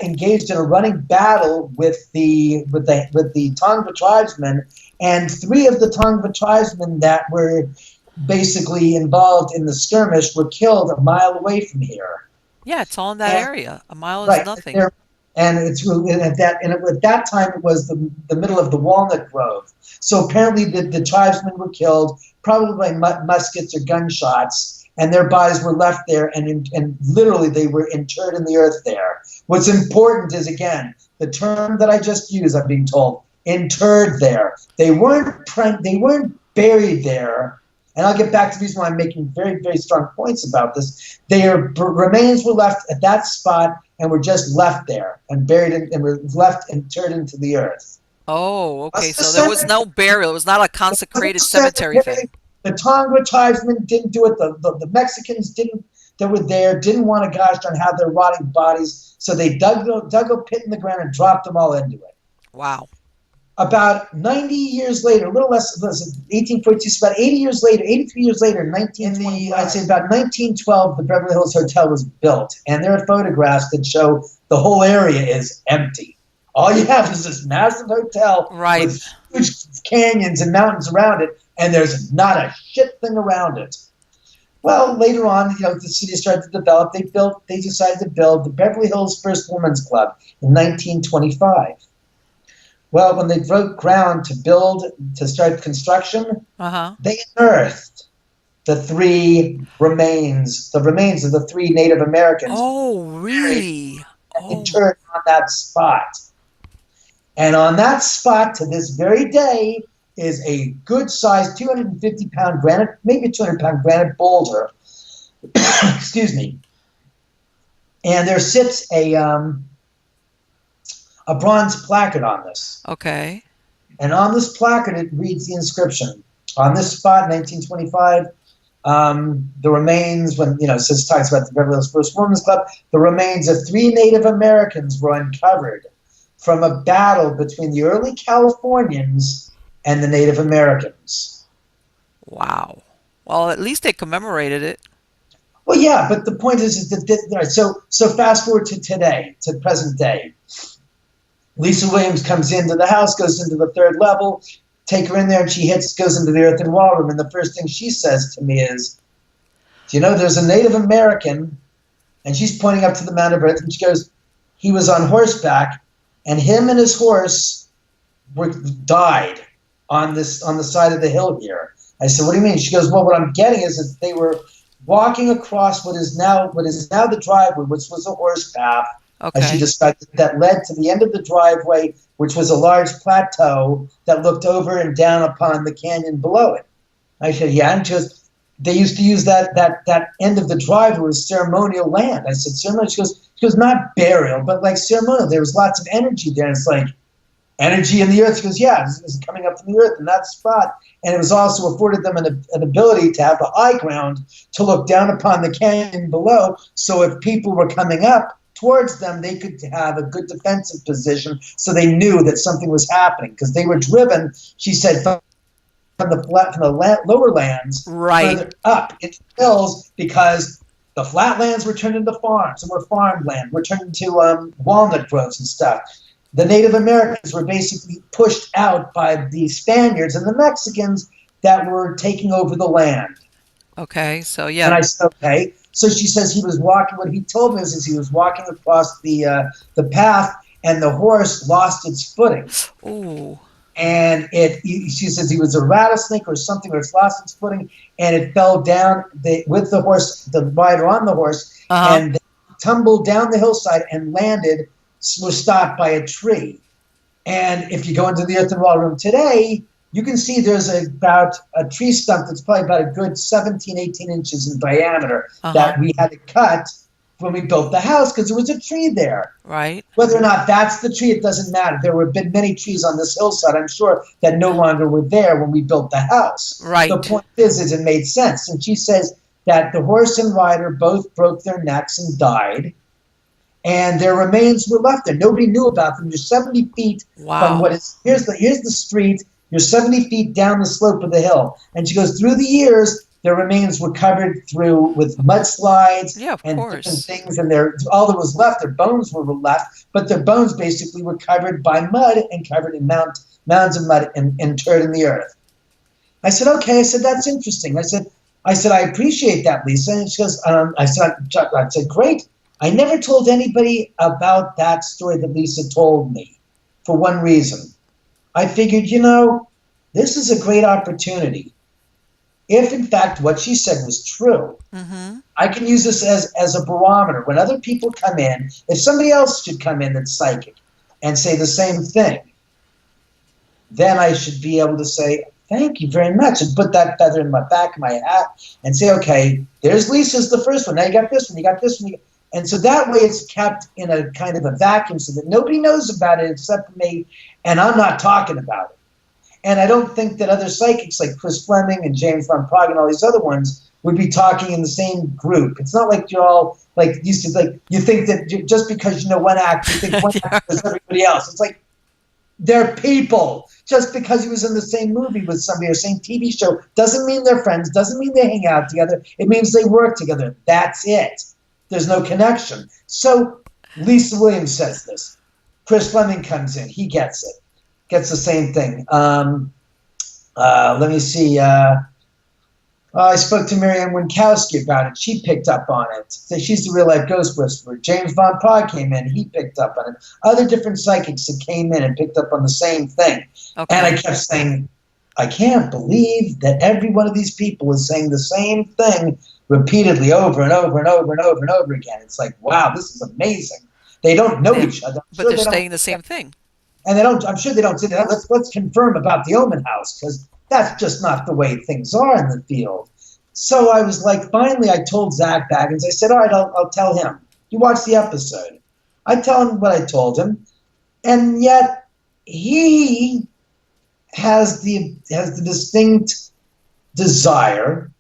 Speaker 2: engaged in a running battle with the Tongva tribesmen, and 3 of the Tongva tribesmen that were basically involved in the skirmish were killed a mile away from here.
Speaker 1: Yeah, it's all in that
Speaker 2: And,
Speaker 1: area. A mile is
Speaker 2: right,
Speaker 1: nothing.
Speaker 2: and at that time it was the middle of the walnut grove. So apparently the tribesmen were killed, probably by muskets or gunshots, and their bodies were left there, and literally they were interred in the earth there. What's important is, again, the term that I just used, I'm being told, interred there. They weren't buried there. And I'll get back to these when I'm making very, very strong points about this. Their remains were left at that spot and were just left there and buried and were left and turned into the earth.
Speaker 1: Oh, okay. So there was no burial. It was not a consecrated cemetery thing.
Speaker 2: The Tongva tribesmen didn't do it. The Mexicans that were there didn't want to gosh darn have their rotting bodies, so they dug a pit in the ground and dropped them all into it.
Speaker 1: Wow.
Speaker 2: About 90 years later, a little less, 1842, about 80 years later, 83 years later, I'd say about 1912, the Beverly Hills Hotel was built, and there are photographs that show the whole area is empty. All you have is this massive hotel with huge canyons and mountains around it, and there's not a shit thing around it. Well, later on, the city started to develop. They decided to build the Beverly Hills First Women's Club in 1925. Well, when they broke ground to start construction, they unearthed the remains of the 3 Native Americans.
Speaker 1: Oh, really?
Speaker 2: Interred on that spot. And on that spot, to this very day, is a good-sized 250-pound granite, maybe 200-pound granite boulder. Excuse me. And there sits a bronze placard on this.
Speaker 1: Okay.
Speaker 2: And on this placard, it reads the inscription. On this spot, 1925, the remains, when, talks about the Beverly Hills First Women's Club, the remains of 3 Native Americans were uncovered from a battle between the early Californians and the Native Americans.
Speaker 1: Wow. Well, at least they commemorated it.
Speaker 2: Well, yeah, but the point is that so fast forward to today, to present day. Lisa Williams comes into the house, goes into the 3rd level, take her in there, and she goes into the earthen wall room, and the first thing she says to me is, do you know there's a Native American, and she's pointing up to the Mount of Earth, and she goes, he was on horseback, and him and his horse died on the side of the hill here. I said, what do you mean? She goes, well, what I'm getting is that they were walking across what is now the driveway, which was a horse path, as she described it, that led to the end of the driveway, which was a large plateau that looked over and down upon the canyon below it. I said, yeah, and she goes, they used to use that end of the driveway as ceremonial land. I said, ceremonial? She goes, not burial, but like ceremonial. There was lots of energy there. And it's like, energy in the earth? She goes, yeah, it was coming up from the earth in that spot. And it was also afforded them an ability to have the high ground to look down upon the canyon below. So if people were coming up towards them, they could have a good defensive position, so they knew that something was happening, because they were driven, she said, from the lower lands further up into the hills, because the flatlands were turned into farms and were farmland, were turned into walnut groves and stuff. The Native Americans were basically pushed out by the Spaniards and the Mexicans that were taking over the land.
Speaker 1: Okay, so yeah.
Speaker 2: And I said, okay. So she says he was walking, what he told me is he was walking across the path, and the horse lost its footing.
Speaker 1: Ooh.
Speaker 2: And she says he was a rattlesnake or something, or it's lost its footing, and it fell down with the horse, the rider on the horse, and they tumbled down the hillside and landed, was stopped by a tree. And if you go into the earthen wall room today, you can see there's about a tree stump that's probably about a good 17, 18 inches in diameter that we had to cut when we built the house, because there was a tree there.
Speaker 1: Right.
Speaker 2: Whether or not that's the tree, it doesn't matter. There have been many trees on this hillside, I'm sure, that no longer were there when we built the house.
Speaker 1: Right.
Speaker 2: The point is it made sense. And she says that the horse and rider both broke their necks and died, and their remains were left there. Nobody knew about them. You're 70 feet from what is, here's the street. You're 70 feet down the slope of the hill. And she goes, through the years, Their remains were covered through with mudslides
Speaker 1: Yeah, of
Speaker 2: and different
Speaker 1: course.
Speaker 2: things, and all that was left, their bones were left, but their bones basically were covered by mud and covered in mounds of mud and interred in the earth. I said, okay. I said, that's interesting. I said, I appreciate that, Lisa. And she goes, I said, great. I never told anybody about that story that Lisa told me for one reason. I figured, this is a great opportunity. If, in fact, what she said was true,
Speaker 1: Mm-hmm.
Speaker 2: I can use this as a barometer. When other people come in, if somebody else should come in that's psychic and say the same thing, then I should be able to say, thank you very much, and put that feather in my back of my hat and say, okay, there's Lisa's the first one. Now you got this one, you got this one. And so that way it's kept in a kind of a vacuum so that nobody knows about it except for me, and I'm not talking about it. And I don't think that other psychics like Chris Fleming and James Van Prague and all these other ones would be talking in the same group. It's not like you're all like used to, like, you think that just because you know one act, you think one
Speaker 1: Yeah.
Speaker 2: act is everybody else. It's like they're people. Just because he was in the same movie with somebody or same TV show doesn't mean they're friends, doesn't mean they hang out together. It means they work together. That's it. There's no connection. So Lisa Williams says this. Chris Fleming comes in. He gets it. Gets the same thing. Let me see. I spoke to Marianne Winkowski about it. She picked up on it. So she's the real life ghost whisperer. James Van Prague came in. He picked up on it. Other different psychics that came in and picked up on the same thing.
Speaker 1: Okay.
Speaker 2: And I kept saying, I can't believe that every one of these people is saying the same thing repeatedly over and over and over and over and over again. It's like, wow, this is amazing. They don't know each other.
Speaker 1: But they're saying the same thing.
Speaker 2: And they don't. I'm sure they don't say that. Let's confirm about the Oman House, because that's just not the way things are in the field. So I was like, finally, I told Zach Baggins. I said, all right, I'll tell him. You watch the episode. I tell him what I told him, and yet he has the distinct desire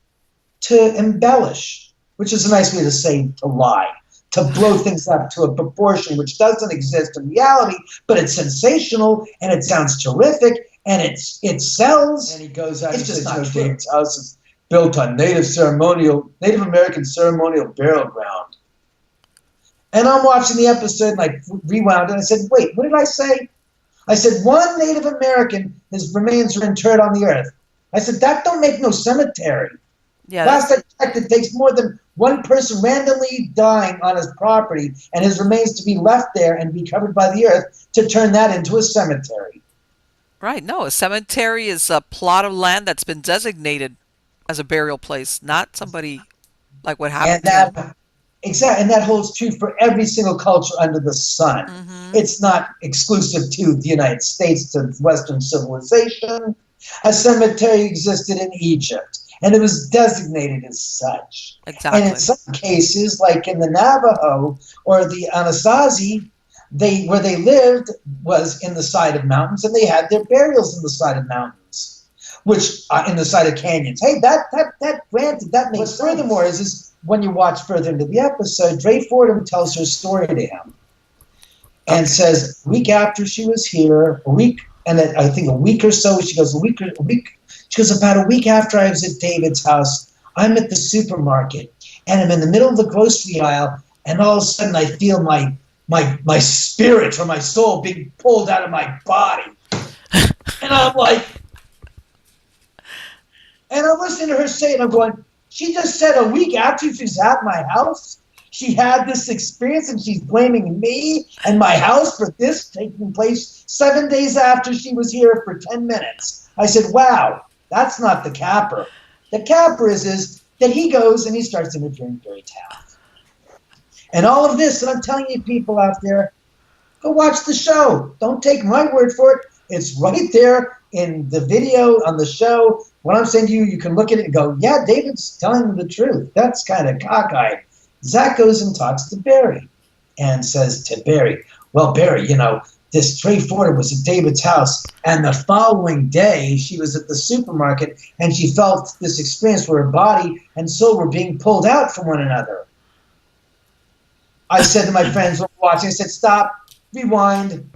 Speaker 2: to embellish, which is a nice way to say to lie, to blow things up to a proportion which doesn't exist in reality, but it's sensational and it sounds terrific and it sells. And he goes out. It's just not true. David's house is built on Native American ceremonial burial ground. And I'm watching the episode and I rewound and I said, wait, what did I say? I said, one Native American, his remains are interred on the earth. I said, that don't make no cemetery.
Speaker 1: Yeah.
Speaker 2: Last I checked, it takes more than one person randomly dying on his property and his remains to be left there and be covered by the earth to turn that into a cemetery.
Speaker 1: Right. No, a cemetery is a plot of land that's been designated as a burial place, not somebody like what happened
Speaker 2: And
Speaker 1: to him.
Speaker 2: exactly, and that holds true for every single culture under the sun.
Speaker 1: Mm-hmm.
Speaker 2: It's not exclusive to the United States, to Western civilization. A cemetery existed in Egypt, and it was designated as such.
Speaker 1: Exactly.
Speaker 2: And in some cases, like in the Navajo or the Anasazi, where they lived was in the side of mountains, and they had their burials in the side of mountains, which in the side of canyons. Hey, that granted, that makes sense. Furthermore, is when you watch further into the episode, Dre Fordham tells her story to him and says, a week after she was here, I think a week or so, she goes, about a week after I was at David's house, I'm at the supermarket, and I'm in the middle of the grocery aisle, and all of a sudden I feel my spirit or my soul being pulled out of my body. And I'm like, and I'm listening to her say it, I'm going, she just said a week after she's at my house, she had this experience and she's blaming me and my house for this taking place 7 days after she was here for 10 minutes. I said, wow, that's not the capper. The capper is that he goes and he starts interviewing Barry Taft. And all of this that I'm telling you people out there, go watch the show. Don't take my word for it. It's right there in the video on the show. What I'm saying to you, you can look at it and go, yeah, David's telling the truth. That's kind of cockeyed. Zach goes and talks to Barry and says to Barry, well, Barry, this Dre Fordham was at David's house, and the following day she was at the supermarket and she felt this experience where her body and soul were being pulled out from one another. I said to my friends who were watching, I said, stop, rewind.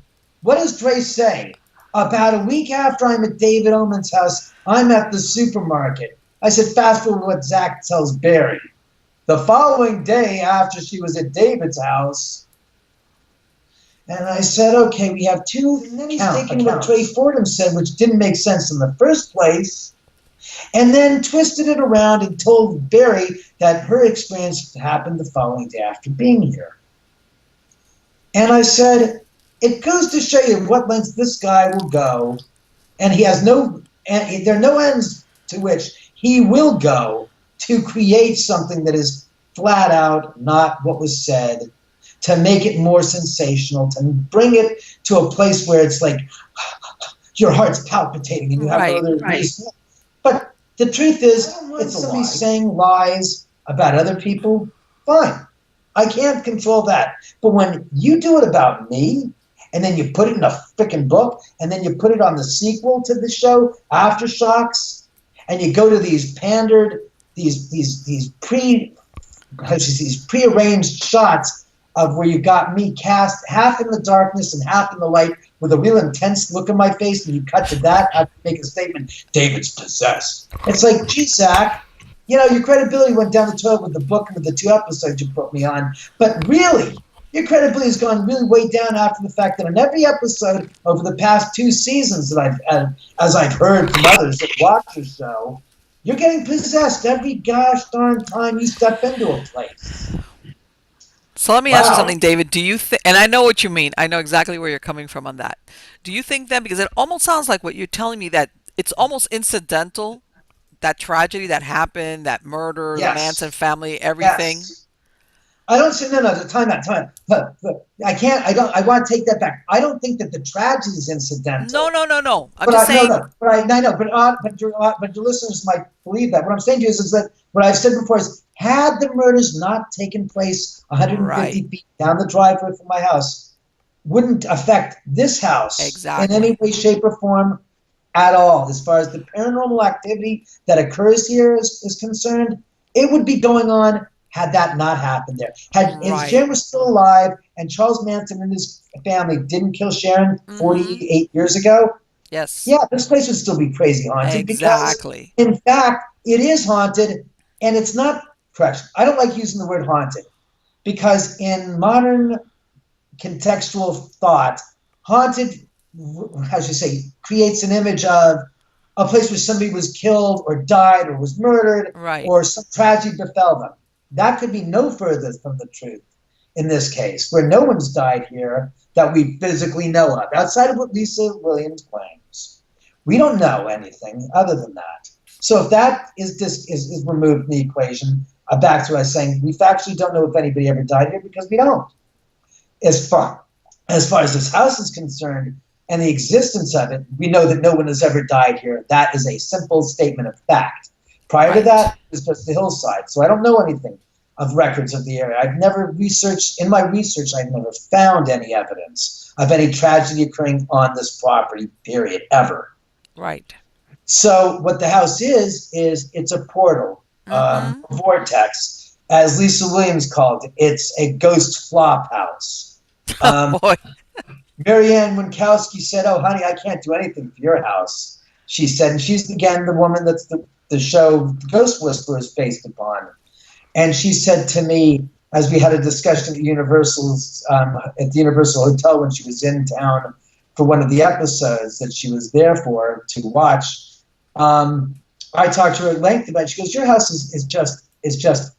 Speaker 2: What does Dre say? About a week after I'm at David Oman's house, I'm at the supermarket. I said, fast forward what Zach tells Barry. The following day after she was at David's house, and I said, okay, we have two. And then he's taking what Trey Fordham said, which didn't make sense in the first place, and then twisted it around and told Barry that her experience happened the following day after being here. And I said, it goes to show you what lengths this guy will go, and he has there are no ends to which he will go to create something that is flat out not what was said, to make it more sensational, to bring it to a place where it's like your heart's palpitating and you have no other reason. But the truth is, it's somebody saying lies about other people, fine. I can't control that. But when you do it about me, and then you put it in a freaking book, and then you put it on the sequel to the show, Aftershocks, and you go to these pandered, these prearranged shots of where you got me cast half in the darkness and half in the light with a real intense look in my face, and you cut to that, I make a statement, David's possessed. It's like, gee, Zach, your credibility went down the toilet with the book and with the 2 episodes you put me on, but really, your credibility has gone really way down after the fact that in every episode over the past 2 seasons that I've had, as I've heard from others that watch your show, you're getting possessed every gosh darn time you step into a place.
Speaker 1: So let me ask you something, David. Do you think, and I know what you mean, I know exactly where you're coming from on that. Do you think then, because it almost sounds like what you're telling me, that it's almost incidental, that tragedy that happened, that murder, the Manson family, everything?
Speaker 2: Yes. I don't say, no, time out. I can't, I want to take that back. I don't think that the tragedy is incidental.
Speaker 1: No. I'm just saying.
Speaker 2: But your listeners might believe that. What I'm saying to you is that what I've said before is, had the murders not taken place 150 feet down the driveway from my house, wouldn't affect this house in any way, shape, or form at all. As far as the paranormal activity that occurs here is concerned, it would be going on had that not happened there. If Sharon was still alive and Charles Manson and his family didn't kill Sharon 48 years ago, this place would still be crazy haunted.
Speaker 1: Exactly.
Speaker 2: Because, in fact, it is haunted, and it's not, correct, I don't like using the word haunted, because in modern contextual thought, haunted, creates an image of a place where somebody was killed or died or was murdered or some tragedy befell them. That could be no further from the truth in this case, where no one's died here that we physically know of, outside of what Lisa Williams claims. We don't know anything other than that. So if that is removed from the equation, back to us saying we factually don't know if anybody ever died here, because we don't. As far as this house is concerned and the existence of it, we know that no one has ever died here. That is a simple statement of fact. Prior to that, it was just the hillside. So I don't know anything of records of the area. I've never found any evidence of any tragedy occurring on this property, period, ever.
Speaker 1: Right.
Speaker 2: So what the house is it's a portal, a vortex. As Lisa Williams called it, it's a ghost flop house. Marianne Winkowski said, oh, honey, I can't do anything for your house. She said, and she's, again, the woman that's the show Ghost Whisperer is based upon. And she said to me, as we had a discussion at the Universal Hotel when she was in town for one of the episodes that she was there for to watch, I talked to her at length about it. She goes, your house is just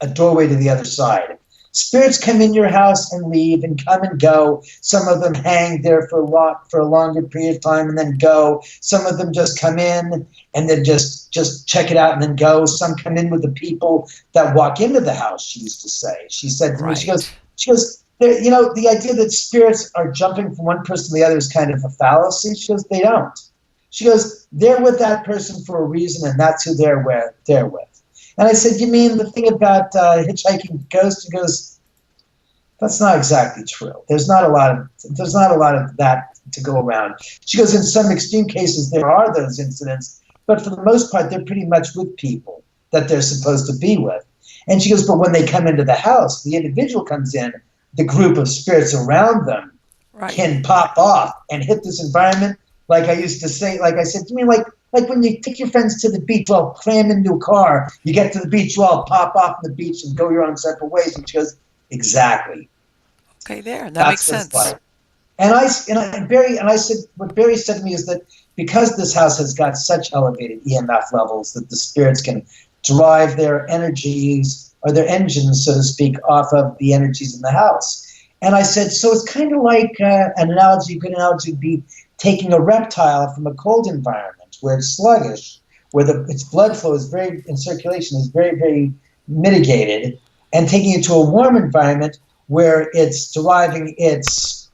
Speaker 2: a doorway to the other side. Spirits come in your house and leave and come and go. Some of them hang there for a longer period of time and then go. Some of them just come in and then just check it out and then go. Some come in with the people that walk into the house, she used to say. She said to me, she goes, the idea that spirits are jumping from one person to the other is kind of a fallacy. She goes, they don't. She goes, they're with that person for a reason, and that's who they're with. And I said, you mean the thing about hitchhiking ghosts? She goes, that's not exactly true. There's not a lot of that to go around. She goes, in some extreme cases, there are those incidents, but for the most part, they're pretty much with people that they're supposed to be with. And she goes, but when they come into the house, the individual comes in, the group of spirits around them can pop off and hit this environment. Like I used to say, like I said, you mean like like when you take your friends to the beach, well, cram into a car, you get to the beach, you all pop off on the beach and go your own separate ways. And she goes, exactly.
Speaker 1: Okay, there. That makes
Speaker 2: That's what it's
Speaker 1: sense.
Speaker 2: like. And I said, what Barry said to me is that because this house has got such elevated EMF levels that the spirits can drive their energies or their engines, so to speak, off of the energies in the house. And I said, so it's kind of like a good analogy would be taking a reptile from a cold environment where it's sluggish, where its blood flow is in circulation is very, very mitigated, and taking it to a warm environment where it's deriving its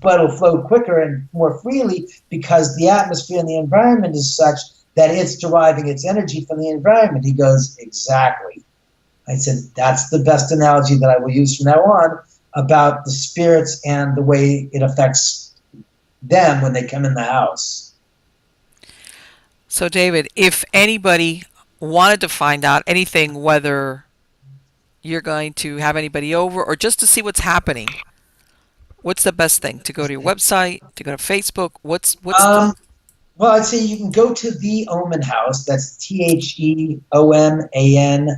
Speaker 2: blood will flow quicker and more freely because the atmosphere and the environment is such that it's deriving its energy from the environment. He goes, exactly. I said, that's the best analogy that I will use from now on about the spirits and the way it affects them when they come in the house.
Speaker 1: So, David, if anybody wanted to find out anything, whether you're going to have anybody over or just to see what's happening, what's the best thing? To go to your website, to go to Facebook? What's the...
Speaker 2: Well, I'd say you can go to the Oman House. That's THEOMAN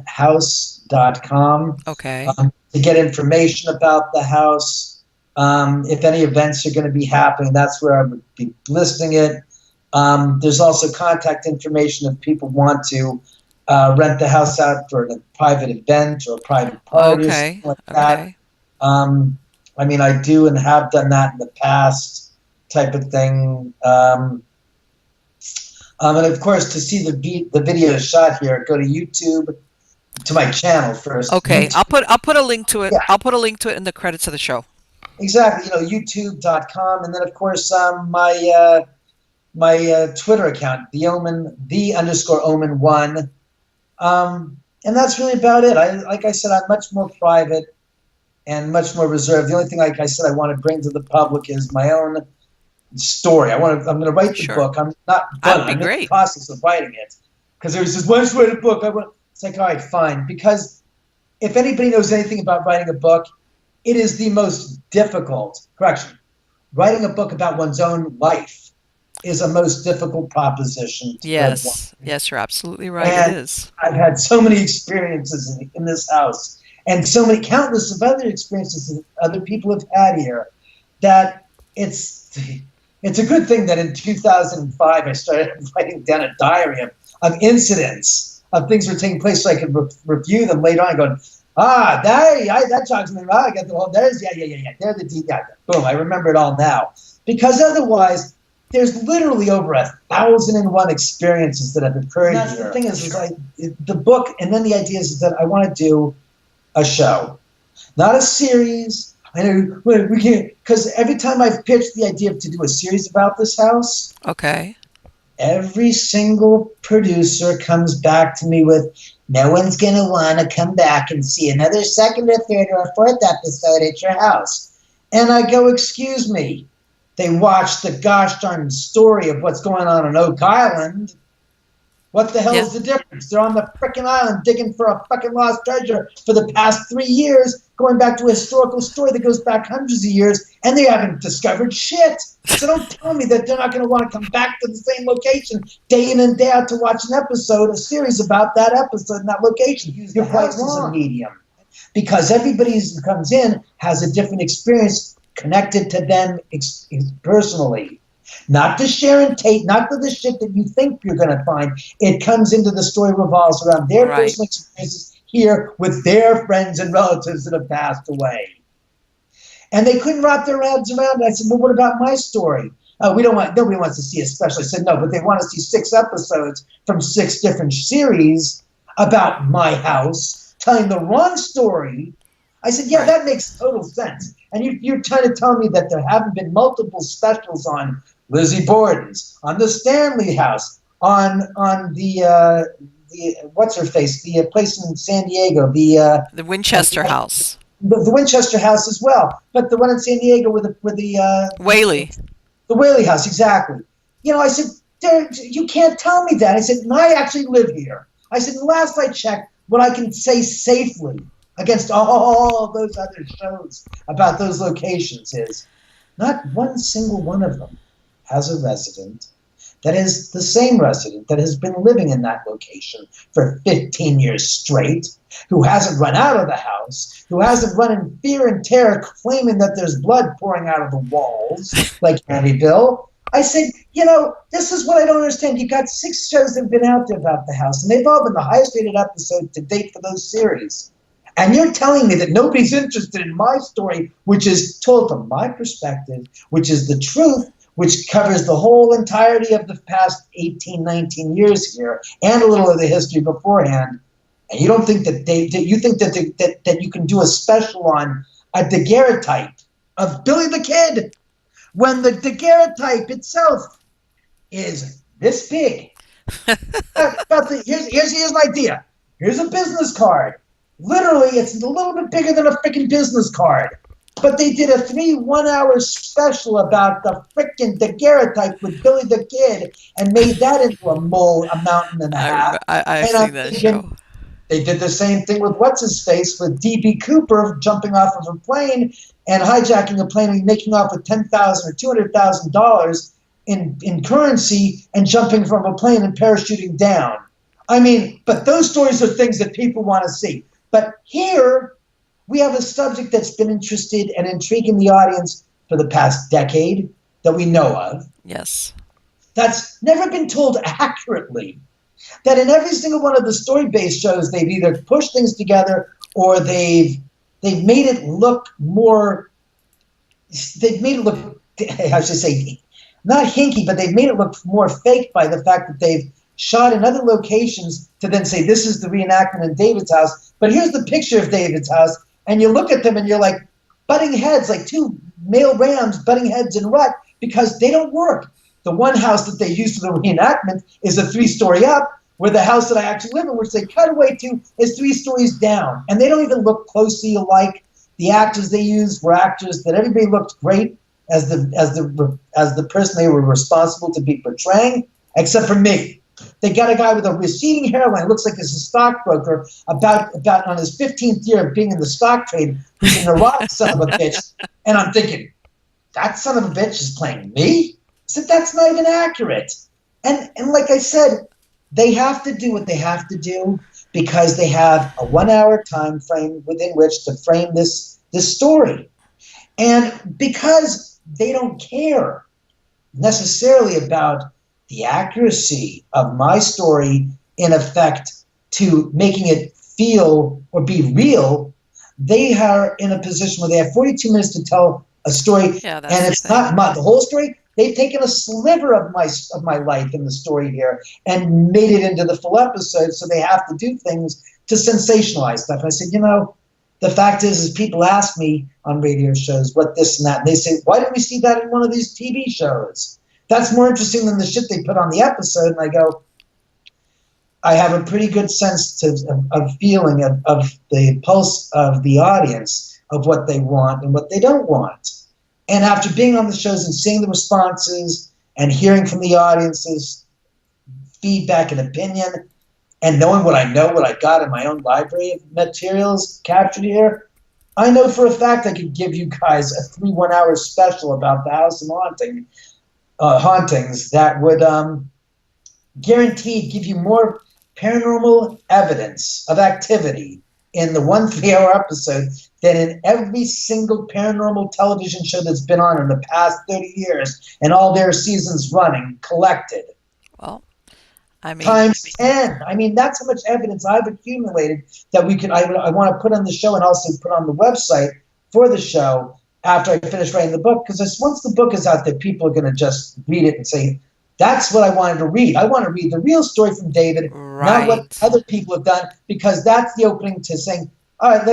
Speaker 2: house.com.
Speaker 1: Okay.
Speaker 2: To get information about the house. If any events are going to be happening, that's where I would be listing it. There's also contact information if people want to rent the house out for a private event or a private party or something like that. I mean, I do and have done that in the past type of thing. And of course, to see the video shot here, go to YouTube, to my channel first.
Speaker 1: Okay,
Speaker 2: YouTube.
Speaker 1: I'll put a link to it.
Speaker 2: Yeah.
Speaker 1: I'll put a link to it in the credits of the show.
Speaker 2: Exactly, YouTube.com, and then of course my Twitter account, _Oman1, and that's really about it. Like I said, I'm much more private and much more reserved. The only thing, like I said, I want to bring to the public is my own story. I'm going to write the book. I'm not done. I'm in the process of writing it because there was this one write a book. It's like, all right, fine. Because if anybody knows anything about writing a book, it is the most difficult. Correction. Writing a book about one's own life is a most difficult proposition.
Speaker 1: Yes, you're absolutely right.
Speaker 2: And
Speaker 1: it is.
Speaker 2: I've had so many experiences in this house, and so many countless of other experiences that other people have had here, that it's a good thing that in 2005 I started writing down a diary of incidents of things that were taking place so I could review them later on, going, that jogs me. I got the whole, there's the deep, boom, I remember it all now. Because otherwise, there's literally over 1,001 experiences that have occurred here. The thing is the book, and then the idea is that I want to do a show, not a series. I know we can't, because every time I've pitched the idea to do a series about this house,
Speaker 1: okay,
Speaker 2: every single producer comes back to me with, no one's going to want to come back and see another second or third or fourth episode at your house. And I go, excuse me. They watched the gosh darn story of what's going on Oak Island. What the hell is the difference? They're on the frickin' island digging for a fucking lost treasure for the past 3 years, going back to a historical story that goes back hundreds of years, and they haven't discovered shit. So don't tell me that they're not going to want to come back to the same location day in and day out to watch an episode, a series about that episode and that location. You're quite wrong. As a medium. Because everybody who comes in has a different experience connected to them personally. Not to Sharon Tate, not to the shit that you think you're going to find. It comes into the story, revolves around their personal experiences here with their friends and relatives that have passed away. And they couldn't wrap their heads around it. I said, well, what about my story? Nobody wants to see a special. I said, no, but they want to see 6 episodes from 6 different series about my house, telling the wrong story. I said, yeah, that makes total sense. And you're trying to tell me that there haven't been multiple specials on Lizzie Borden's, on the Stanley House, on the what's her face, the place in San Diego, the
Speaker 1: Winchester House,
Speaker 2: the Winchester House as well, but the one in San Diego with the
Speaker 1: Whaley,
Speaker 2: the Whaley House, exactly. I said, you can't tell me that. I said, I actually live here. I said, last I checked, what I can say safely against all those other shows about those locations is not one single one of them has a resident that is the same resident that has been living in that location for 15 years straight, who hasn't run out of the house, who hasn't run in fear and terror claiming that there's blood pouring out of the walls like Amityville. I said, this is what I don't understand. You got 6 shows that have been out there about the house, and they've all been the highest rated episode to date for those series. And you're telling me that nobody's interested in my story, which is told from my perspective, which is the truth, which covers the whole entirety of the past 18, 19 years here, and a little of the history beforehand. And you don't think you think that you can do a special on a daguerreotype of Billy the Kid, when the daguerreotype itself is this big. Here's an idea. Here's a business card. Literally, it's a little bit bigger than a freaking business card. But they did a 3 1-hour special about the freaking daguerreotype with Billy the Kid and made that into a mountain and a half.
Speaker 1: I've seen that show.
Speaker 2: They did the same thing with What's-His-Face with D.B. Cooper jumping off of a plane and hijacking a plane and making off with $10,000 or $200,000 in currency and jumping from a plane and parachuting down. I mean, but those stories are things that people want to see. But here, we have a subject that's been interested and intriguing the audience for the past decade that we know of.
Speaker 1: Yes.
Speaker 2: That's never been told accurately. That in every single one of the story-based shows, they've either pushed things together or they've made it look more. They've made it look, I should say, not hinky, but they've made it look more fake by the fact that they've shot in other locations to then say this is the reenactment in David's house. But here's the picture of David's house, and you look at them and you're like butting heads, like 2 male rams butting heads in rut because they don't work. The one house that they use for the reenactment is a 3-story up, where the house that I actually live in, which they cut away to, is 3 stories down. And they don't even look closely alike. The actors they used were actors that everybody looked great as the person they were responsible to be portraying, except for me. They got a guy with a receding hairline, looks like he's a stockbroker, about on his 15th year of being in the stock trade, who's a neurotic son of a bitch. And I'm thinking, that son of a bitch is playing me? I said, that's not even accurate. And like I said, they have to do what they have to do because they have a 1-hour time frame within which to frame this story. And because they don't care necessarily about the accuracy of my story, in effect, to making it feel or be real, they are in a position where they have 42 minutes to tell a story, and it's not the whole story. They've taken a sliver of my life in the story here and made it into the full episode, so they have to do things to sensationalize stuff. And I said, the fact is people ask me on radio shows what this and that, and they say, why didn't we see that in one of these TV shows? That's more interesting than the shit they put on the episode. And I go, I have a pretty good sense of feeling of the pulse of the audience, of what they want and what they don't want. And after being on the shows and seeing the responses and hearing from the audience's feedback and opinion and knowing what I got in my own library of materials captured here, I know for a fact I could give you guys a 3 1-hour special about the House of Hauntings that would guaranteed give you more paranormal evidence of activity in the 1 3-hour episode than in every single paranormal television show that's been on in the past 30 years and all their seasons running collected.
Speaker 1: Well, I mean,
Speaker 2: times 10. I mean, that's how much evidence I've accumulated that I want to put on the show and also put on the website for the show after I finish writing the book. Because once the book is out there, people are going to just read it and say, that's what I wanted to read. I want to read the real story from David,
Speaker 1: right,
Speaker 2: not what other people have done, because that's the opening to saying, all right,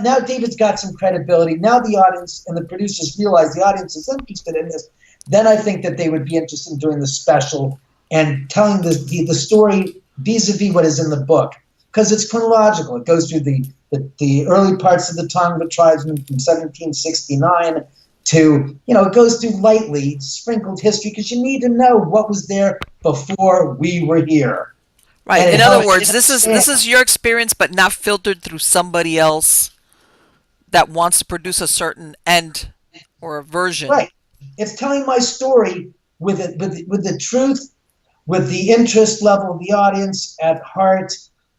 Speaker 2: now David's got some credibility. Now the audience and the producers realize the audience is interested in this. Then I think that they would be interested in doing the special and telling the story vis-a-vis what is in the book, because it's chronological. It goes through the early parts of the Tonga tribesmen from 1769 to, it goes through lightly sprinkled history, because you need to know what was there before we were here.
Speaker 1: Right. In other words, this is your experience, but not filtered through somebody else that wants to produce a certain end or a version.
Speaker 2: Right. It's telling my story with the truth with the interest level of the audience at heart,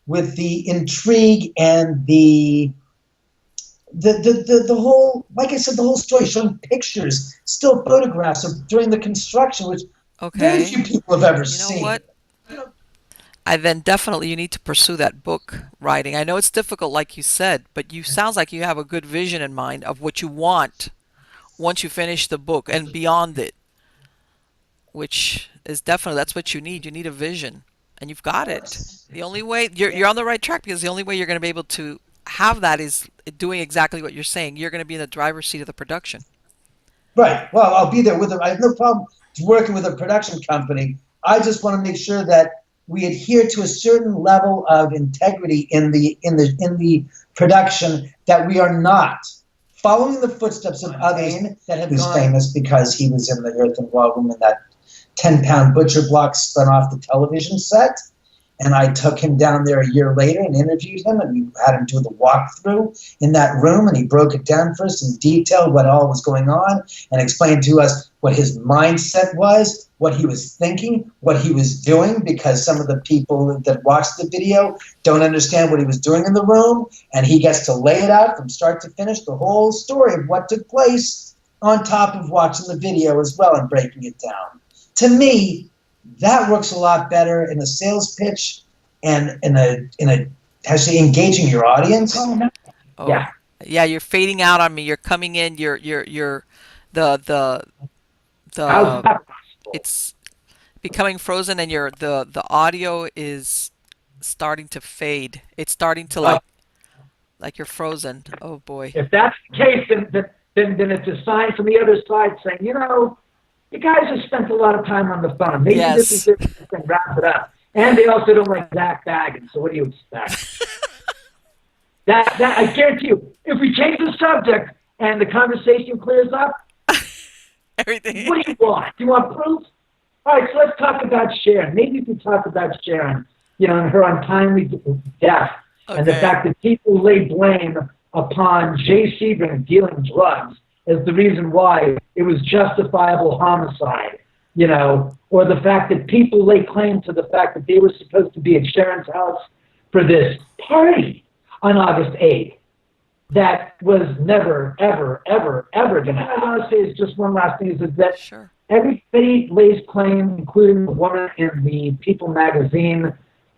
Speaker 2: with the intrigue and the whole, like I said, the whole story, showing pictures, still photographs of during the construction, which very
Speaker 1: Okay.
Speaker 2: few people have ever
Speaker 1: You know
Speaker 2: seen.
Speaker 1: what? I then definitely you need to pursue that book writing. I know it's difficult, like you said, but you sounds like you have a good vision in mind of what you want once you finish the book and beyond it, which is definitely that's what you need. You need a vision, and you've got it. The only way you're on the right track because the only way you're going to be able to have that is doing exactly what you're saying. You're going to be in the driver's seat of the production.
Speaker 2: Right. Well, I'll be there with them. I have no problem working with a production company. I just want to make sure that we adhere to a certain level of integrity in the production, that we are not following the footsteps of others that have gone. Famous because he was in the Earthen War Room in that 10-pound butcher block spun off the television set. And I took him down there a year later and interviewed him, and we had him do the walkthrough in that room, and he broke it down for us in detail what all was going on and explained to us what his mindset was, what he was thinking, what he was doing, because some of the people that watch the video don't understand what he was doing in the room, and he gets to lay it out from start to finish, the whole story of what took place on top of watching the video as well and breaking it down. To me, that works a lot better in a sales pitch and in a actually engaging your audience.
Speaker 1: Oh, yeah, you're fading out on me. You're coming in. You're the
Speaker 3: How's
Speaker 1: the
Speaker 3: that possible?
Speaker 1: it's becoming frozen, and the audio is starting to fade. It's starting to like you're frozen. Oh boy.
Speaker 3: If that's the case, then it's a sign from the other side saying, you guys have spent a lot of time on the phone. Maybe this is
Speaker 1: Yes.
Speaker 3: it and wrap it up. And they also don't like Zach Baggins, so what do you expect? that I guarantee you, if we change the subject and the conversation clears up,
Speaker 1: Everything.
Speaker 3: what do you want? Do you want proof? All right, so let's talk about Sharon. Maybe we can talk about Sharon, and her untimely death, and the
Speaker 1: Okay.
Speaker 3: fact that people lay blame upon Jay Sebring dealing drugs as the reason why it was justifiable homicide, or the fact that people lay claim to the fact that they were supposed to be at Sharon's house for this party on August 8th. That was never, ever, ever, ever going to happen. I want to say is just one last thing, is that
Speaker 1: Sure.
Speaker 3: everybody lays claim, including the woman in the People magazine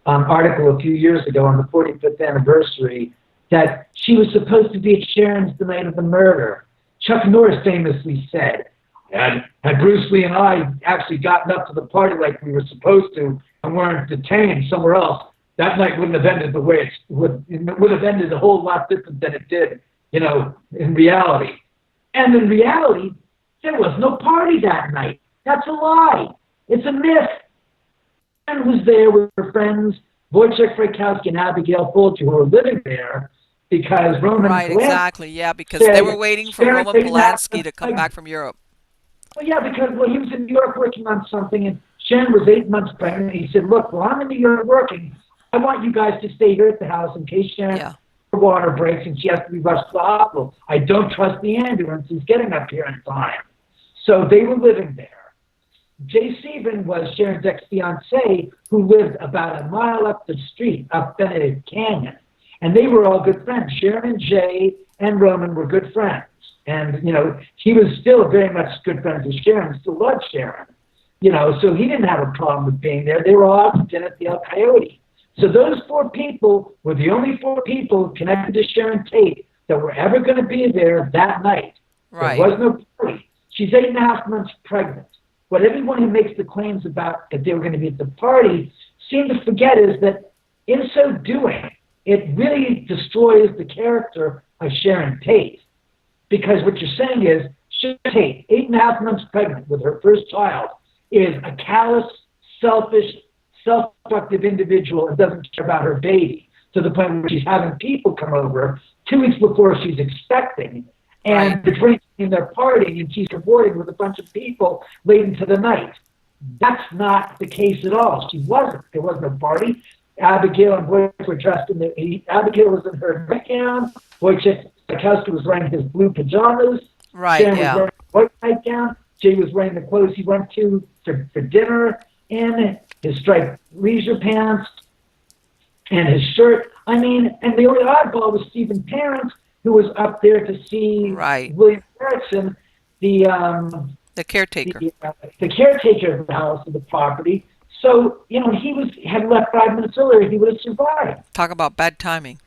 Speaker 3: article a few years ago on the 45th anniversary, that she was supposed to be at Sharon's the night of the murder. Chuck Norris famously said, had Bruce Lee and I actually gotten up to the party like we were supposed to and weren't detained somewhere else, that night wouldn't have ended the way it would have ended a whole lot different than it did, in reality. And in reality, there was no party that night. That's a lie. It's a myth. And was there with her friends, Wojciech Frykowski and Abigail Fulcher, who were living there because Roman
Speaker 1: Right,
Speaker 3: Polanski
Speaker 1: exactly. Yeah, because they were waiting for
Speaker 3: Sharon
Speaker 1: Roman
Speaker 3: didn't have
Speaker 1: Polanski to come back from Europe.
Speaker 3: Well, yeah, because he was in New York working on something, and Sharon was 8 months pregnant. He said, look, while I'm in New York working, I want you guys to stay here at the house in case Sharon her water breaks and she has to be rushed to the hospital. I don't trust the ambulance is getting up here in time. So they were living there. Jay Sebring was Sharon's ex-fiancé, who lived about a mile up the street, up Benedict Canyon. And they were all good friends. Sharon and Jay and Roman were good friends. And, he was still very much good friends with Sharon, still loved Sharon. So he didn't have a problem with being there. They were all often at the El Coyote. So those 4 people were the only 4 people connected to Sharon Tate that were ever going to be there that night.
Speaker 1: Right.
Speaker 3: There was no party. She's 8.5 months pregnant. What everyone who makes the claims about that they were going to be at the party seem to forget is that in so doing, it really destroys the character of Sharon Tate. Because what you're saying is, Sharon Tate, 8.5 months pregnant with her first child, is a callous, selfish, self-destructive individual and doesn't care about her baby, to the point where she's having people come over 2 weeks before she's expecting, and they're drinking and they're partying, and she's cavorting with a bunch of people late into the night. That's not the case at all. She wasn't. There wasn't a party. Abigail and Wojciech were dressed Abigail was in her nightgown. Wojciech Frykowski was wearing his blue pajamas.
Speaker 1: Right,
Speaker 3: Sharon was wearing a white nightgown. Jay was wearing the clothes he went to for dinner. And his striped leisure pants, and his shirt. I mean, and the only oddball was Stephen Parent, who was up there to see
Speaker 1: Right.
Speaker 3: William Erickson, the
Speaker 1: The caretaker.
Speaker 3: the caretaker of the house, of the property. So, he had left 5 minutes earlier, he would have survived.
Speaker 1: Talk about bad timing.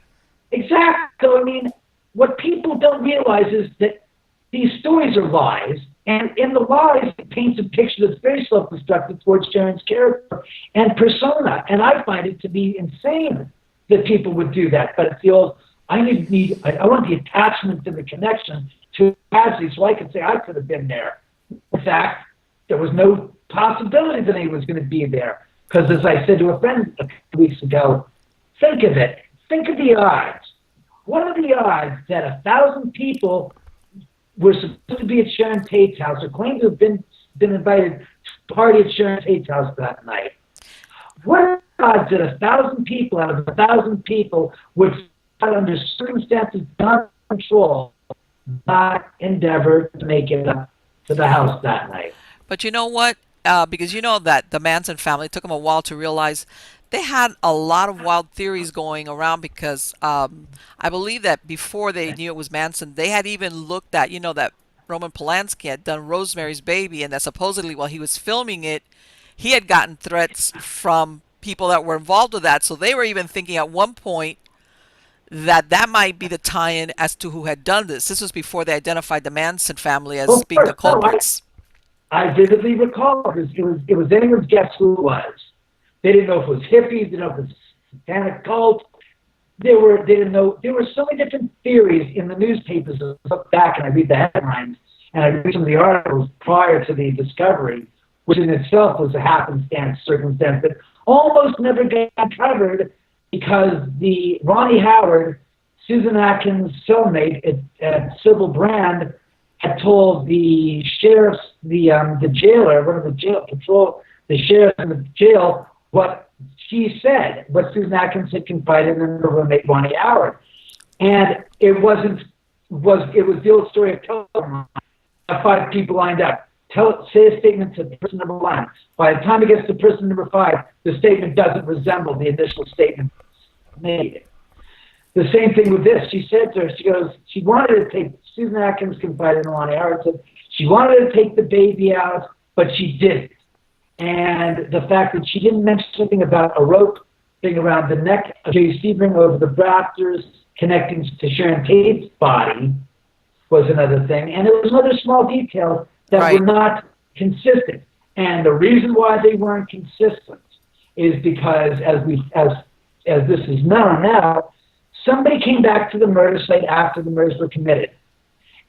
Speaker 3: Exactly. So, I mean, what people don't realize is that these stories are lies, and in the lies, it paints a picture that's very self-destructive towards Sharon's character and persona. And I find it to be insane that people would do that. But it's the old, I want the attachment and the connection to tragedy, so I could say I could have been there. In fact, there was no possibility that he was going to be there. Because as I said to a friend a few weeks ago, think of it. Think of the odds. What are the odds that 1,000 people were supposed to be at Sharon Tate's house or claimed to have been invited to party at Sharon Tate's house that night? What are the odds that 1,000 people out of 1,000 people would, under circumstances beyond control, not endeavor to make it up to the house that night?
Speaker 1: But you know what? Because you know that the Manson family, it took them a while to realize they had a lot of wild theories going around because I believe that before they knew it was Manson, they had even looked at, that Roman Polanski had done Rosemary's Baby, and that supposedly while he was filming it, he had gotten threats from people that were involved with that. So they were even thinking at one point that might be the tie-in as to who had done this. This was before they identified the Manson family as being the culprits.
Speaker 3: I vividly recall it was anyone's guess who it was. They didn't know if it was hippies, they didn't know if it was satanic cult. They didn't know. There were so many different theories in the newspapers. I look back and I read the headlines and I read some of the articles prior to the discovery, which in itself was a happenstance circumstance that almost never got covered because the Ronnie Howard, Susan Atkins' cellmate at Sybil Brand, had told the sheriffs, the jailer, one of the jail patrol, the sheriff in the jail, what she said, what Susan Atkins had confided in her roommate Ronnie Howard. And it was the old story of telephone. 5 people lined up. Say a statement to person number 1. By the time it gets to person number 5, the statement doesn't resemble the initial statement made. The same thing with this. She said to her, she goes, she wanted to take, Susan Atkins confided in Ronnie Howard, said she wanted to take the baby out, but she didn't. And the fact that she didn't mention anything about a rope thing around the neck of Jay Sebring over the rafters connecting to Sharon Tate's body was another thing. And there was other small details that were not consistent. And the reason why they weren't consistent is because, as this is known now, somebody came back to the murder site after the murders were committed.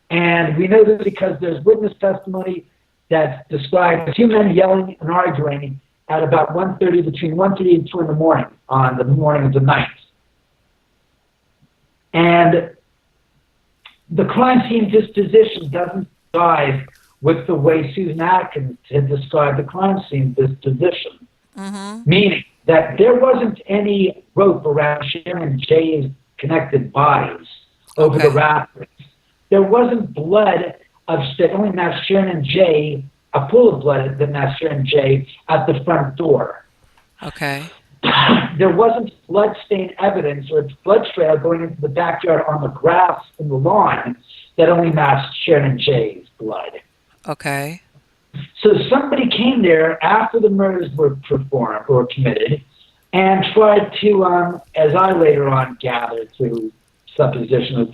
Speaker 3: And we know this because there's witness testimony that describes 2 men yelling and arguing at about between 1:30 and 2 in the morning on the morning of the 9th. And the crime scene disposition doesn't jive with the way Susan Atkins had described the crime scene disposition. Mm-hmm. Meaning that there wasn't any rope around Sharon and Jay's connected bodies over the rafters. There wasn't blood that only matched Sharon and Jay, a pool of blood that matched Sharon and Jay at the front door.
Speaker 1: Okay.
Speaker 3: There wasn't blood-stained evidence or blood trail going into the backyard on the grass in the lawn that only matched Sharon and Jay's blood.
Speaker 1: Okay.
Speaker 3: So somebody came there after the murders were performed or committed and tried to, as I later on gathered through supposition or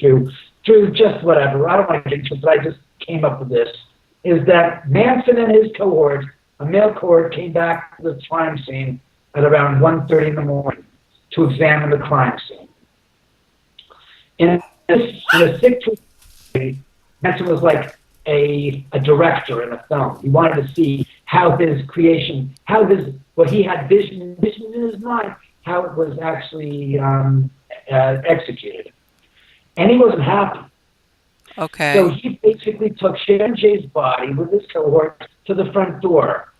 Speaker 3: through just whatever, I don't want to get into it, but I just came up with this, is that Manson and his cohort, a male cohort, came back to the crime scene at around 1:30 in the morning to examine the crime scene. In a 6-week, Manson was like a director in a film. He wanted to see how his creation, what he had vision in his mind, how it was actually executed. And he wasn't happy.
Speaker 1: Okay.
Speaker 3: So he basically took Sharon Jay's body with his cohort to the front door,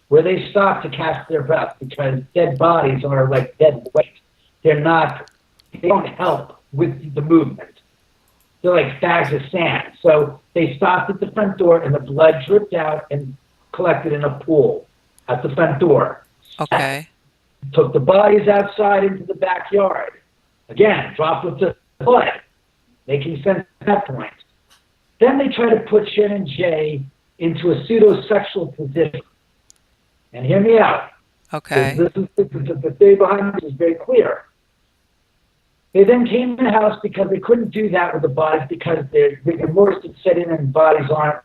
Speaker 3: where they stopped to catch their breath because dead bodies are like dead weight. They don't help with the movement. They're like bags of sand. So they stopped at the front door and the blood dripped out and collected in a pool at the front door.
Speaker 1: Okay.
Speaker 3: Took the bodies outside into the backyard. Again, dropped with the blood, making sense at that point. Then they try to put Sharon Jay into a pseudo-sexual position. And hear me out.
Speaker 1: Okay.
Speaker 3: The theory behind this is very clear. They then came in the house because they couldn't do that with the bodies because the remorse had set in and bodies aren't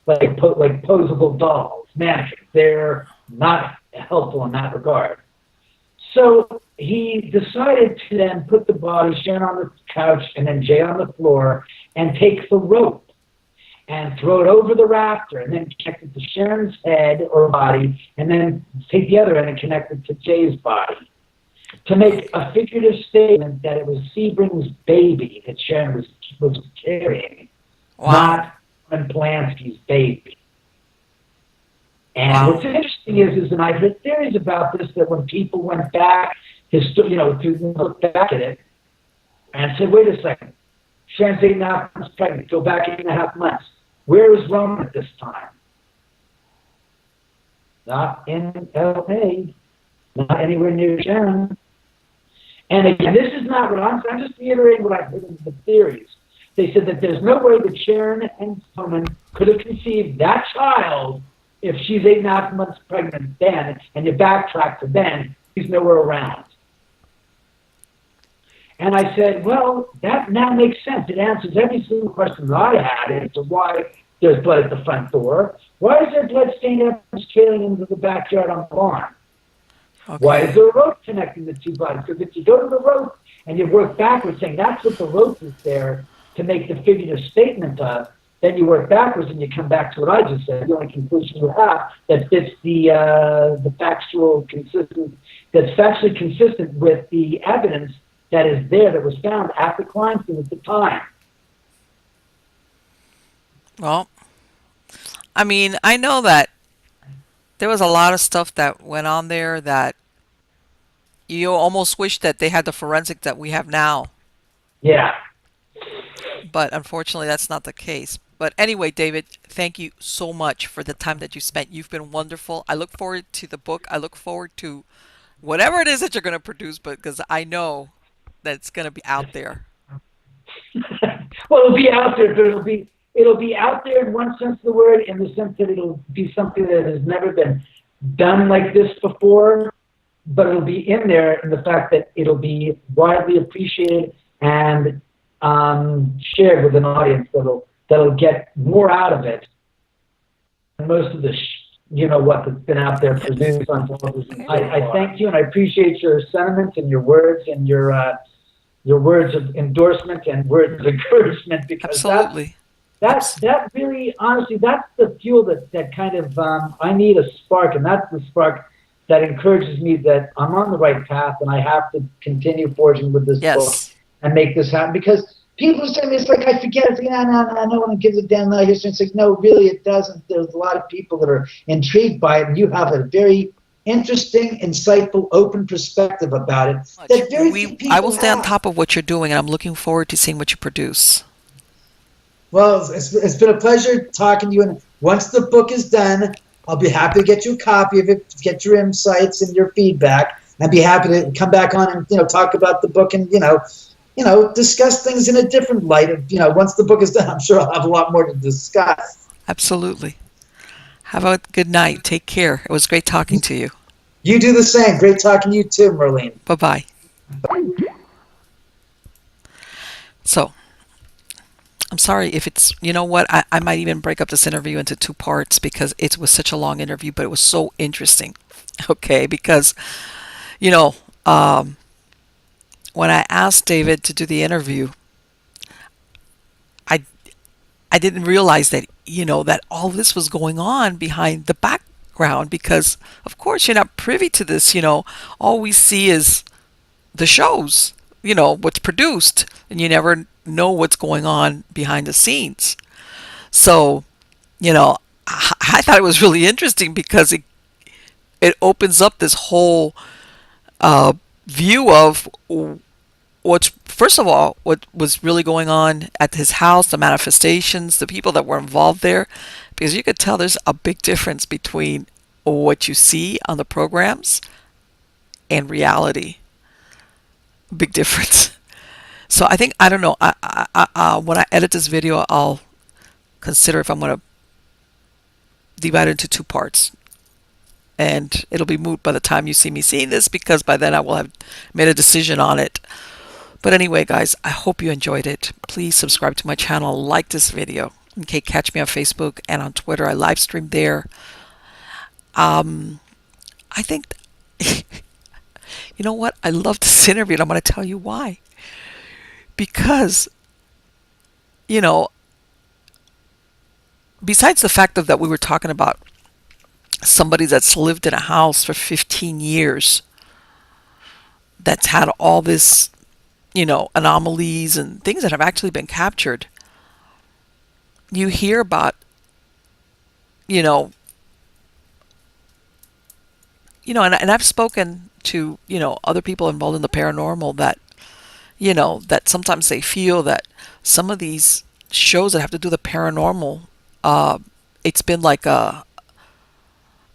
Speaker 3: like posable dolls, mannequins. They're not helpful in that regard. So he decided to then put the body, Sharon on the couch and then Jay on the floor, and take the rope and throw it over the rafter and then connect it to Sharon's head or body and then take the other end and connect it to Jay's body to make a figurative statement that it was Sebring's baby that Sharon was carrying, not Polanski's baby. And what's interesting is, and I've heard theories about this, that when people went back, looked back at it and said, wait a second, Sharon's 8.5 months pregnant, go back 8.5 months. Where is Roman at this time? Not in L.A., not anywhere near Sharon. And again, this is not what I'm just reiterating what I've heard in the theories. They said that there's no way that Sharon and Roman could have conceived that child if she's 8.5 months pregnant then, and you backtrack to then, he's nowhere around. And I said, well, that now makes sense. It answers every single question that I had as to why there's blood at the front door. Why is there blood stained evidence trailing into the backyard on the lawn? Okay. Why is there a rope connecting the two bodies? Because if you go to the rope and you work backwards saying that's what the rope is there to make the figurative statement of, then you work backwards and you come back to what I just said. The only conclusion you have that fits the factual consistent, that's factually consistent with the evidence that is there that was found at the crime scene at the time.
Speaker 1: Well, I mean, I know that there was a lot of stuff that went on there that you almost wish that they had the forensic that we have now.
Speaker 3: Yeah.
Speaker 1: But unfortunately, that's not the case. But anyway, David, thank you so much for the time that you spent. You've been wonderful. I look forward to the book. I look forward to whatever it is that you're going to produce, because I know that it's going to be out there.
Speaker 3: Well, it'll be out there, but it'll be out there in one sense of the word, in the sense that it'll be something that has never been done like this before, but it'll be in there in the fact that it'll be widely appreciated and shared with an audience that'll get more out of it than most of the what that's been out there produced on television. I thank you and I appreciate your sentiments and your words and your words of endorsement and words of encouragement, because
Speaker 1: absolutely.
Speaker 3: That really, honestly, that's the fuel that kind of, I need a spark, and that's the spark that encourages me that I'm on the right path and I have to continue forging with this book and make this happen. Because people say to me, it's like, I forget, it's like, no one gives a damn about history. It's like, no, really, it doesn't. There's a lot of people that are intrigued by it, and you have a very interesting, insightful, open perspective about it. That
Speaker 1: I will stay on top of what you're doing, and I'm looking forward to seeing what you produce.
Speaker 2: Well, it's been a pleasure talking to you, and once the book is done, I'll be happy to get you a copy of it, get your insights and your feedback. I'd be happy to come back on and talk about the book and discuss things in a different light. Once the book is done, I'm sure I'll have a lot more to discuss.
Speaker 1: Absolutely. Have a good night. Take care. It was great talking to you.
Speaker 2: You do the same. Great talking to you too, Merlene.
Speaker 1: Bye-bye. So, I'm sorry if it's, you know what, I might even break up this interview into 2 parts because it was such a long interview, but it was so interesting. Okay, because, when I asked David to do the interview, I didn't realize that, that all this was going on behind the background, because, of course, you're not privy to this, all we see is the shows, what's produced, and you never know what's going on behind the scenes. So, I thought it was really interesting because it opens up this whole view of first of all, what was really going on at his house, the manifestations, the people that were involved there, because you could tell there's a big difference between what you see on the programs and reality. Big difference. So I think, I don't know, when I edit this video, I'll consider if I'm going to divide it into two parts. And it'll be moot by the time you see me seeing this, because by then I will have made a decision on it. But anyway, guys, I hope you enjoyed it. Please subscribe to my channel, like this video. Okay, catch me on Facebook and on Twitter. I live stream there. I think, you know what? I love this interview, and I'm going to tell you why. Because, you know, besides the fact that we were talking about somebody that's lived in a house for 15 years, that's had all this, you know, anomalies and things that have actually been captured, you hear about, you know, and I've spoken to, you know, other people involved in the paranormal that, you know, that sometimes they feel that some of these shows that have to do the paranormal, it's been like a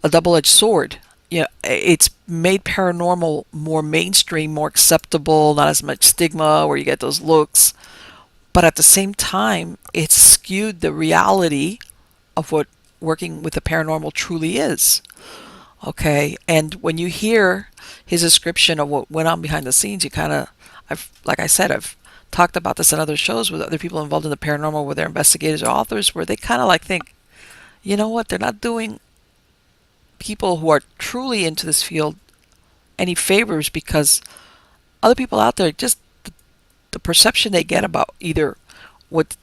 Speaker 1: double-edged sword. You know, it's made paranormal more mainstream, more acceptable, not as much stigma where you get those looks. But at the same time, it's skewed the reality of what working with the paranormal truly is. Okay, and when you hear his description of what went on behind the scenes, you kind of, like I said, I've talked about this in other shows with other people involved in the paranormal, where they're investigators or authors, where they kind of like think, you know what, they're not doing people who are truly into this field any favors, because other people out there, just the perception they get about either what,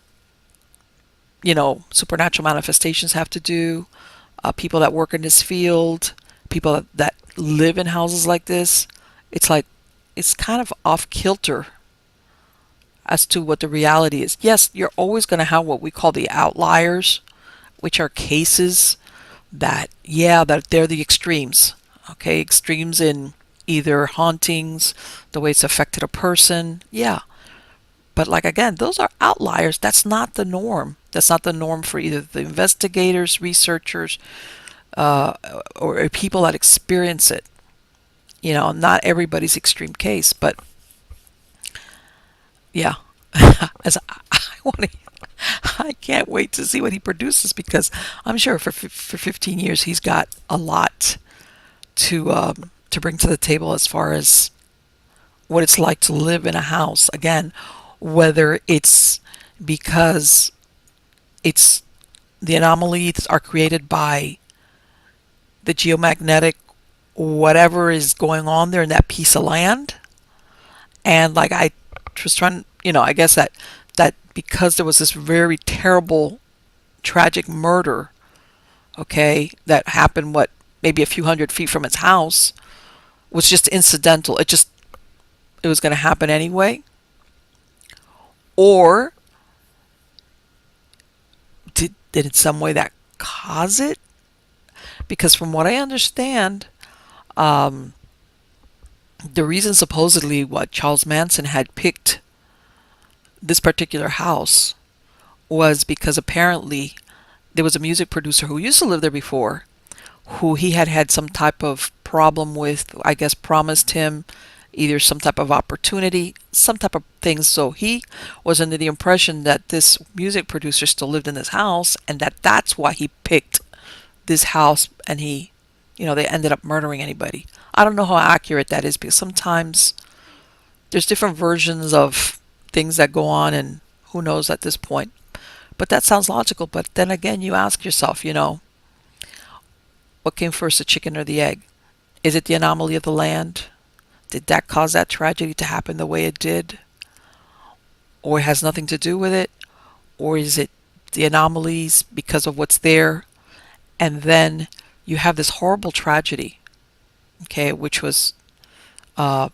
Speaker 1: you know, supernatural manifestations have to do, people that work in this field, people that live in houses like this, it's like, it's kind of off kilter as to what the reality is. Yes, you're always going to have what we call the outliers, which are cases that, yeah, that they're the extremes. Okay, extremes in either hauntings, the way it's affected a person. Yeah. But like, again, those are outliers. That's not the norm. That's not the norm for either the investigators, researchers, or people that experience it. You know, not everybody's extreme case, but yeah. As I want to, I can't wait to see what he produces, because I'm sure for 15 years he's got a lot to bring to the table as far as what it's like to live in a house. Again, whether it's because it's the anomalies are created by the geomagnetic, whatever is going on there in that piece of land. And like I was trying, you know, I guess that because there was this very terrible, tragic murder, okay, that happened, what, maybe a few hundred feet from its house, was just incidental. It was going to happen anyway. Or did in some way that cause it? Because from what I understand, the reason supposedly what Charles Manson had picked this particular house was because apparently there was a music producer who used to live there before, who he had some type of problem with, I guess promised him either some type of opportunity, some type of things. So he was under the impression that this music producer still lived in this house, and that's why he picked this house, and he, you know, they ended up murdering anybody. I don't know how accurate that is, because sometimes there's different versions of things that go on, and who knows at this point. But that sounds logical. But then again, you ask yourself, you know, what came first, the chicken or the egg? Is it the anomaly of the land? Did that cause that tragedy to happen the way it did? Or it has nothing to do with it? Or is it the anomalies because of what's there? And then you have this horrible tragedy, okay, which was the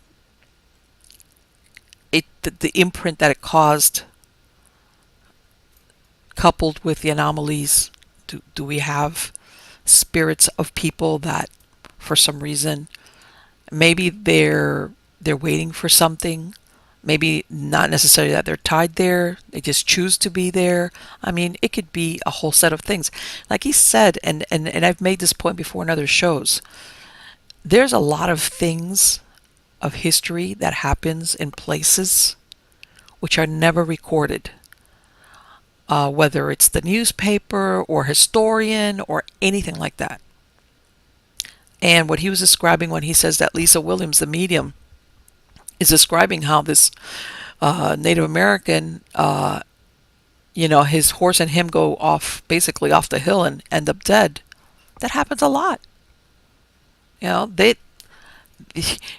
Speaker 1: imprint that it caused, coupled with the anomalies. Do we have spirits of people that, for some reason, maybe they're waiting for something, Maybe not necessarily that they're tied there, they just choose to be there. I mean, it could be a whole set of things. Like he said, and I've made this point before in other shows, there's a lot of things of history that happens in places which are never recorded. Whether it's the newspaper or historian or anything like that. And what he was describing when he says that Lisa Williams, the medium, is describing how this Native American, his horse and him go off, basically off the hill and end up dead. That happens a lot. They,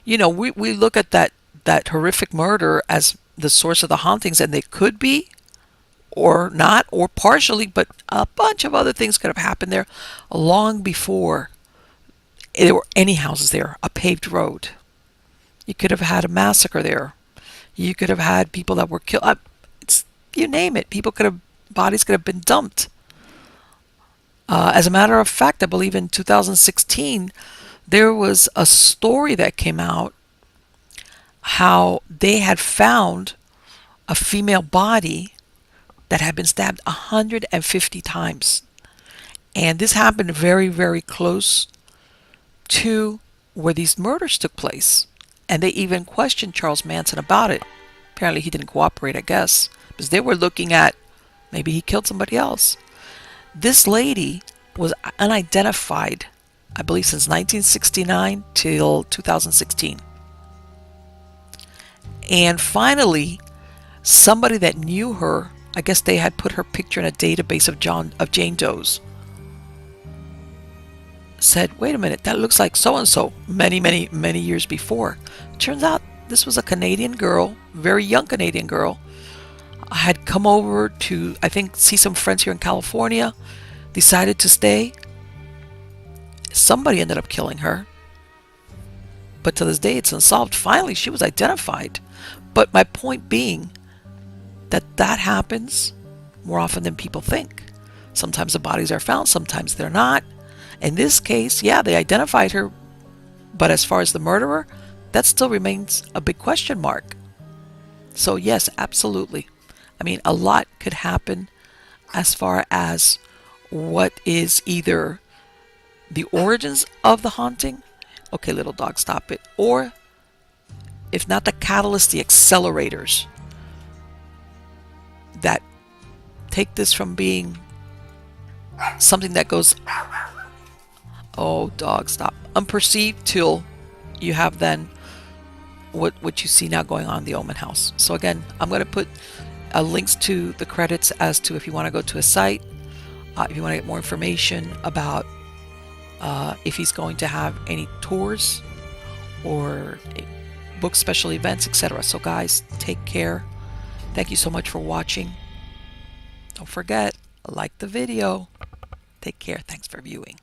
Speaker 1: we look at that horrific murder as the source of the hauntings, and they could be, or not, or partially, but a bunch of other things could have happened there long before there were any houses there, a paved road. You could have had a massacre there. You could have had people that were killed. You name it. Bodies could have been dumped. As a matter of fact, I believe in 2016, there was a story that came out how they had found a female body that had been stabbed 150 times. And this happened very, very close to where these murders took place. And they even questioned Charles Manson about it. Apparently he didn't cooperate, I guess, because they were looking at maybe he killed somebody else. This lady was unidentified, I believe, since 1969 till 2016. And finally, somebody that knew her, I guess they had put her picture in a database of Jane Doe's, said, wait a minute, that looks like so-and-so many, many, many years before. Turns out this was a Canadian girl, very young Canadian girl, had come over to, I think, see some friends here in California, decided to stay. Somebody ended up killing her. But to this day, it's unsolved. Finally, she was identified. But my point being that happens more often than people think. Sometimes the bodies are found, sometimes they're not. In this case, yeah, they identified her, but as far as the murderer, that still remains a big question mark. So yes, absolutely. I mean, a lot could happen as far as what is either the origins of the haunting, okay, little dog, stop it, or if not the catalyst, the accelerators that take this from being something that goes, oh, dog, stop, unperceived, till you have then what you see now going on in the Oman House. So again, I'm going to put links to the credits as to if you want to go to a site, if you want to get more information about if he's going to have any tours or book special events, etc. So guys, take care. Thank you so much for watching. Don't forget, like the video. Take care. Thanks for viewing.